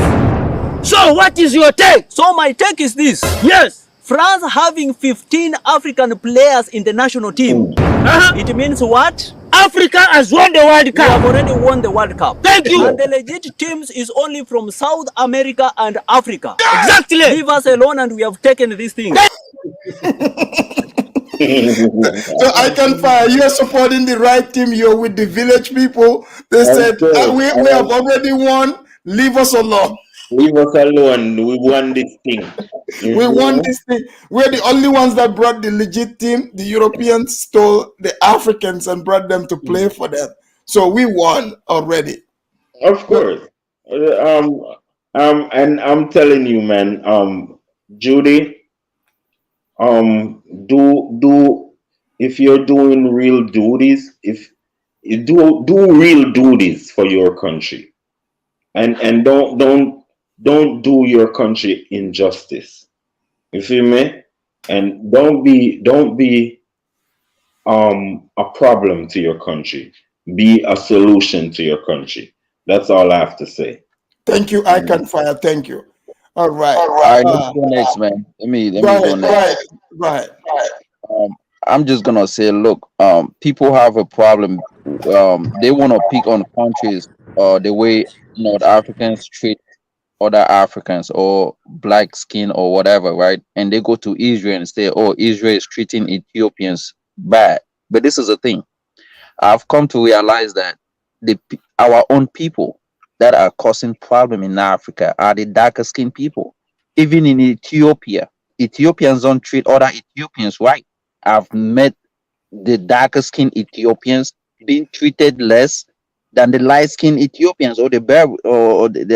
So what is your take? So my take is this. Yes. France having 15 African players in the national team. It means what? Africa has won the World Cup. We have already won the World Cup. Thank you. And the legit teams is only from South America and Africa. Exactly. Leave us alone and we have taken these things. So I can fire. You're supporting the right team. You're with the village people. They said, we have already won. Leave us alone. Leave us alone. We won this thing. We won this thing. We're the only ones that brought the legit team. The Europeans stole the Africans and brought them to play for them. So we won already. Of course. And I'm telling you, man, Judy, do if you're doing real duties, if you do real duties for your country, and don't do your country injustice. You feel me? And don't be a problem to your country. Be a solution to your country. That's all I have to say. Thank you, I can fire. Thank you. All right. All right. Let's go next, man. Let me go next. Go ahead. I'm just gonna say, look, people have a problem. They want to pick on countries, the way North Africans treat other Africans or black skin or whatever, right? And they go to Israel and say, "Oh, Israel is treating Ethiopians bad." But this is the thing. I've come to realize that our own people that are causing problem in Africa are the darker skinned people. Even in Ethiopia, Ethiopians don't treat other Ethiopians right. I've met the darker skinned Ethiopians being treated less than the light skinned Ethiopians or the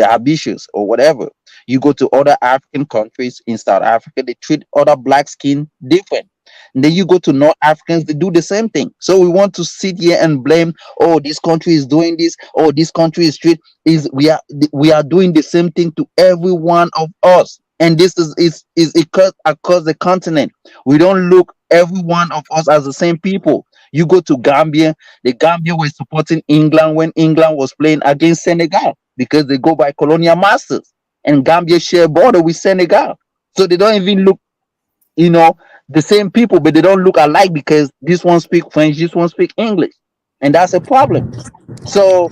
Habishas or whatever. You go to other African countries in South Africa, they treat other black skin different. And then you go to North Africans, they do the same thing. So we want to sit here and blame, oh, this country is doing this, oh, this country is we are doing the same thing to every one of us. And this is across the continent. We don't look every one of us as the same people. You go to Gambia, the Gambia was supporting England when England was playing against Senegal because they go by colonial masters, and Gambia share border with Senegal. So they don't even look, the same people, but they don't look alike because this one speak French, this one speak English, and that's a problem. So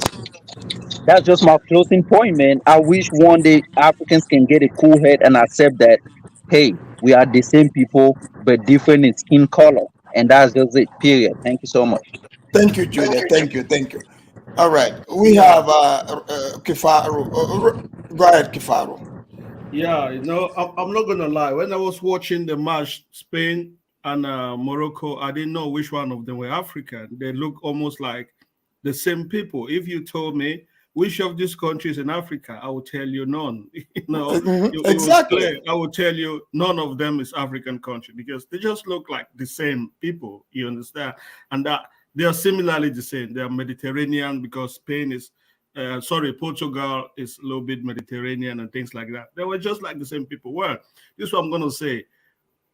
that's just my closing point, man. I wish one day Africans can get a cool head and accept that, hey, we are the same people but different in skin color, and that's just it. Period. Thank you so much. Thank you, Julia. Thank you. All right, we have Kifaru. Go ahead, Kifaru. Yeah, I'm not gonna lie. When I was watching the match, Spain and Morocco, I didn't know which one of them were African. They look almost like the same people. If you told me which of these countries in Africa, I will tell you none. Exactly. I will tell you none of them is African country because they just look like the same people. You understand? And that they are similarly the same. They are Mediterranean because Spain is. Portugal is a little bit Mediterranean and things like that. They were just like the same people. Well, this is what I'm going to say.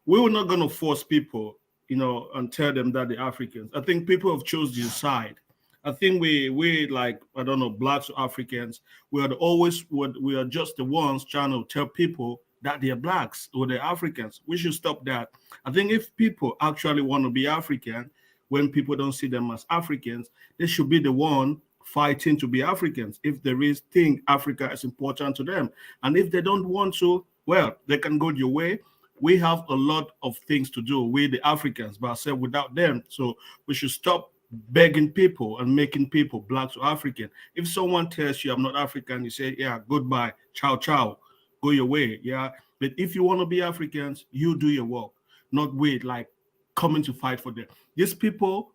We were not going to force people, and tell them that they're Africans. I think people have chosen their side. I think we like, I don't know, blacks or Africans, we are just the ones trying to tell people that they're blacks or they're Africans. We should stop that. I think if people actually want to be African, when people don't see them as Africans, they should be the one fighting to be Africans if there is think Africa is important to them. And if they don't want to, well, they can go your way. We have a lot of things to do with the Africans, but I said without them. So we should stop begging people and making people blacks or African. If someone tells you I'm not African, you say, yeah, goodbye, ciao, ciao, go your way. Yeah. But if you want to be Africans, you do your work, not wait like coming to fight for them. These people,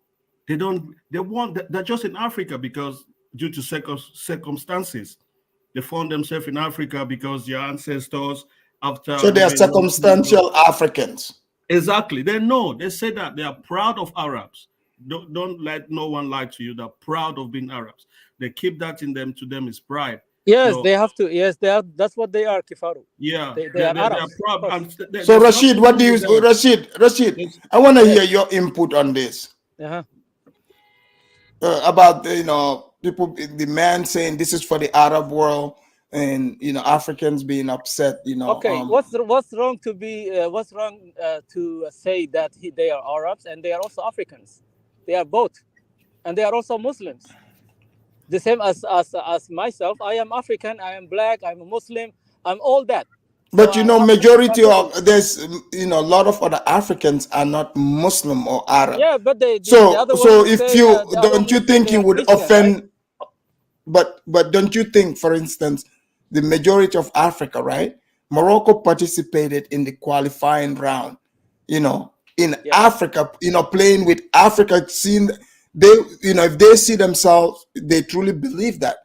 they're just in Africa because due to circumstances, they found themselves in Africa because their ancestors after. So they are circumstantial Africans. Exactly. They know. They say that they are proud of Arabs. Don't let no one lie to you. They're proud of being Arabs. They keep that in them. To them, is pride. Yes, they have to. Yes, they are. That's what they are, Kifaru. Yeah, they are Arabs. They are proud. So Rashid, what do you, Rashid? I want to hear your input on this. About people, the man saying this is for the Arab world, and Africans being upset. Okay, what's wrong to be? What's wrong to say that they are Arabs and they are also Africans? They are both, and they are also Muslims. The same as myself. I am African. I am black. I'm a Muslim. I'm all that. But majority of there's a lot of other Africans are not Muslim or Arab. Yeah, but so if you don't you think you would offend? Right? But don't you think, for instance, the majority of Africa, right? Morocco participated in the qualifying round. In Africa, playing with Africa, seeing they, if they see themselves, they truly believe that.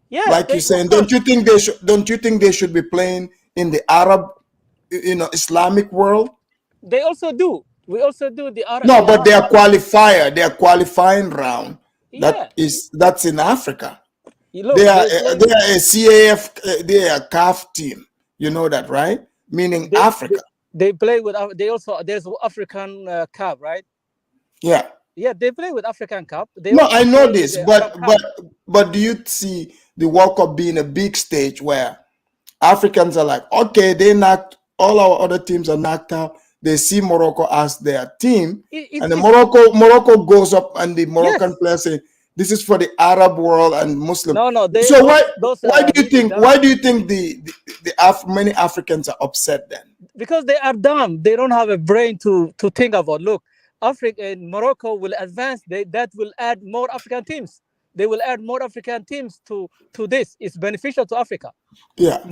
Yeah, like you're saying, don't you think they should be playing in the Arab, Islamic world? They also do. We also do the Arab. No, but they are qualifier. They are qualifying round. Yeah. That's in Africa. Look, they are a CAF. They are a CAF team. You know that, right? Meaning Africa. They play with. They also there's African Cup, right? Yeah. Yeah, they play with African Cup. No, I know this, but do you see the World Cup being a big stage where Africans are like, okay, they knocked all our other teams are knocked out. They see Morocco as their team, and the Morocco goes up, and the Moroccan players say, "This is for the Arab world and Muslim." No. So why do you think many Africans are upset then? Because they are dumb. They don't have a brain to think about. Look, Africa and Morocco will advance. That will add more African teams. They will add more African teams to this. It's beneficial to Africa. Yeah.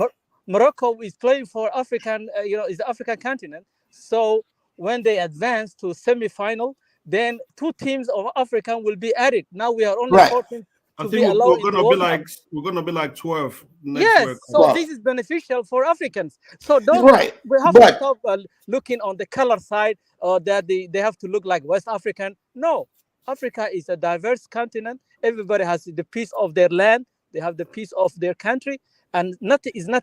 Morocco is playing for African, is the African continent. So when they advance to semi-final, then 2 teams of African will be added. Now we are only 4 teams. I think we're gonna be like 12. Yes, so this is beneficial for Africans. So we have to stop looking on the color side, or that they have to look like West African. No, Africa is a diverse continent. Everybody has the piece of their land. They have the piece of their country, and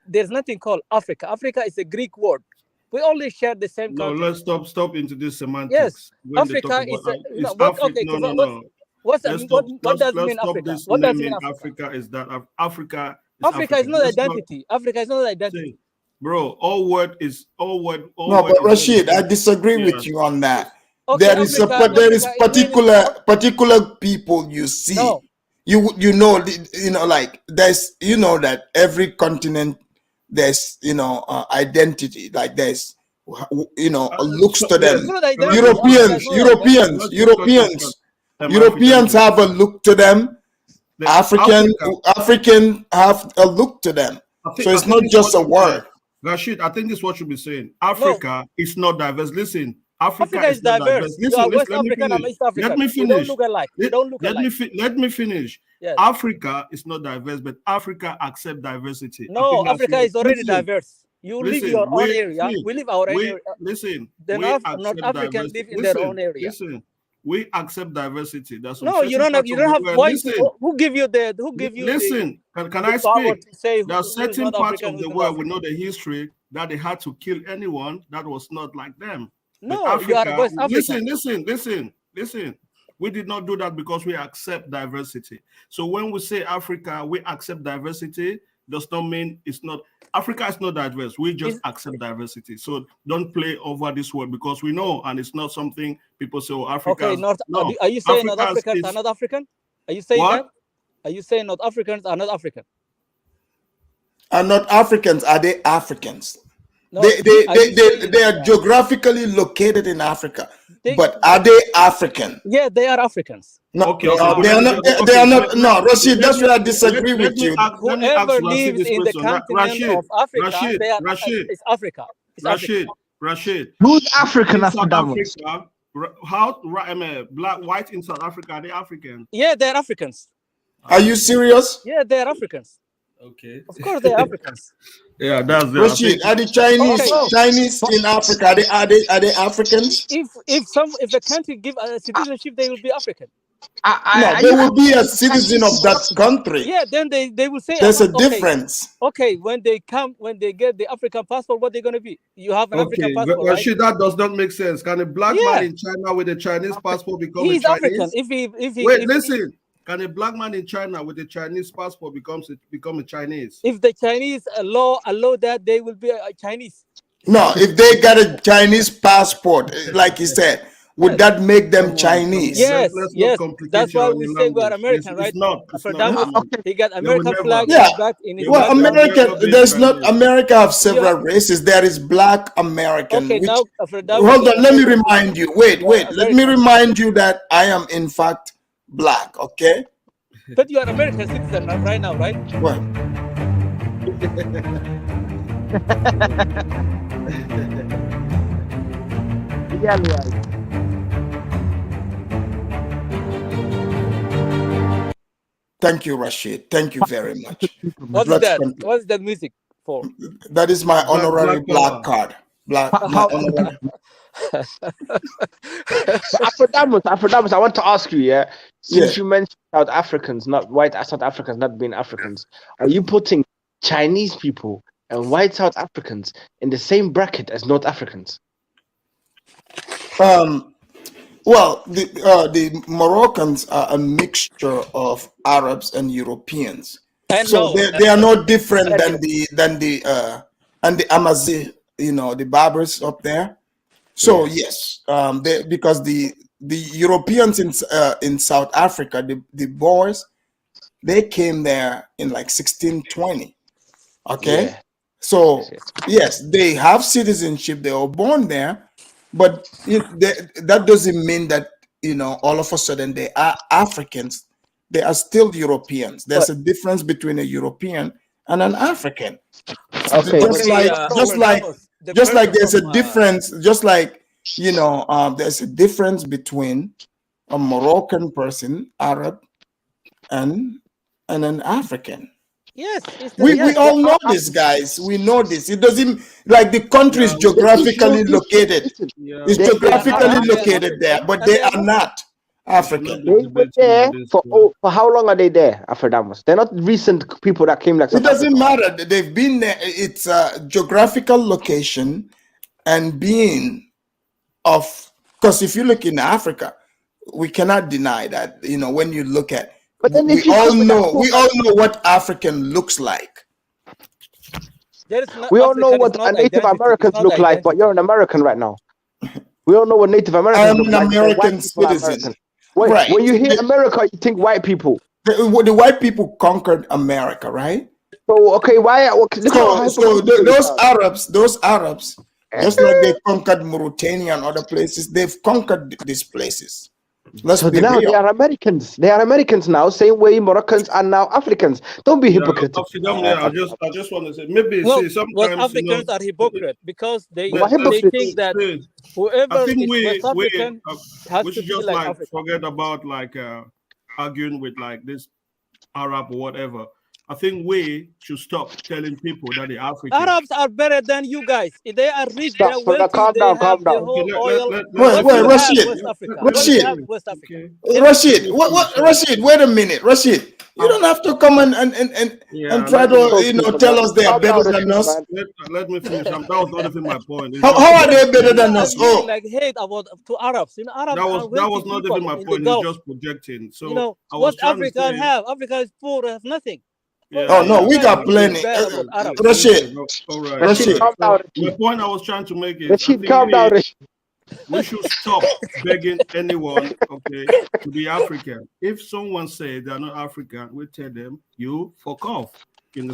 there's nothing called Africa. Africa is a Greek word. We only share the same country. No, let's stop into this semantics. Yes, Africa is no. What does it mean Africa? What does it mean Africa? Is that Africa? Africa is not identity. Africa is not identity. Bro, all word. No, but Rashid, I disagree with you on that. Okay, there is particular people you see. No. Like there's that every continent there's identity, like there's looks to them. Europeans have a look to them. African have a look to them. So it's not just a word. Rashid, I think this is what you'll be saying. Africa is not diverse. Listen, Africa is diverse. Listen, West African and East African. Let me finish. Let me finish. Yes. Africa is not diverse, but Africa accepts diversity. No, Africa is already diverse. You live in your own area. We live our own area. Listen, the North Africans live in their own area. Listen, we accept diversity. That's no, you don't have voice. Who give you the? Listen, can I speak? There are certain parts of the world we know the history that they had to kill anyone that was not like them. No, Africa, you are West African. Listen. We did not do that because we accept diversity. So when we say Africa, we accept diversity, does not mean it's not. Africa is not diverse. We just accept diversity. So don't play over this word because we know, and it's not something people say, oh, Africa. Okay, are you saying North Africans are not African? Are you saying that? Are you saying North Africans are not African? Are not Africans? Are they Africans? No, they are geographically located in Africa, but are they African? Yeah, they are Africans. No, they are not. No, Rashid, that's where I disagree with you. Whoever lives in the continent of Africa, it's Africa. Rashid. Who's African? Afridamus? How black, white in South Africa? Are they Africans? Yeah, they're Africans. Are you serious? Yeah, they're Africans. Okay. Of course, they're Africans. Yeah, that's the Rashid, are the Chinese in Africa? Are they Africans? If a country give a citizenship, they will be African. No, they will be a citizen of that country. Yeah, then they will say there's a difference. Okay, when they get the African passport, what they're gonna be? You have an African passport, right? Rashid, that does not make sense. Can a black man in China with a Chinese passport become a Chinese? African. Listen. Can a black man in China with a Chinese passport become a Chinese? If the Chinese law allow that, they will be a Chinese. No, if they got a Chinese passport, like you said, would that make them Chinese? Yes, yes. That's why we say we are American, right? He got American flag back in his well, America, America have several races. There is Black American. Okay, now, hold on, let me remind you. Wait, let me remind you that I am in fact Black, okay? But you are American citizen right now, right? What? Thank you, Rashid. Thank you very much. What's that? What's that music for? That is my honorary black card. Afridamus, I want to ask you, since you mentioned South Africans, not white South Africans, not being Africans, are you putting Chinese people and white South Africans in the same bracket as North Africans? Well, the Moroccans are a mixture of Arabs and Europeans, so they are no different than the Amazigh, the Berbers up there. So yes, because the Europeans in South Africa, the Boers, they came there in like 1620. Okay, so yes, they have citizenship. They were born there. But that doesn't mean that all of a sudden they are Africans. They are still Europeans. There's a difference between a European and an African. Okay. Just like there's a difference. Just like there's a difference between a Moroccan person, Arab, and an African. Yes, we all know this, guys. We know this. It doesn't like the country is geographically located. It's geographically located there, but they are not African. They were there for how long are they there, Afridamus? They're not recent people that came like. It doesn't matter. They've been there. It's a geographical location and being of. Because if you look in Africa, we cannot deny that. When you look at. But then we all know what African looks like. We all know what Native Americans look like, but you're an American right now. We all know what Native Americans look like. I'm an American citizen. Right. When you hear America, you think white people. The white people conquered America, right? So okay, why? So those Arabs, just like they conquered Mauritania and other places, they've conquered these places. So now they are Americans. They are Americans now, same way Moroccans are now Africans. Don't be hypocritical. I just want to say maybe sometimes Africans are hypocrite because they think that whoever is West African has we to should be just like African. forget about arguing with this Arab or whatever. I think we should stop telling people that the Africans. Arabs are better than you guys. They are rich. They are wealthy. Calm down. Wait, Rashid. Rashid, wait a minute, Rashid. You don't have to come and try to tell us they are better than us. Let me finish. That was not even my point. How are they better than us? Like hate about to Arabs. Arabs that was not even my point. It's just projecting. So what Africa have? Africa is poor. Have nothing. Yeah, oh no, we got plenty. Rashid. All right. Rashid. The point I was trying to make is we should stop begging anyone, to be African. If someone says they're not African, we tell them, you fuck off.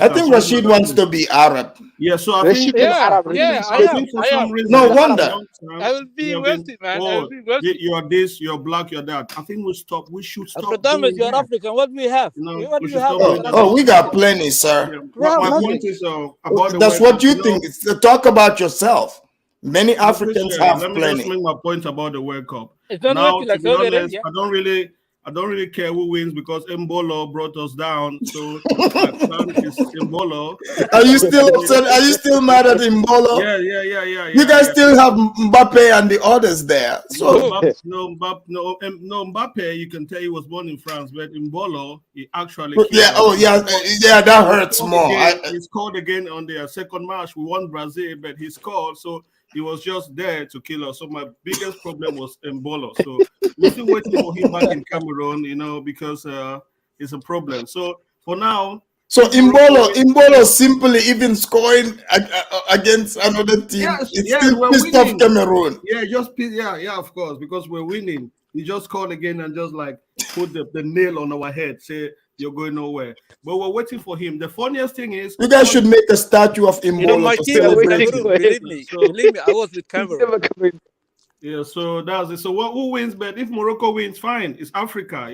I think Rashid wants to be Arab. Yeah, so I think I am. No wonder. I will be wealthy, man. I will be wealthy. You're this, you're black, you're that. I think we should stop. Afridamus, you're African. What do we have? What do you have? We got plenty, sir. My point is about that's what you think. Talk about yourself. Many Africans have plenty. Let me just make my point about the World Cup. It's not now, like to be honest, I don't really care who wins because Mbolo brought us down. So my plan is Mbolo. Are you still upset? Are you still mad at Mbolo? Yeah. You guys still have Mbappe and the others there. So Mbappe, you can tell he was born in France, but Mbolo, he actually that hurts more. He scored again on their second match. We won Brazil, but he scored, so he was just there to kill us. So my biggest problem was Mbolo. So we're still waiting for him back in Cameroon, because it's a problem. So for now. So Mbolo simply even scoring against another team. It's still pissed off Cameroon. Yeah, of course, because we're winning. He just called again and just like put the nail on our head, say you're going nowhere. But we're waiting for him. The funniest thing is, you guys should make a statue of Mbolo. My team was Cameroon, believe me, I was with Cameroon. Yeah, so that's it. So who wins? But if Morocco wins, fine. It's Africa,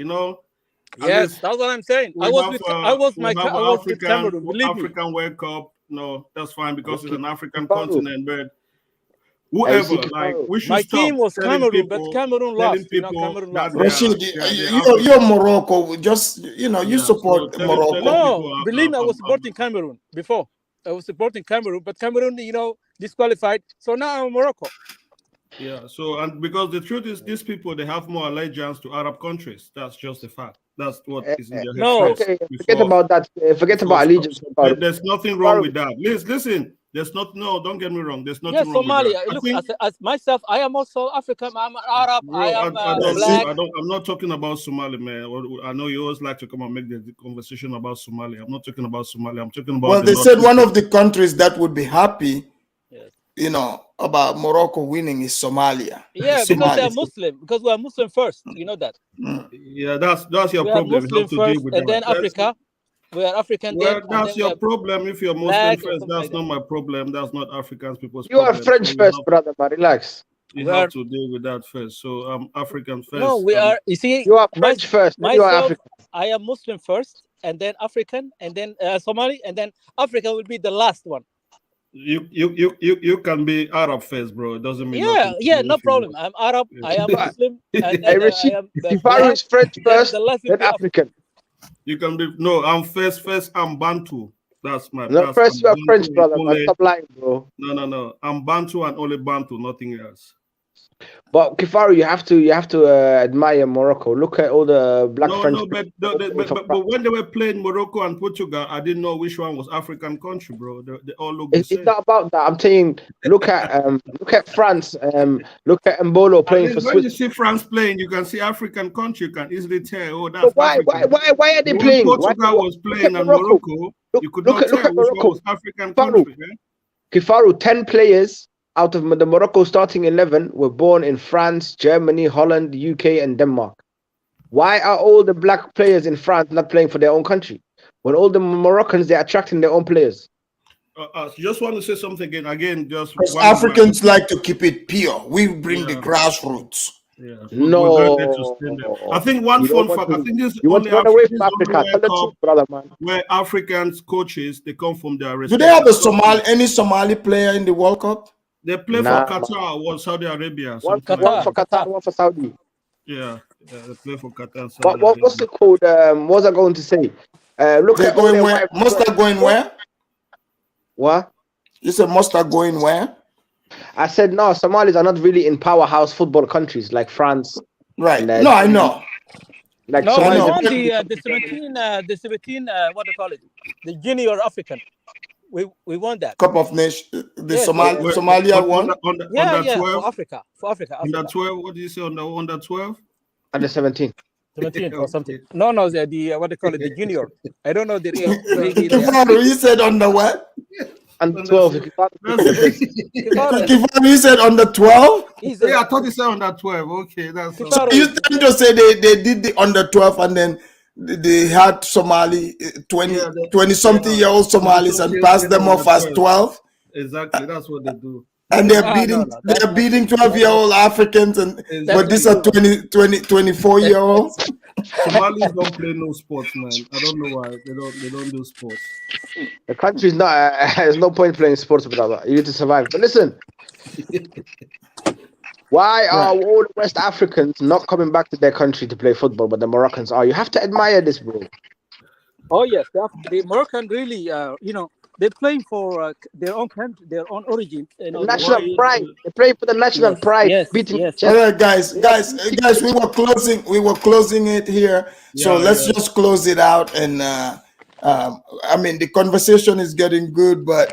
Yes, that's what I'm saying. I was with Cameroon. Believe African World Cup. No, that's fine because it's an African continent. But whoever, we should my stop team was Cameroon, people, but Cameroon lost. Cameroon lost. Rashid, you're Morocco. Just you support Morocco. No, believe me, I was supporting Cameroon before. I was supporting Cameroon, but Cameroon, disqualified. So now I'm Morocco. Yeah. So and because the truth is, these people they have more allegiance to Arab countries. That's just a fact. That's what is in their head. No, okay. Forget about that. Forget about allegiance. There's nothing wrong with that. Listen. There's not. No, don't get me wrong. There's nothing wrong Somalia. with that. Look, as myself, I am also African. I'm Arab. I am black. I'm not talking about Somali, man. I know you always like to come and make the conversation about Somalia. I'm not talking about Somalia. I'm talking about. Well, they said one of the countries that would be happy, about Morocco winning is Somalia. Yeah, because they are Muslim. Because we are Muslim first. You know that. Yeah, that's your problem. Muslim first, and then Africa. We are African. Well, that's your problem. If you're Muslim first, that's not my problem. That's not African people's problem. You are French first, brother, but relax. You have to deal with that first. So I'm African first. No, we are. You see, you are French first. You are African. I am Muslim first, and then African, and then Somali, and then Africa will be the last one. You can be Arab first, bro. It doesn't mean no problem. I'm Arab. I am Muslim. And if I was French first, then African. You can be I'm first. I'm Bantu. That's my. No, first you are French, brother. Stop lying, bro. No. I'm Bantu and only Bantu, nothing else. But Kifaru, you have to admire Morocco. Look at all the black French. But when they were playing Morocco and Portugal, I didn't know which one was African country, bro. They all look the same. It's not about that. I'm saying, look at France. Look at Mbolo playing for Switzerland. When you see France playing, you can see African country. You can easily tell. Oh, that's why are they playing? Portugal was playing and Morocco. You could not tell which one was African country. Kifaru, 10 players. Out of the Morocco starting 11 were born in France, Germany, Holland, UK, and Denmark. Why are all the black players in France not playing for their own country? When all the Moroccans, they're attracting their own players. Just want to say something again. Just because Africans like to keep it pure. We bring the grassroots. Yeah. No, I think one fun fact. I think this you want to run away from Africa. Tell the truth, brother, man. Where Africans coaches, they come from their. Do they have any Somali player in the World Cup? They play for Qatar or Saudi Arabia. One for Qatar, one for Saudi. Yeah, they play for Qatar. Saudi what's it called? What was I going to say? Look, they're going where? Mustard going where? What? You said Mustard going where? I said no. Somalis are not really in powerhouse football countries like France. Right. No, I know. Like no, we won the 17. What do you call it? The junior African. We won that Cup of Nations. Somalia won. Under 12 for Africa. Under 12. What did you say under 12? Under 17. 17 or something. No, the what they call it, the junior. I don't know the. You said under what? Under 12. You said under 12? Yeah, I thought you said under 12. Okay, that's. So you trying to say they did the under 12 and then they had Somali 20 something year old Somalis and passed them off as 12. Exactly, that's what they do. And they're beating 12-year-old Africans, but these are 24-year-olds. Somalis don't play no sports, man. I don't know why they don't do sports. The country's not. There's no point playing sports, brother. You need to survive. But listen, Why are all the West Africans not coming back to their country to play football, but the Moroccans are? You have to admire this, bro. Oh yes, the Moroccan really, they're playing for their own country, their own origin. National pride. They play for the national pride. All right, guys, we were closing it here. So let's just close it out. And I mean, the conversation is getting good, but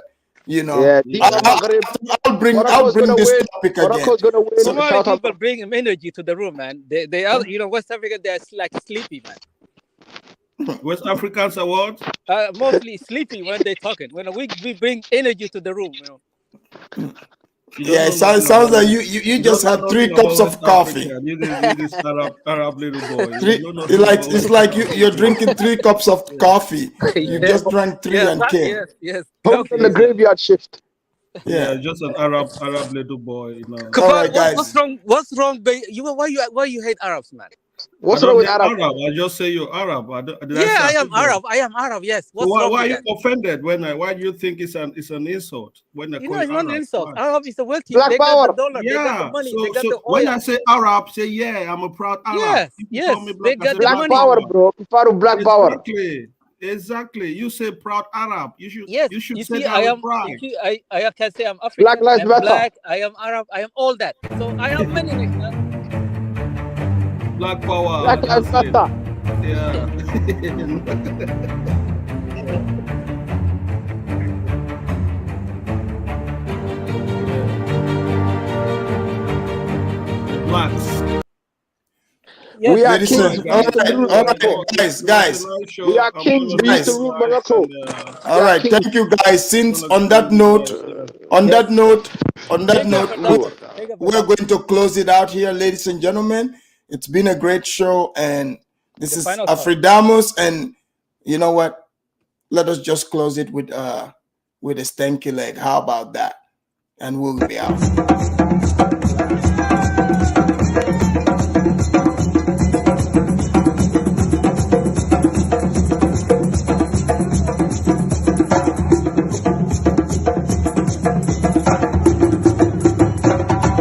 I'll bring this topic again. Morocco's gonna win. So many people bring energy to the room, man. They are, West Africa, they're like sleepy, man. West Africans are what? Mostly sleepy when they're talking. When we bring energy to the room, Yeah, it sounds like you just had 3 cups of coffee. You this Arab little boy. It's like you're drinking 3 cups of coffee. You just drank 3 and came. Yes. On the graveyard shift. Yeah, just an Arab little boy. All right, guys. What's wrong? Why you hate Arabs, man? What's wrong with Arab? I just say you're Arab. I am Arab. I am Arab. Yes. Why are you offended why do you think it's an insult when I call it's not an insult. Arab is a wealthy. Black they power. Got the dollar. Yeah. They got the money. So, they got the oil. when I say Arab, say I'm a proud Arab. Yes. They got black the power, bro. Black power. Exactly. You say proud Arab. You should. Yes. You should you say see, I can say I'm African. Black lives matter. Black. I am Arab. I am all that. So I have many nationalities. Black power. Black lives matter. Yeah. Blacks. Yes. We are kings. All right, guys. We are kings. We used to rule Morocco. All right, thank you, guys. Since on that note, we're going to close it out here, ladies and gentlemen. It's been a great show, and this is Afridamus, and you know what? Let us just close it with a stanky leg. How about that? And we'll be out.